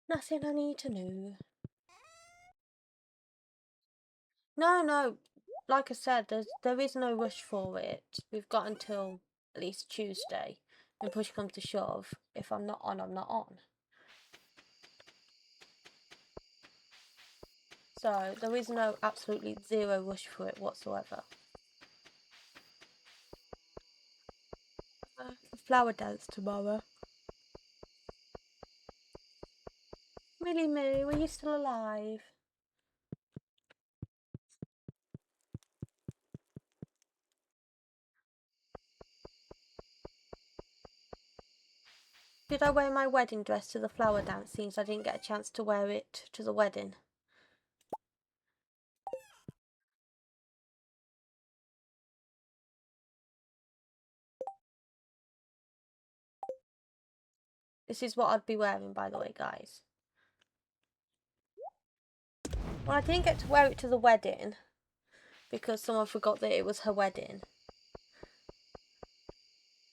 Nothing I need to know. No. Like I said, there is no rush for it. We've got until at least Tuesday. When push comes to shove, if I'm not on, I'm not on. So there is no absolutely zero rush for it whatsoever. Flower dance tomorrow. Millie Moo, are you still alive? Did I wear my wedding dress to the flower dance since I didn't get a chance to wear it to the wedding? This is what I'd be wearing, by the way, guys. Well, I didn't get to wear it to the wedding because someone forgot that it was her wedding.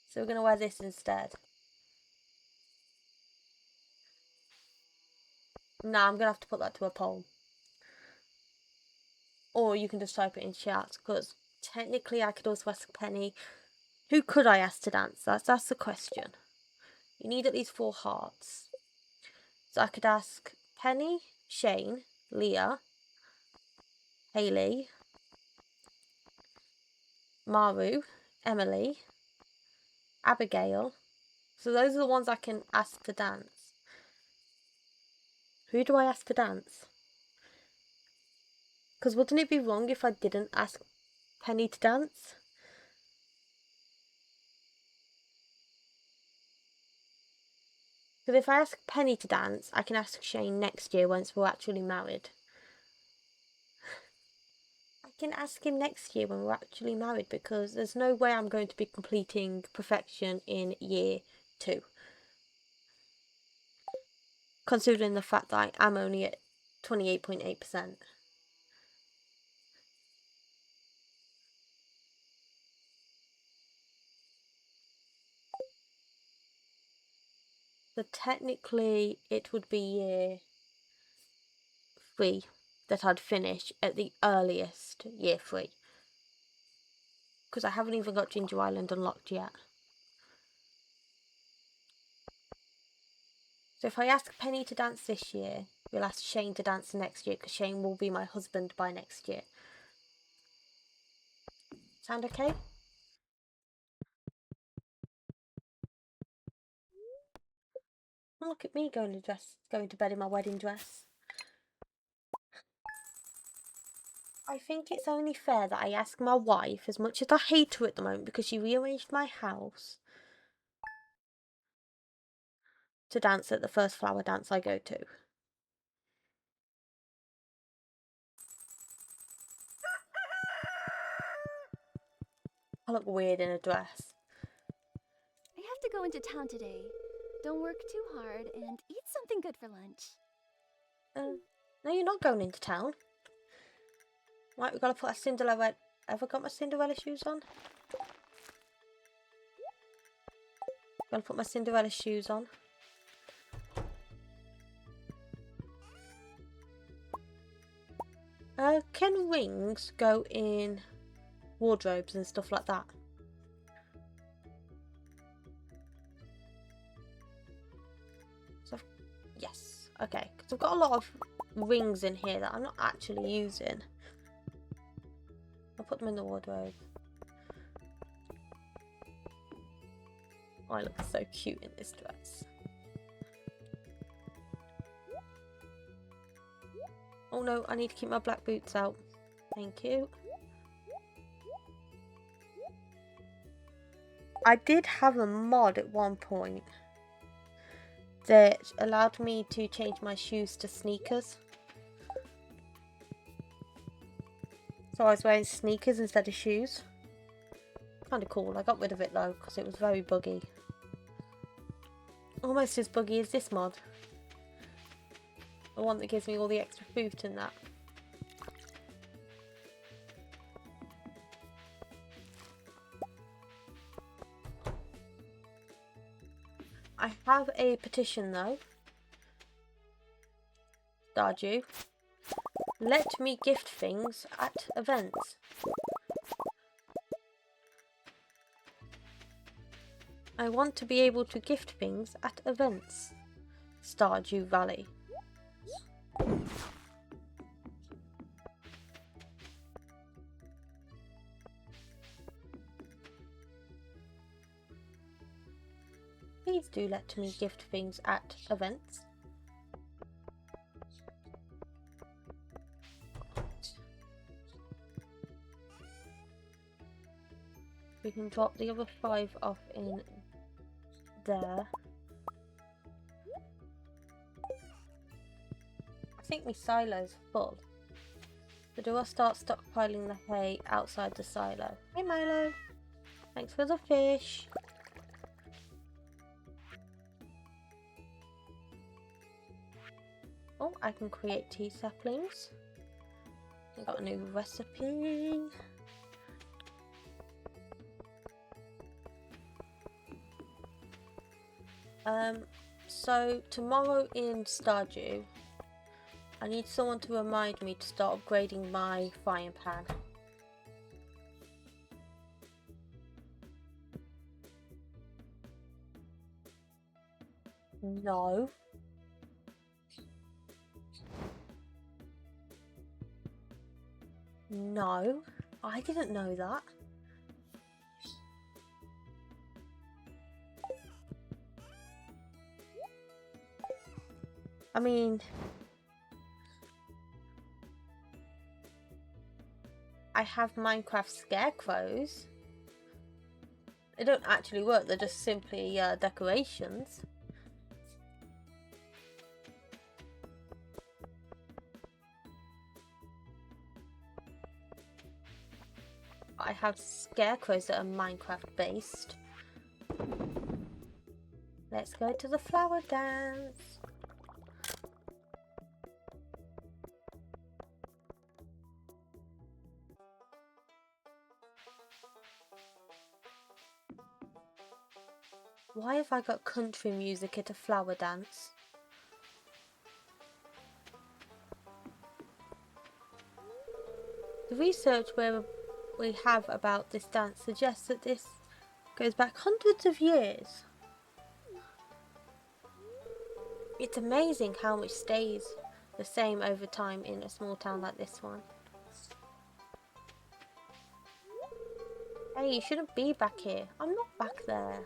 So we're going to wear this instead. Nah, I'm going to have to put that to a poll. Or you can just type it in chat, because technically I could also ask Penny. Who could I ask to dance? That's the question. You need at least 4 hearts. So I could ask Penny, Shane, Leah, Hayley, Maru, Emily, Abigail. So those are the ones I can ask to dance. Who do I ask to dance? Because wouldn't it be wrong if I didn't ask Penny to dance? Because if I ask Penny to dance, I can ask Shane next year once we're actually married. I can ask him next year when we're actually married, because there's no way I'm going to be completing perfection in year 2. Considering the fact that I am only at 28.8%. So technically it would be year 3 that I'd finish at the earliest, year 3. Because I haven't even got Ginger Island unlocked yet. So if I ask Penny to dance this year, we'll ask Shane to dance next year, because Shane will be my husband by next year. Sound okay? Look at me going to bed in my wedding dress. I think it's only fair that I ask my wife, as much as I hate her at the moment because she rearranged my house, to dance at the first flower dance I go to. I look weird in a dress.
I have to go into town today. Don't work too hard and eat something good for lunch.
No, you're not going into town. Right, we've got to put our Cinderella... Have I got my Cinderella shoes on? Gotta put my Cinderella shoes on. Can rings go in wardrobes and stuff like that? So, yes. Okay, because I've got a lot of rings in here that I'm not actually using. I'll put them in the wardrobe. I look so cute in this dress. Oh no, I need to keep my black boots out. Thank you. I did have a mod at one point that allowed me to change my shoes to sneakers. So I was wearing sneakers instead of shoes. Kind of cool. I got rid of it though because it was very buggy. Almost as buggy as this mod. The one that gives me all the extra boot and that. I have a petition though. Stardew. Let me gift things at events. I want to be able to gift things at events. Stardew Valley. Please do let me gift things at events. We can drop the other 5 off in there. I think my silo's full. So do I start stockpiling the hay outside the silo? Hey Milo! Thanks for the fish! Oh, I can create tea saplings. I got a new recipe. So tomorrow in Stardew, I need someone to remind me to start upgrading my frying pan. No. No, I didn't know that. I mean, I have Minecraft scarecrows. They don't actually work, they're just simply decorations. I have scarecrows that are Minecraft based. Let's go to the flower dance. Why have I got country music at a flower dance? The research we have about this dance suggests that this goes back hundreds of years. It's amazing how much stays the same over time in a small town like this one. Hey, you shouldn't be back here. I'm not back there.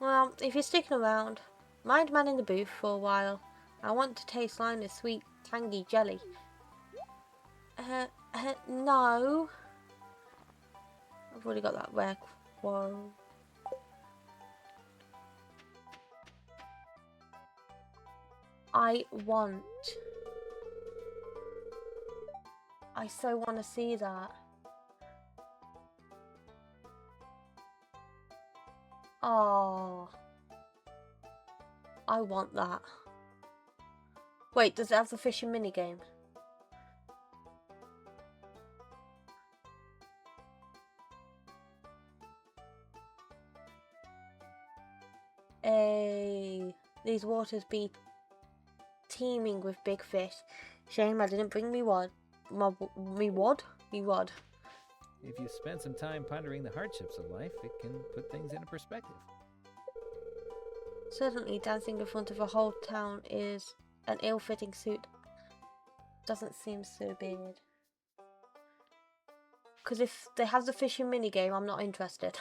Well, if you're sticking around, mind man in the booth for a while. I want to taste Lina's sweet, tangy jelly. No. I've already got that rare quo. I so want to see that. Oh, I want that. Wait, does it have the fishing minigame? Hey, these waters be teeming with big fish. Shame I didn't bring me wad. Me wad?
If you spend some time pondering the hardships of life, it can put things into perspective.
Certainly, dancing in front of a whole town is an ill-fitting suit. Doesn't seem so bad. Because if they have the fishing minigame, I'm not interested.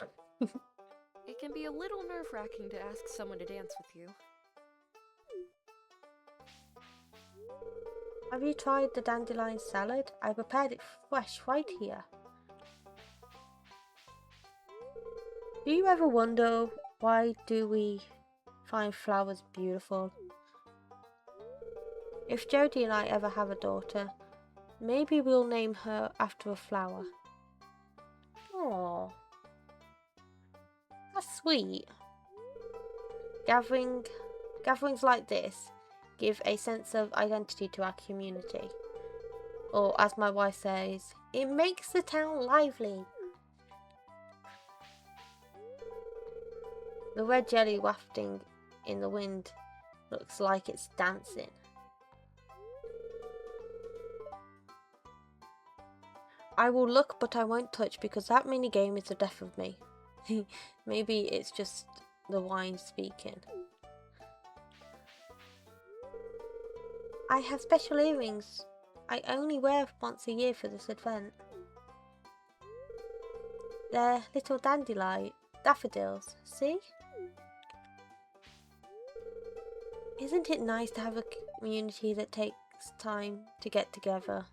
It can be a little nerve-wracking to ask someone to dance with you.
Have you tried the dandelion salad? I prepared it fresh right here. Do you ever wonder why do we find flowers beautiful? If Jodie and I ever have a daughter, maybe we'll name her after a flower. Aww. That's sweet. Gatherings like this give a sense of identity to our community. Or as my wife says, it makes the town lively. The red jelly wafting in the wind looks like it's dancing. I will look but I won't touch because that minigame is the death of me. Maybe it's just the wine speaking. I have special earrings I only wear once a year for this event. They're little daffodils, see? Isn't it nice to have a community that takes time to get together?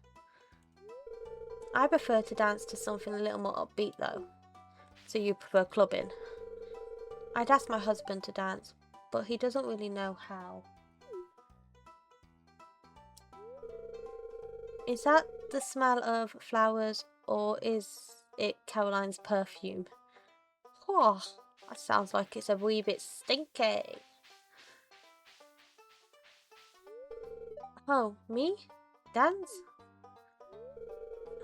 I prefer to dance to something a little more upbeat though. So you prefer clubbing? I'd ask my husband to dance, but he doesn't really know how. Is that the smell of flowers or is it Caroline's perfume? Oh, that sounds like it's a wee bit stinky. Oh, me? Dance?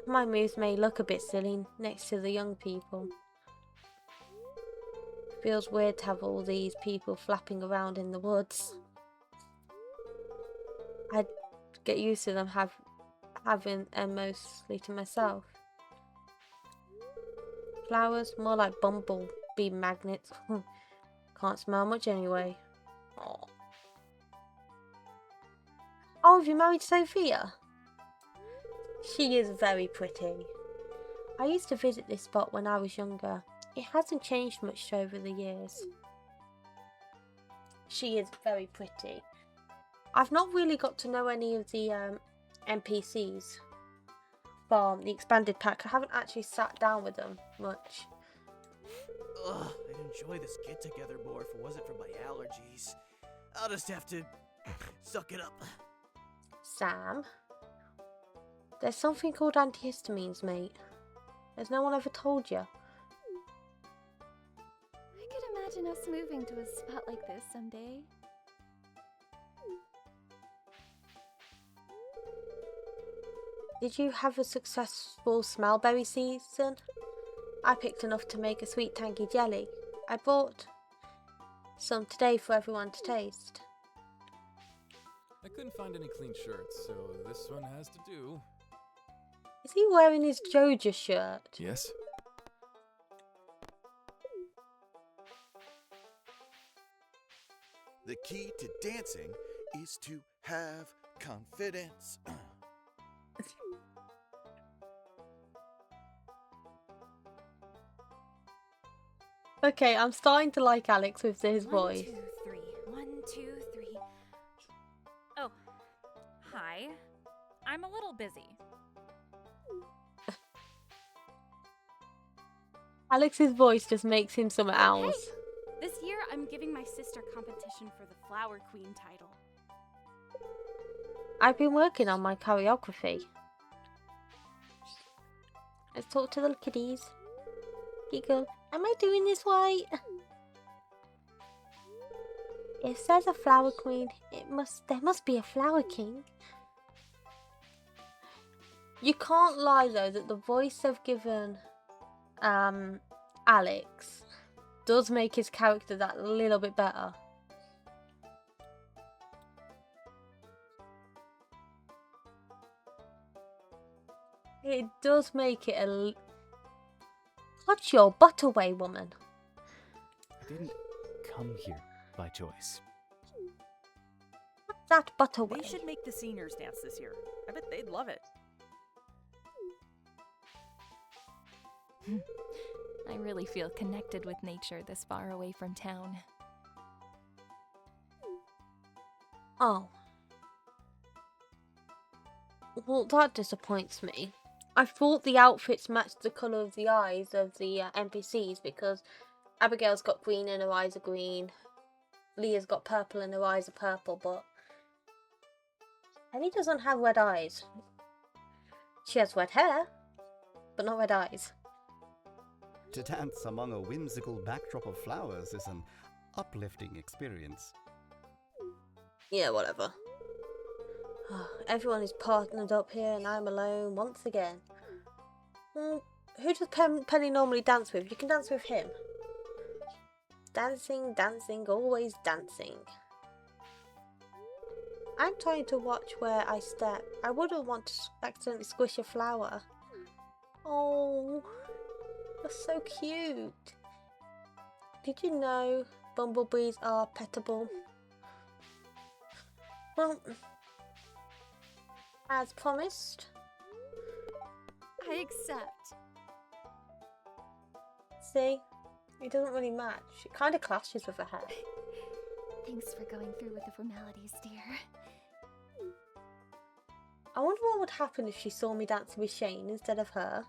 My moves may look a bit silly next to the young people. Feels weird to have all these people flapping around in the woods. I'd get used to them having them mostly to myself. Flowers, more like bumblebee magnets. Can't smell much anyway. Aww. Oh, have you married Sophia? She is very pretty. I used to visit this spot when I was younger. It hasn't changed much over the years. She is very pretty. I've not really got to know any of the NPCs from the expanded pack. I haven't actually sat down with them much.
Ugh, I'd enjoy this get together more if it wasn't for my allergies. I'll just have to suck it up.
Sam, there's something called antihistamines, mate. Has no one ever told you?
I could imagine us moving to a spot like this someday.
Did you have a successful smellberry season? I picked enough to make a sweet tangy jelly. I bought some today for everyone to taste.
I couldn't find any clean shirts, so this one has to do.
Is he wearing his Joja shirt?
Yes?
The key to dancing is to have confidence.
Okay, I'm starting to like Alex with his voice.
1, 2, 3. 1, 2, 3. Oh, hi. I'm a little busy.
Alex's voice just makes him something else.
Hey, this year I'm giving my sister competition for the Flower Queen title.
I've been working on my choreography. Let's talk to the kiddies. Giggle. Am I doing this right? It says a flower queen. There must be a flower king. You can't lie though that the voice they've given Alex does make his character that little bit better. It does make it a... Put your butt away, woman.
I didn't come here by choice.
Put that butt away.
They should make the seniors dance this year. I bet they'd love it.
I really feel connected with nature this far away from town.
Oh. Well, that disappoints me. I thought the outfits matched the colour of the eyes of the NPCs because Abigail's got green and her eyes are green. Leah's got purple and her eyes are purple, but Penny doesn't have red eyes. She has red hair, but not red eyes.
To dance among a whimsical backdrop of flowers is an uplifting experience.
Yeah, whatever. Everyone is partnered up here and I'm alone once again. Who does Penny normally dance with? You can dance with him. Dancing, dancing, always dancing. I'm trying to watch where I step. I wouldn't want to accidentally squish a flower. Oh, that's so cute. Did you know bumblebees are petable? Well, as promised.
I accept.
See? It doesn't really match. It kind of clashes with her hair.
Thanks for going through with the formalities, dear.
I wonder what would happen if she saw me dancing with Shane instead of her.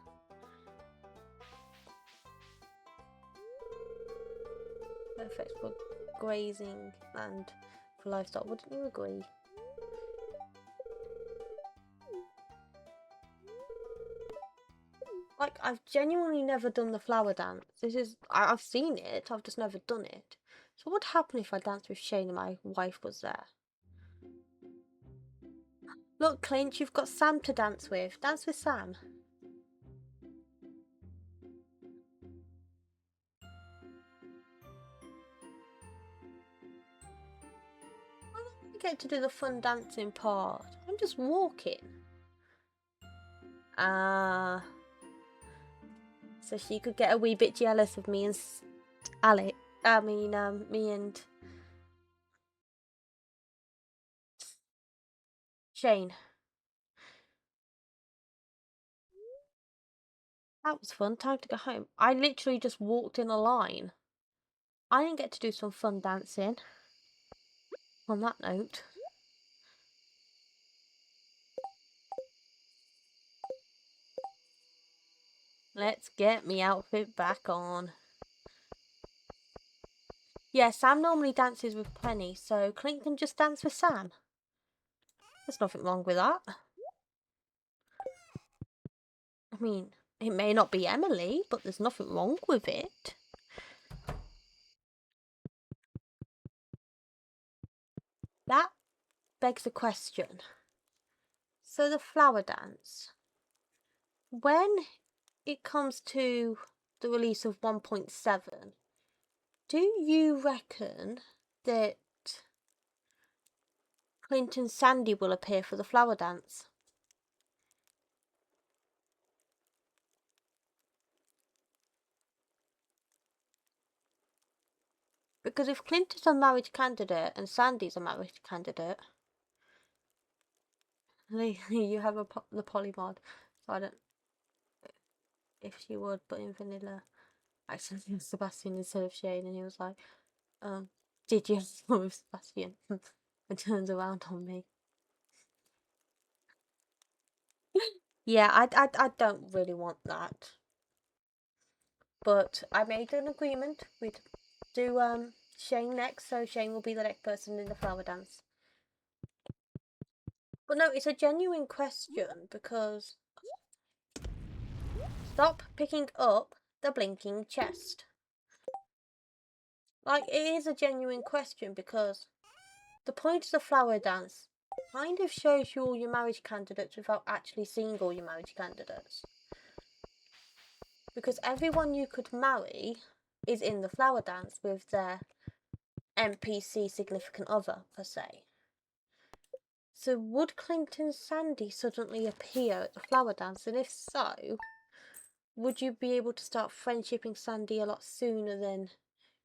Perfect for grazing and for livestock, wouldn't you agree? Like, I've genuinely never done the flower dance. I've seen it, I've just never done it. So what would happen if I danced with Shane and my wife was there? Look, Clint, you've got Sam to dance with. Dance with Sam. I don't get to do the fun dancing part. I'm just walking. So she could get a wee bit jealous of me and me and Shane. That was fun. Time to go home. I literally just walked in a line. I didn't get to do some fun dancing. On that note. Let's get me outfit back on. Yeah, Sam normally dances with Penny, so Clint can just dance with Sam. There's nothing wrong with that. I mean, it may not be Emily, but there's nothing wrong with it. That begs a question. So the flower dance. When it comes to the release of 1.7, do you reckon that Clint and Sandy will appear for the flower dance? Because if Clint is a marriage candidate and Sandy's a marriage candidate, you have the polymod. So I don't if she would, but in vanilla, I sent Sebastian instead of Shane, and he was like, did you go with Sebastian? And turns around on me. Yeah, I don't really want that. But I made an agreement. We'd do Shane next, so Shane will be the next person in the flower dance. But no, it's a genuine question because stop picking up the blinking chest. Like, it is a genuine question because the point of the flower dance kind of shows you all your marriage candidates without actually seeing all your marriage candidates. Because everyone you could marry is in the flower dance with their NPC significant other, per se. So would Clint and Sandy suddenly appear at the flower dance? And if so, would you be able to start friendshipping Sandy a lot sooner than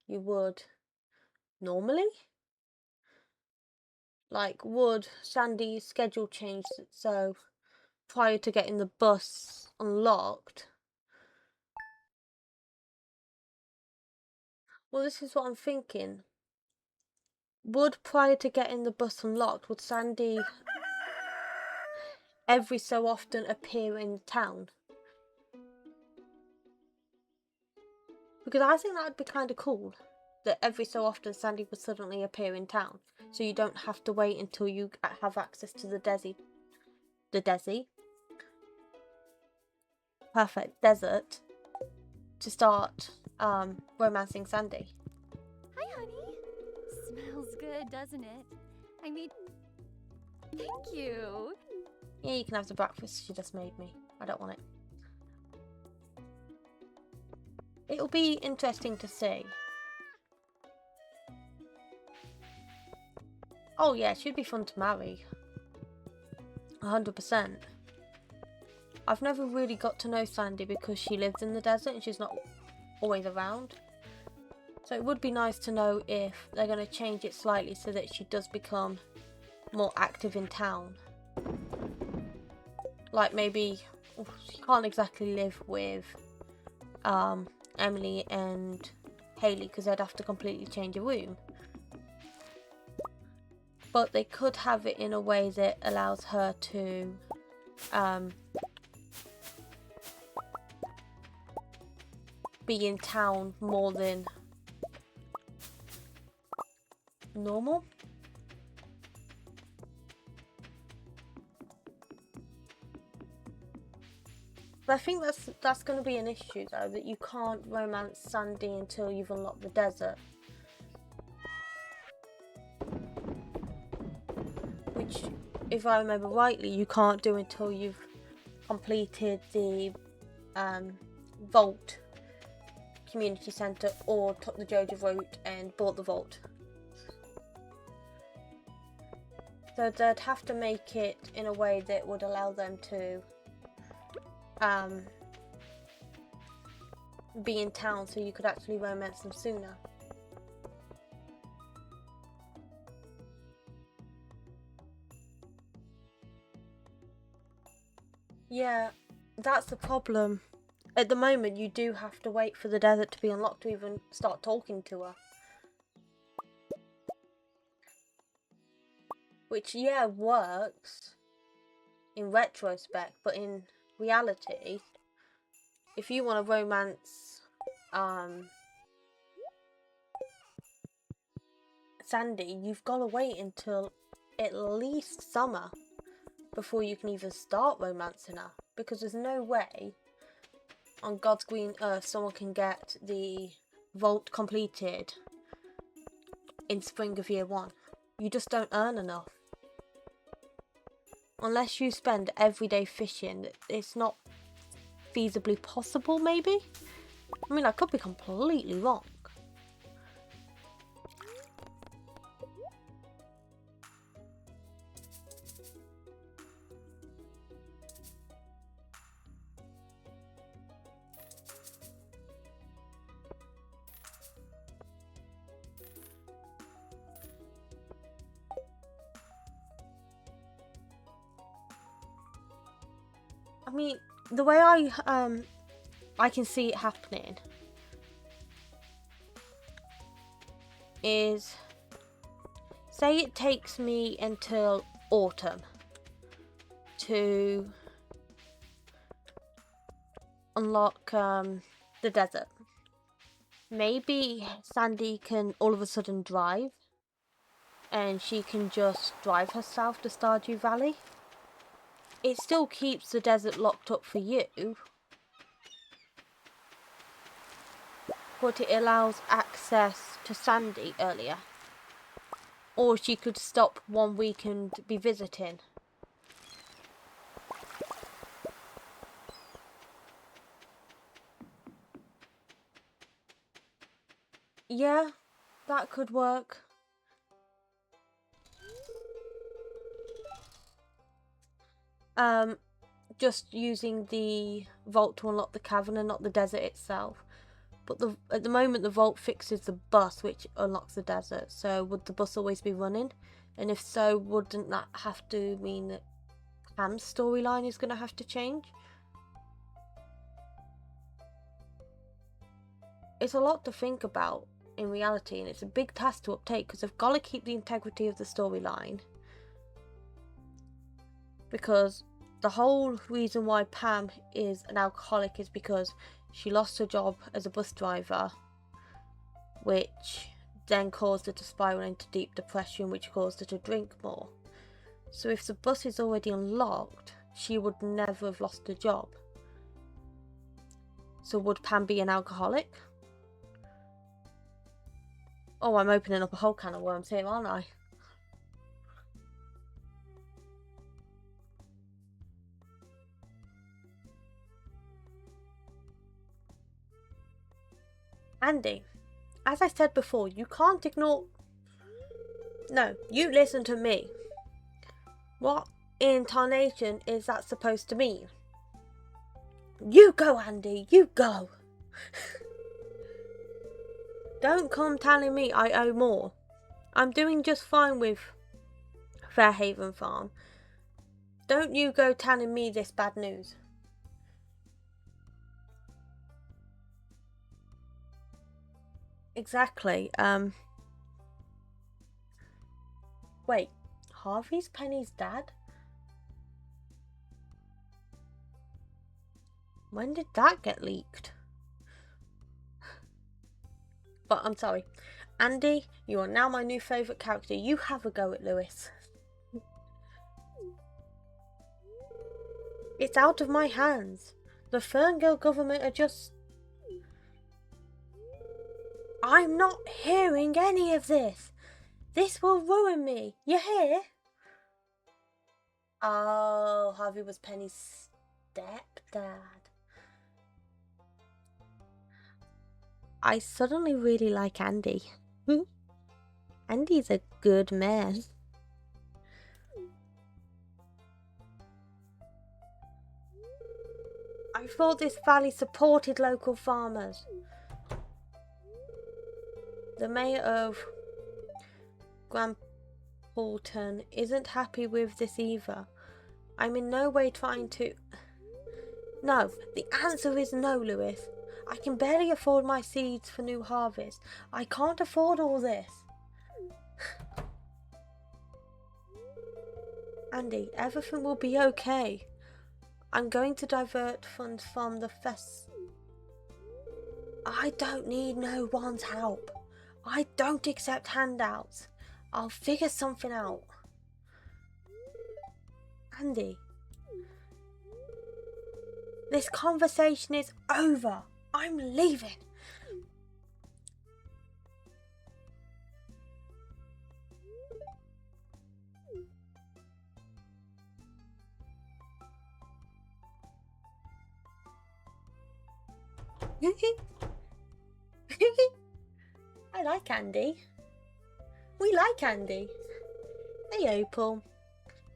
you would normally? Like, would Sandy's schedule change so prior to getting the bus unlocked? Well, this is what I'm thinking. Would prior to getting the bus unlocked, would Sandy every so often appear in town? Because I think that would be kind of cool. That every so often Sandy would suddenly appear in town. So you don't have to wait until you have access to the Desi. Perfect desert. To start romancing Sandy.
Hi, honey. Smells good, doesn't it? I mean, thank you.
Yeah, you can have the breakfast she just made me. I don't want it. It'll be interesting to see. Oh yeah, she'd be fun to marry. 100%. I've never really got to know Sandy because she lives in the desert and she's not always around. So it would be nice to know if they're going to change it slightly so that she does become more active in town. Like maybe she can't exactly live with Emily and Hayley because they'd have to completely change a room. But they could have it in a way that allows her to be in town more than normal. But I think that's going to be an issue though, that you can't romance Sandy until you've unlocked the desert. Which if I remember rightly, you can't do until you've completed the Vault Community Centre or took the Jojo route and bought the Vault. So they'd have to make it in a way that would allow them to be in town so you could actually romance them sooner. Yeah, that's the problem. At the moment, you do have to wait for the desert to be unlocked to even start talking to her. Which, yeah, works in retrospect, but in reality, if you want to romance Sandy, you've got to wait until at least summer before you can even start romancing her, because there's no way on God's green earth someone can get the vault completed in spring of year 1. You just don't earn enough. Unless you spend every day fishing, it's not feasibly possible, maybe? I mean, I could be completely wrong. I mean, the way I can see it happening is, say it takes me until autumn to unlock the desert. Maybe Sandy can all of a sudden drive and she can just drive herself to Stardew Valley. It still keeps the desert locked up for you, but it allows access to Sandy earlier. Or she could stop 1 week and be visiting. Yeah, that could work. Just using the vault to unlock the cavern and not the desert itself. But at the moment the vault fixes the bus which unlocks the desert, so would the bus always be running? And if so, wouldn't that have to mean that Pam's storyline is going to have to change? It's a lot to think about in reality, and it's a big task to uptake because they've got to keep the integrity of the storyline. Because the whole reason why Pam is an alcoholic is because she lost her job as a bus driver, which then caused her to spiral into deep depression, which caused her to drink more. So if the bus is already unlocked, she would never have lost her job. So would Pam be an alcoholic? Oh, I'm opening up a whole can of worms here, aren't I? Andy, as I said before, you can't ignore... No, you listen to me. What in tarnation is that supposed to mean? You go, Andy, you go. Don't come telling me I owe more. I'm doing just fine with Fairhaven Farm. Don't you go telling me this bad news. Exactly. Wait, Harvey's Penny's dad? When did that get leaked? But I'm sorry. Andy, you are now my new favourite character. You have a go at Lewis. It's out of my hands. The Ferngirl government are just... I'm not hearing any of this. This will ruin me. You hear? Oh, Harvey was Penny's stepdad. I suddenly really like Andy. Andy's a good man. I thought this valley supported local farmers. The mayor of Grampleton isn't happy with this either. I'm in no way trying to... No, the answer is no, Lewis. I can barely afford my seeds for new harvest. I can't afford all this. Andy, everything will be okay. I'm going to divert funds from the I don't need no one's help. I don't accept handouts. I'll figure something out. Andy, this conversation is over. I'm leaving. I like Andy. We like Andy. Hey, Opal.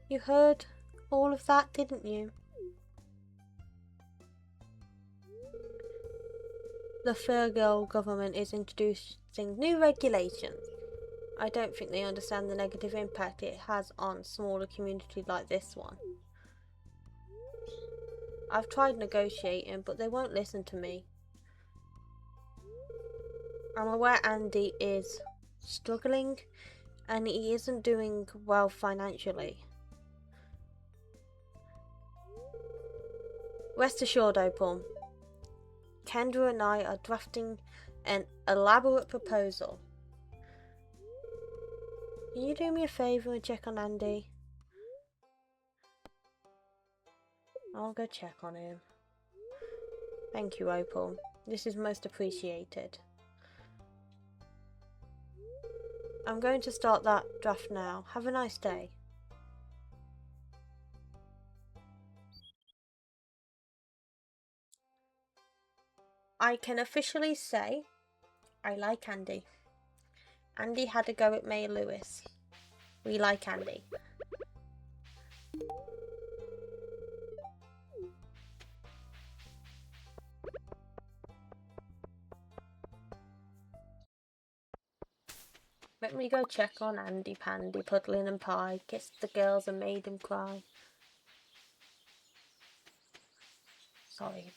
You heard all of that, didn't you? The Fergal government is introducing new regulations. I don't think they understand the negative impact it has on smaller communities like this one. I've tried negotiating, but they won't listen to me. I'm aware Andy is struggling and he isn't doing well financially. Rest assured, Opal, Kendra and I are drafting an elaborate proposal. Can you do me a favour and check on Andy? I'll go check on him. Thank you, Opal. This is most appreciated. I'm going to start that draft now. Have a nice day. I can officially say I like Andy. Andy had a go at Mayor Lewis. We like Andy. Let me go check on Andy Pandy, Puddlin and Pie, kiss the girls and made them cry. Sorry.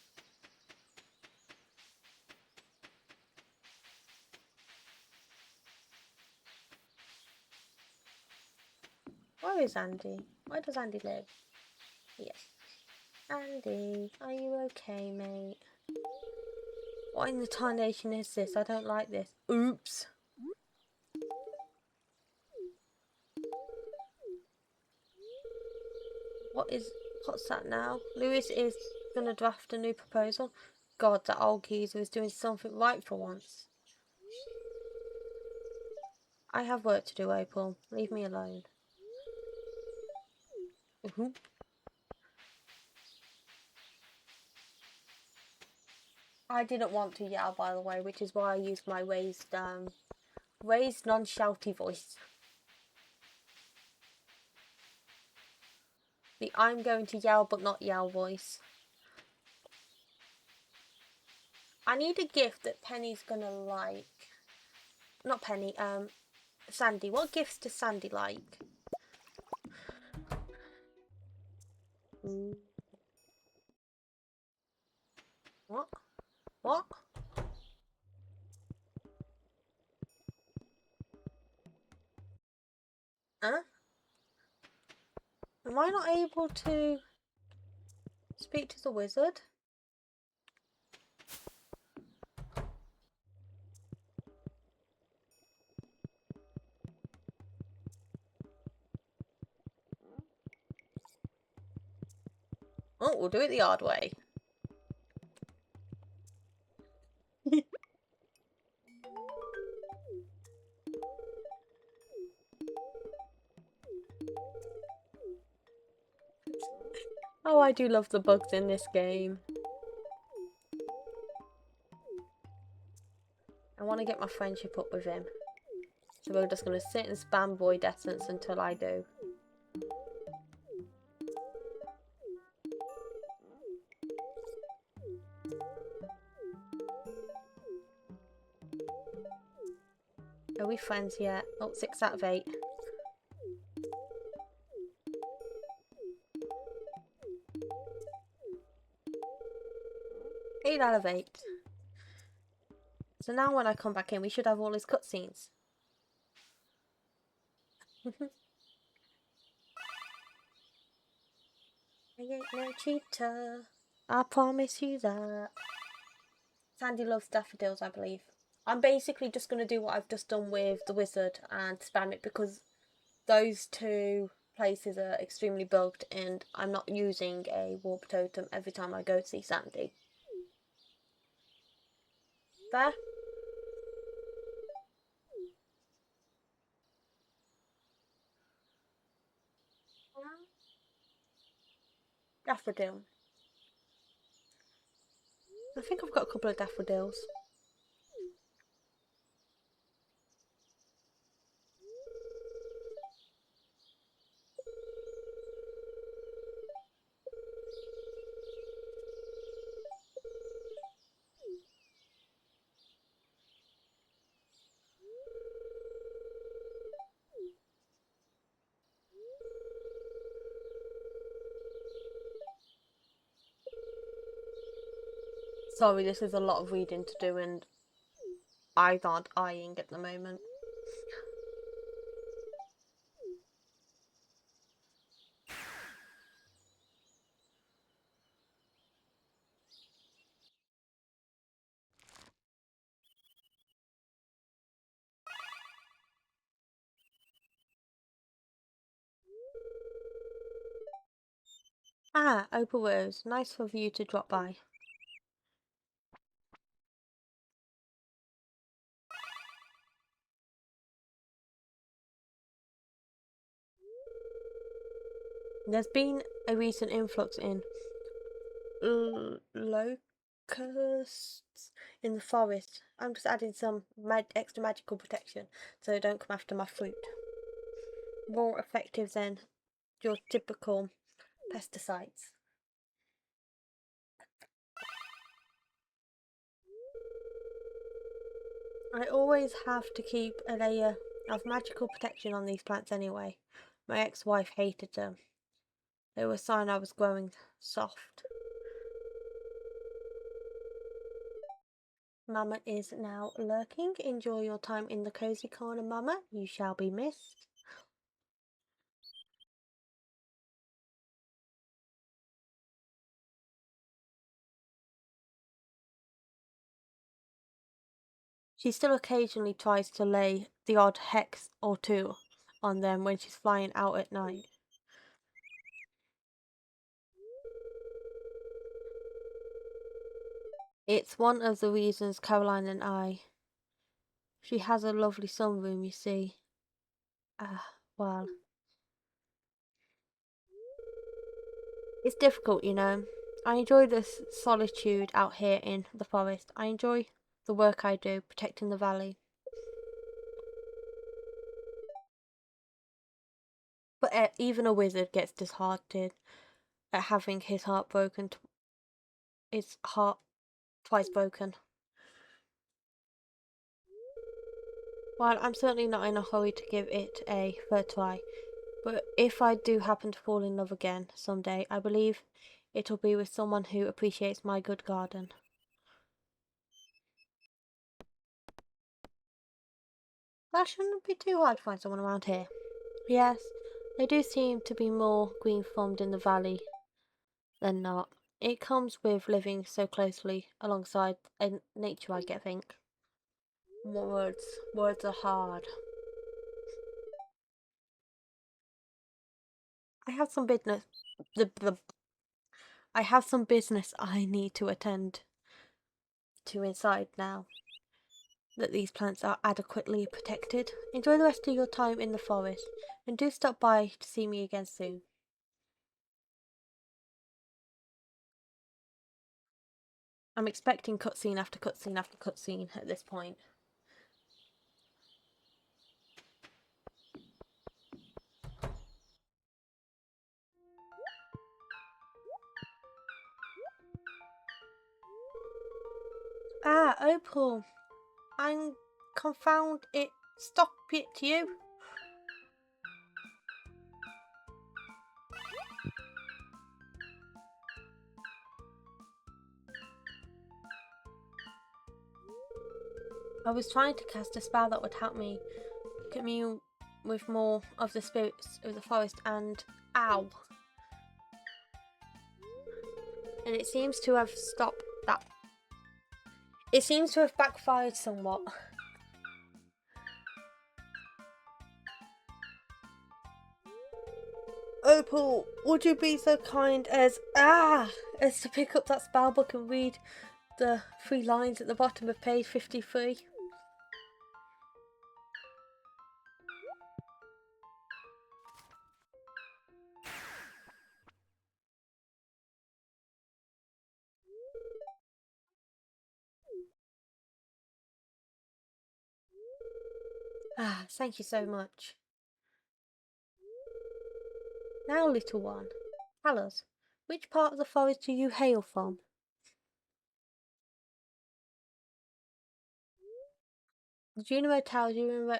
Where is Andy? Where does Andy live? Yes. Andy, are you okay, mate? What in the tarnation is this? I don't like this. Oops. What's that now? Lewis is gonna draft a new proposal. God, that old geezer is doing something right for once. I have work to do, Opal. Leave me alone. I didn't want to yell, by the way, which is why I used my raised non-shouty voice. The I'm going to yell but not yell voice. I need a gift that Penny's gonna like. Not Penny, Sandy. What gifts does Sandy like? What? What? Huh? Am I not able to speak to the wizard? Oh, we'll do it the hard way. Oh, I do love the bugs in this game. I want to get my friendship up with him. So we're just going to sit and spam Void Essence until I do. Are we friends yet? Oh, 6 out of 8. Eight out of 8. So now when I come back in, we should have all his cutscenes. I ain't no cheater. I promise you that. Sandy loves daffodils, I believe. I'm basically just going to do what I've just done with the wizard and spam it because those two places are extremely bugged and I'm not using a warp totem every time I go to see Sandy. There. Daffodil. I think I've got a couple of daffodils. Sorry, this is a lot of reading to do and eyes aren't eyeing at the moment. Ah, Opal Rose. Nice of you to drop by. There's been a recent influx in locusts in the forest. I'm just adding some extra magical protection so they don't come after my fruit. More effective than your typical pesticides. I always have to keep a layer of magical protection on these plants anyway. My ex-wife hated them. They were a sign I was growing soft. Mama is now lurking. Enjoy your time in the cozy corner, Mama. You shall be missed. She still occasionally tries to lay the odd hex or two on them when she's flying out at night. It's one of the reasons Caroline and I... She has a lovely sunroom, you see. Well... It's difficult, you know. I enjoy this solitude out here in the forest. I enjoy the work I do, protecting the valley. But even a wizard gets disheartened at having his heart broken. His heart twice broken. While I'm certainly not in a hurry to give it a third try, but if I do happen to fall in love again someday, I believe it'll be with someone who appreciates my good garden. That shouldn't be too hard to find someone around here. Yes, they do seem to be more green-thumbed in the valley than not. It comes with living so closely alongside nature, I think. Words are hard. I have some business. I have some business I need to attend to inside now that these plants are adequately protected. Enjoy the rest of your time in the forest and do stop by to see me again soon. I'm expecting cutscene after cutscene after cutscene at this point. Ah, Opal. I'm confound it. Stop it, you. I was trying to cast a spell that would help me commune with more of the spirits of the forest and ow. And it seems to have stopped that. It seems to have backfired somewhat. Opal, would you be so kind as to pick up that spell book and read the 3 lines at the bottom of page 53? Ah, thank you so much. Now, little one, tell us, which part of the forest do you hail from? Juno tells you in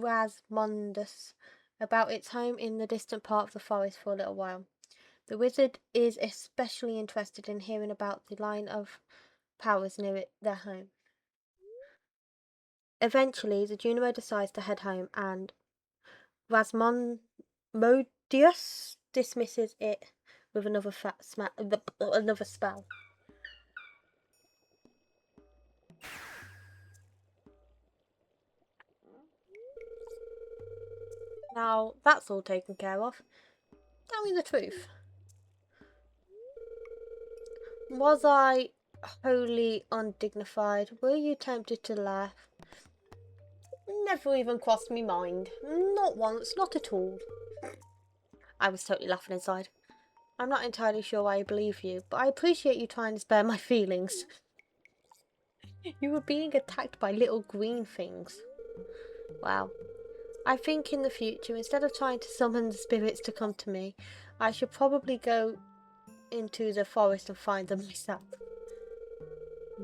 Rasmundus about its home in the distant part of the forest for a little while. The wizard is especially interested in hearing about the line of powers near their home. Eventually, the Juno decides to head home, and Rasmodius dismisses it with another another spell. Now that's all taken care of. Tell me the truth. Was I wholly undignified? Were you tempted to laugh? Never even crossed me mind. Not once, not at all. I was totally laughing inside. I'm not entirely sure why I believe you, but I appreciate you trying to spare my feelings. You were being attacked by little green things. Wow. I think in the future, instead of trying to summon the spirits to come to me, I should probably go into the forest and find them myself.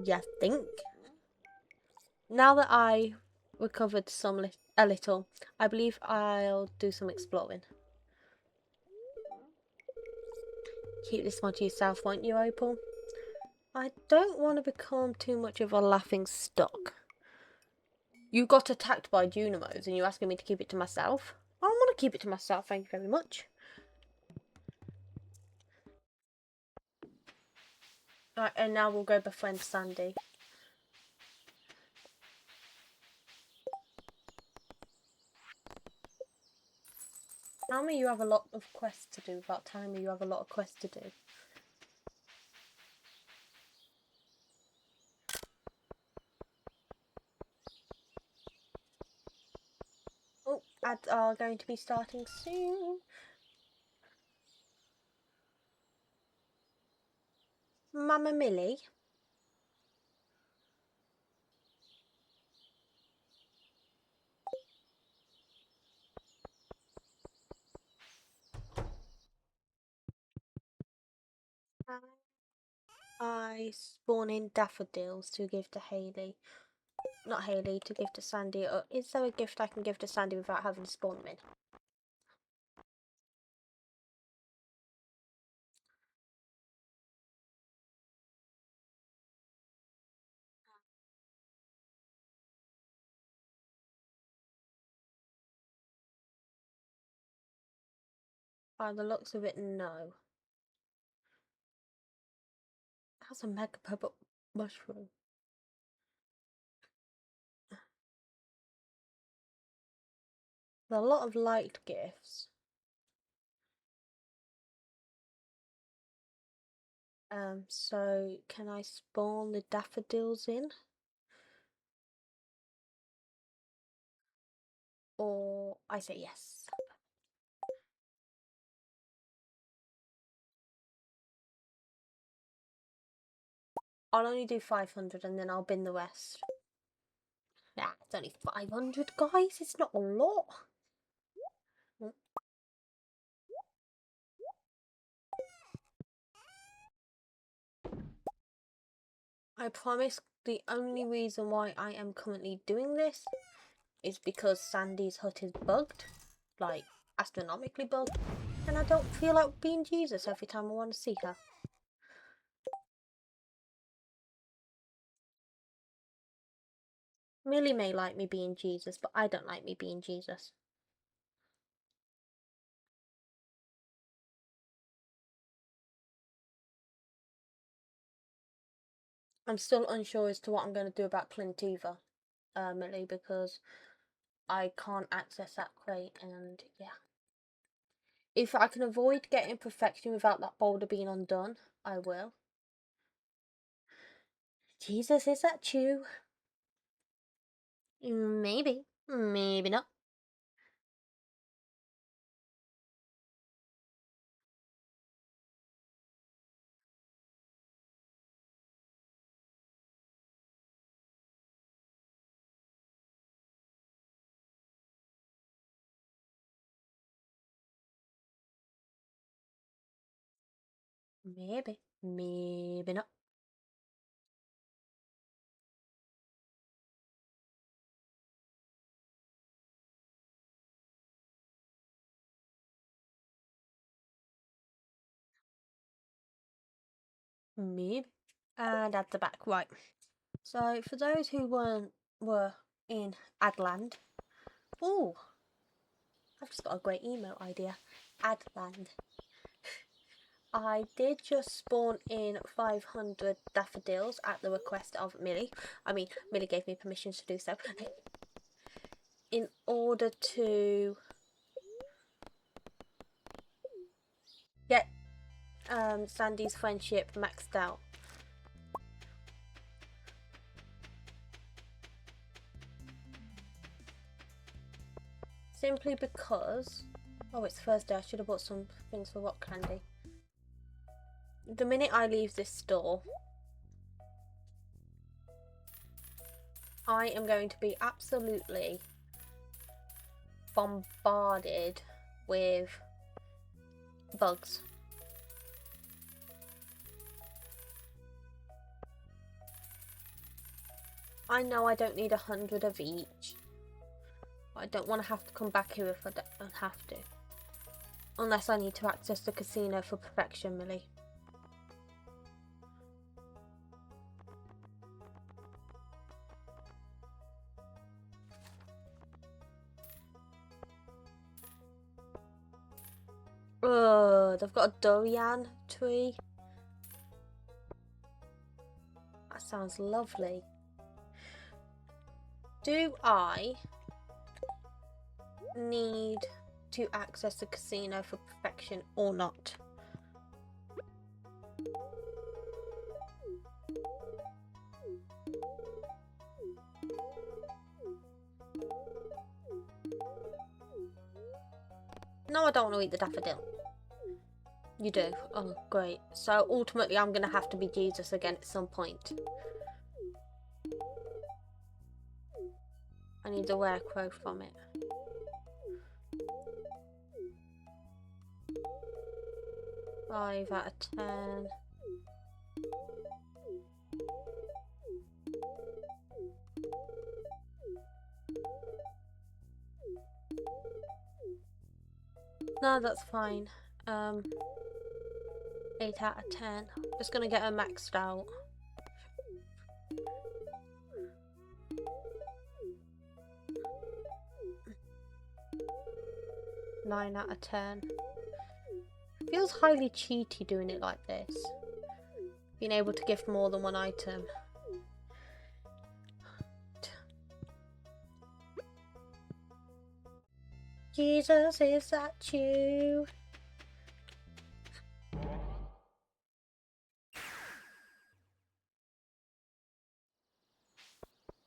You think? Now that I recovered a little, I believe I'll do some exploring. Keep this one to yourself, won't you, Opal? I don't want to become too much of a laughing stock. You got attacked by Junimos and you're asking me to keep it to myself? I don't want to keep it to myself, thank you very much. Right, and now we'll go befriend Sandy. Tell me you have a lot of quests to do without telling me you have a lot of quests to do. Oh, ads are going to be starting soon. Mama Millie? I spawn in daffodils to give to Hayley. Not Hayley, to give to Sandy. Or is there a gift I can give to Sandy without having to spawn them in? By the looks of it, no. That's a mega purple mushroom. There are a lot of light gifts. So can I spawn the daffodils in? Or I say yes. I'll only do 500 and then I'll bin the rest. Nah, it's only 500, guys. It's not a lot. I promise the only reason why I am currently doing this is because Sandy's hut is bugged. Like, astronomically bugged. And I don't feel like being Jesus every time I want to see her. Millie may like me being Jesus, but I don't like me being Jesus. I'm still unsure as to what I'm going to do about Plintiva, Millie, because I can't access that crate, and yeah. If I can avoid getting perfection without that boulder being undone, I will. Jesus, is that you? Maybe. Maybe not. Maybe. Maybe not. Maybe. And at the back, right. So, for those who were in Adland, ooh, I've just got a great email idea. Adland. I did just spawn in 500 daffodils at the request of Millie. I mean, Millie gave me permission to do so. In order to get Sandy's friendship maxed out. Simply because... Oh, it's Thursday. I should have bought some things for rock candy. The minute I leave this store, I am going to be absolutely bombarded with bugs. I know I don't need 100 of each. I don't want to have to come back here if I don't have to. Unless I need to access the casino for perfection, Millie. Ugh, they've got a durian tree. That sounds lovely. Do I need to access the casino for perfection or not? No, I don't want to eat the daffodil. You do? Oh, great. So ultimately I'm going to have to be Jesus again at some point. I need the rare crow from it. Five out of 10. No, that's fine. 8 out of 10. Just gonna get her maxed out. Nine out of 10. Feels highly cheaty doing it like this. Being able to gift more than one item. Jesus, is that you?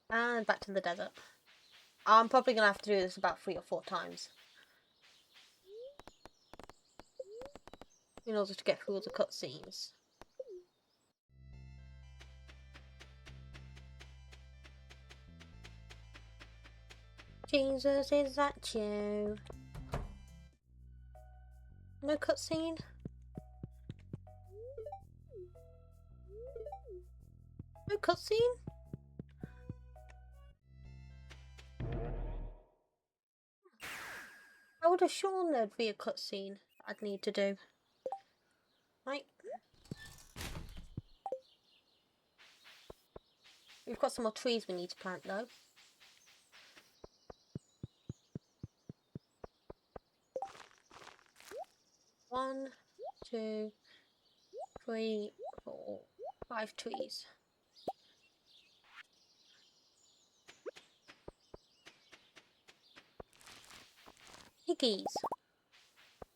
And back to the desert. I'm probably going to have to do this about 3 or 4 times. In order to get through all the cutscenes. Jesus, is that you? No cutscene? No cutscene? I would have sworn there'd be a cutscene I'd need to do. Right. We've got some more trees we need to plant though. One, two, 3, 4, 5 trees. Piggies,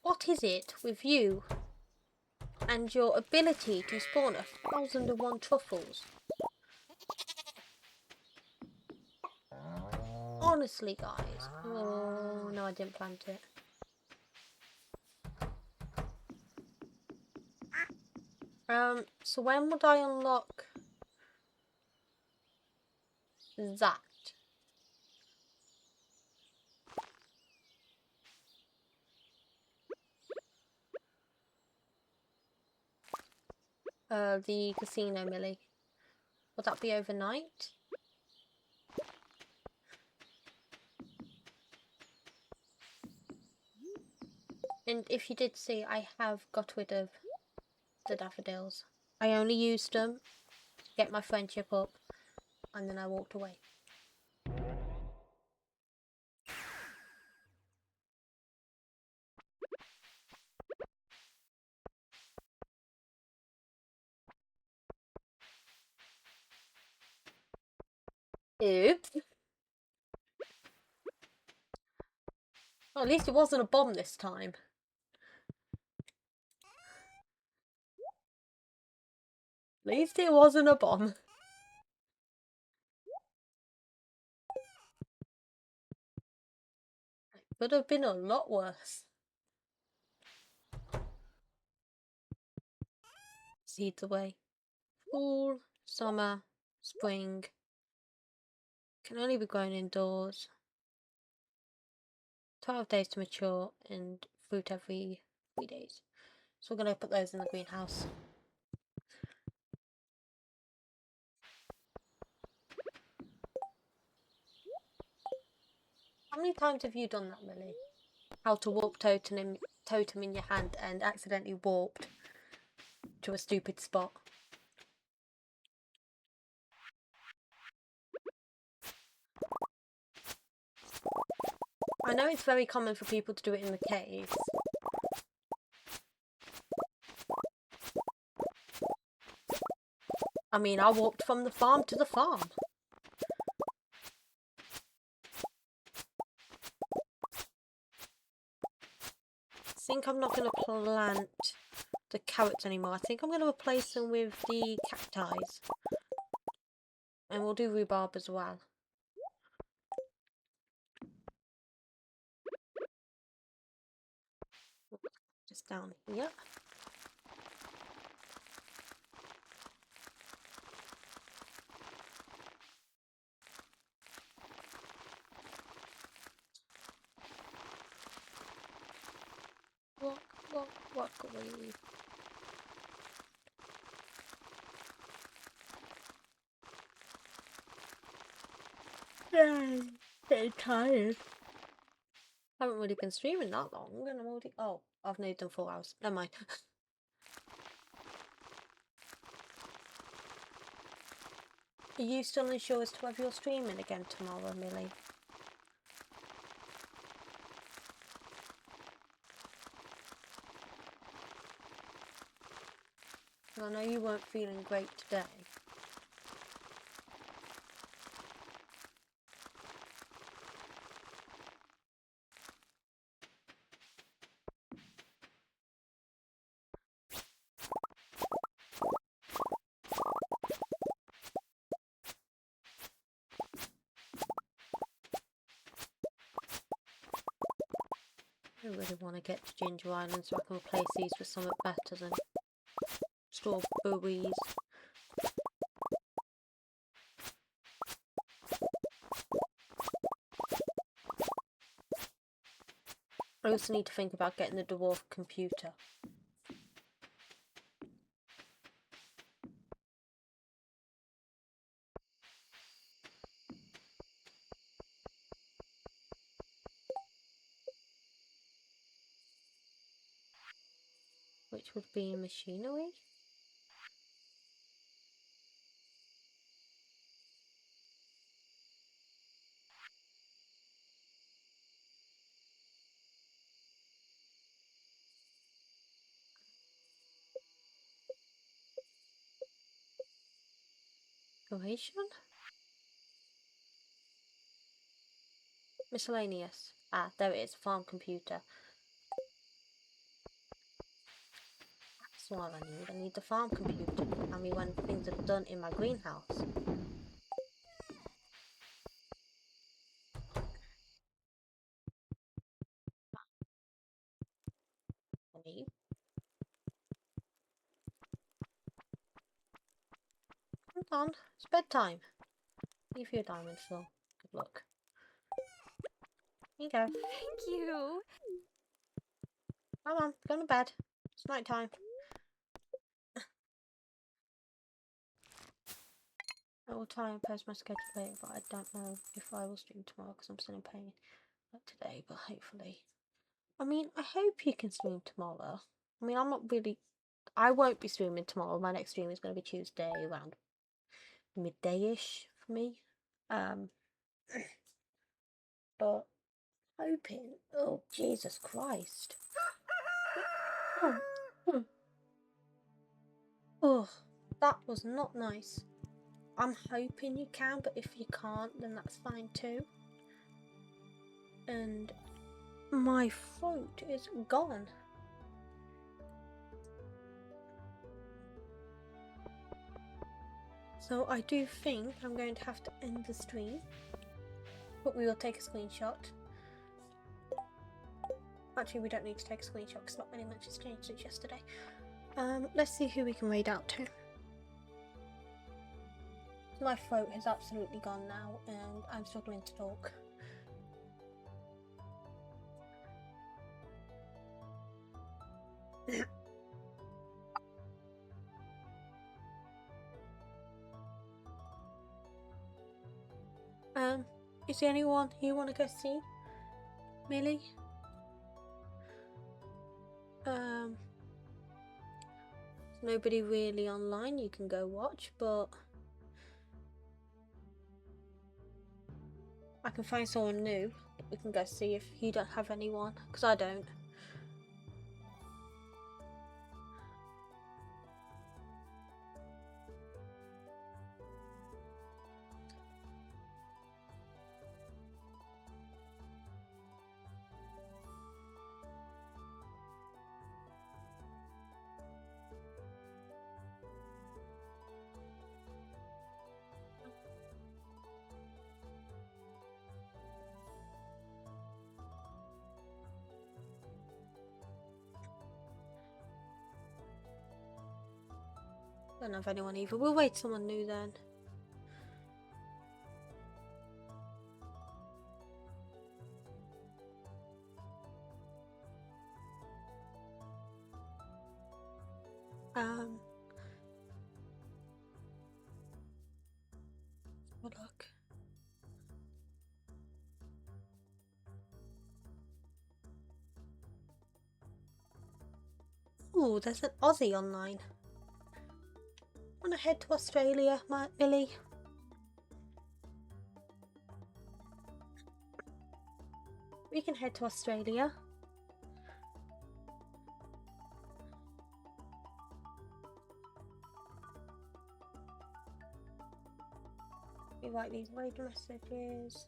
what is it with you and your ability to spawn 1,001 truffles? Honestly, guys. Oh, no, I didn't plant it. So when would I unlock that? The casino, Millie. Would that be overnight? And if you did see, I have got rid of the daffodils. I only used them to get my friendship up, and then I walked away. Oops. Well, at least it wasn't a bomb this time. At least it wasn't a bomb. It could have been a lot worse. Seeds away. Fall, summer, spring. Can only be grown indoors. 12 days to mature and fruit every 3 days. So we're going to put those in the greenhouse. How many times have you done that, Millie? How to warp totem in your hand and accidentally warped to a stupid spot. I know it's very common for people to do it in the caves. I mean, I walked from the farm to the farm. I think I'm not going to plant the carrots anymore. I think I'm going to replace them with the cacti. And we'll do rhubarb as well. Just down here. Walk away. Yeah, getting tired. I haven't really been streaming that long, and I'm already. Oh, I've made them 4 hours. Never mind. Are you still unsure as to whether you're streaming again tomorrow, Millie? I know you weren't feeling great today. I really want to get to Ginger Island so I can replace these with something better than strawberries. I also need to think about getting the dwarf computer. Which would be machinery. Decoration? Miscellaneous. Ah, there it is. Farm computer. That's what I need. I need the farm computer to tell me when things are done in my greenhouse. I need. Hold on. It's bedtime. Leave your diamonds, Phil. Good luck. Here you go.
Thank you.
Come on, go to bed. It's night time. I will try and post my schedule later, but I don't know if I will stream tomorrow because I'm still in pain like today, but hopefully. I mean, I hope you can stream tomorrow. I mean, I'm not really... I won't be streaming tomorrow. My next stream is going to be Tuesday around midday-ish for me. But hoping... Oh, Jesus Christ. Oh, that was not nice. I'm hoping you can, but if you can't, then that's fine too. And my throat is gone. So I do think I'm going to have to end the stream, but we will take a screenshot. Actually, we don't need to take a screenshot because not many much has changed since yesterday. Let's see who we can raid out to. My throat has absolutely gone now and I'm struggling to talk. Is there anyone you want to go see? Millie? Nobody really online you can go watch, but I can find someone new that we can go see if you don't have anyone, because I don't. Don't have anyone either. We'll wait someone new then. Good luck. Ooh, there's an Aussie online. Wanna head to Australia, Billy? We can head to Australia. We write these raid messages.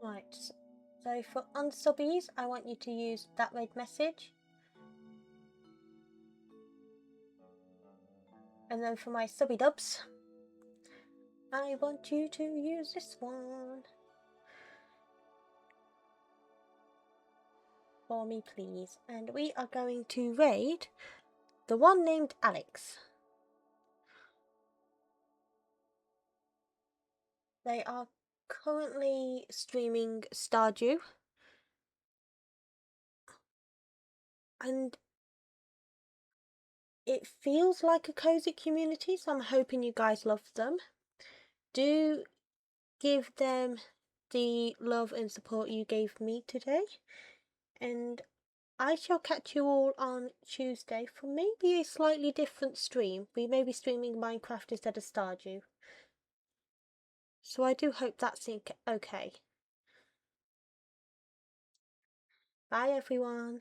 Right, so for unsubbies, I want you to use that red message. And then for my subby dubs, I want you to use this one. For me, please. And we are going to raid the one named Alex. They are currently streaming Stardew. And it feels like a cozy community, so I'm hoping you guys love them. Do give them the love and support you gave me today. And I shall catch you all on Tuesday for maybe a slightly different stream. We may be streaming Minecraft instead of Stardew. So I do hope that's okay. Bye everyone.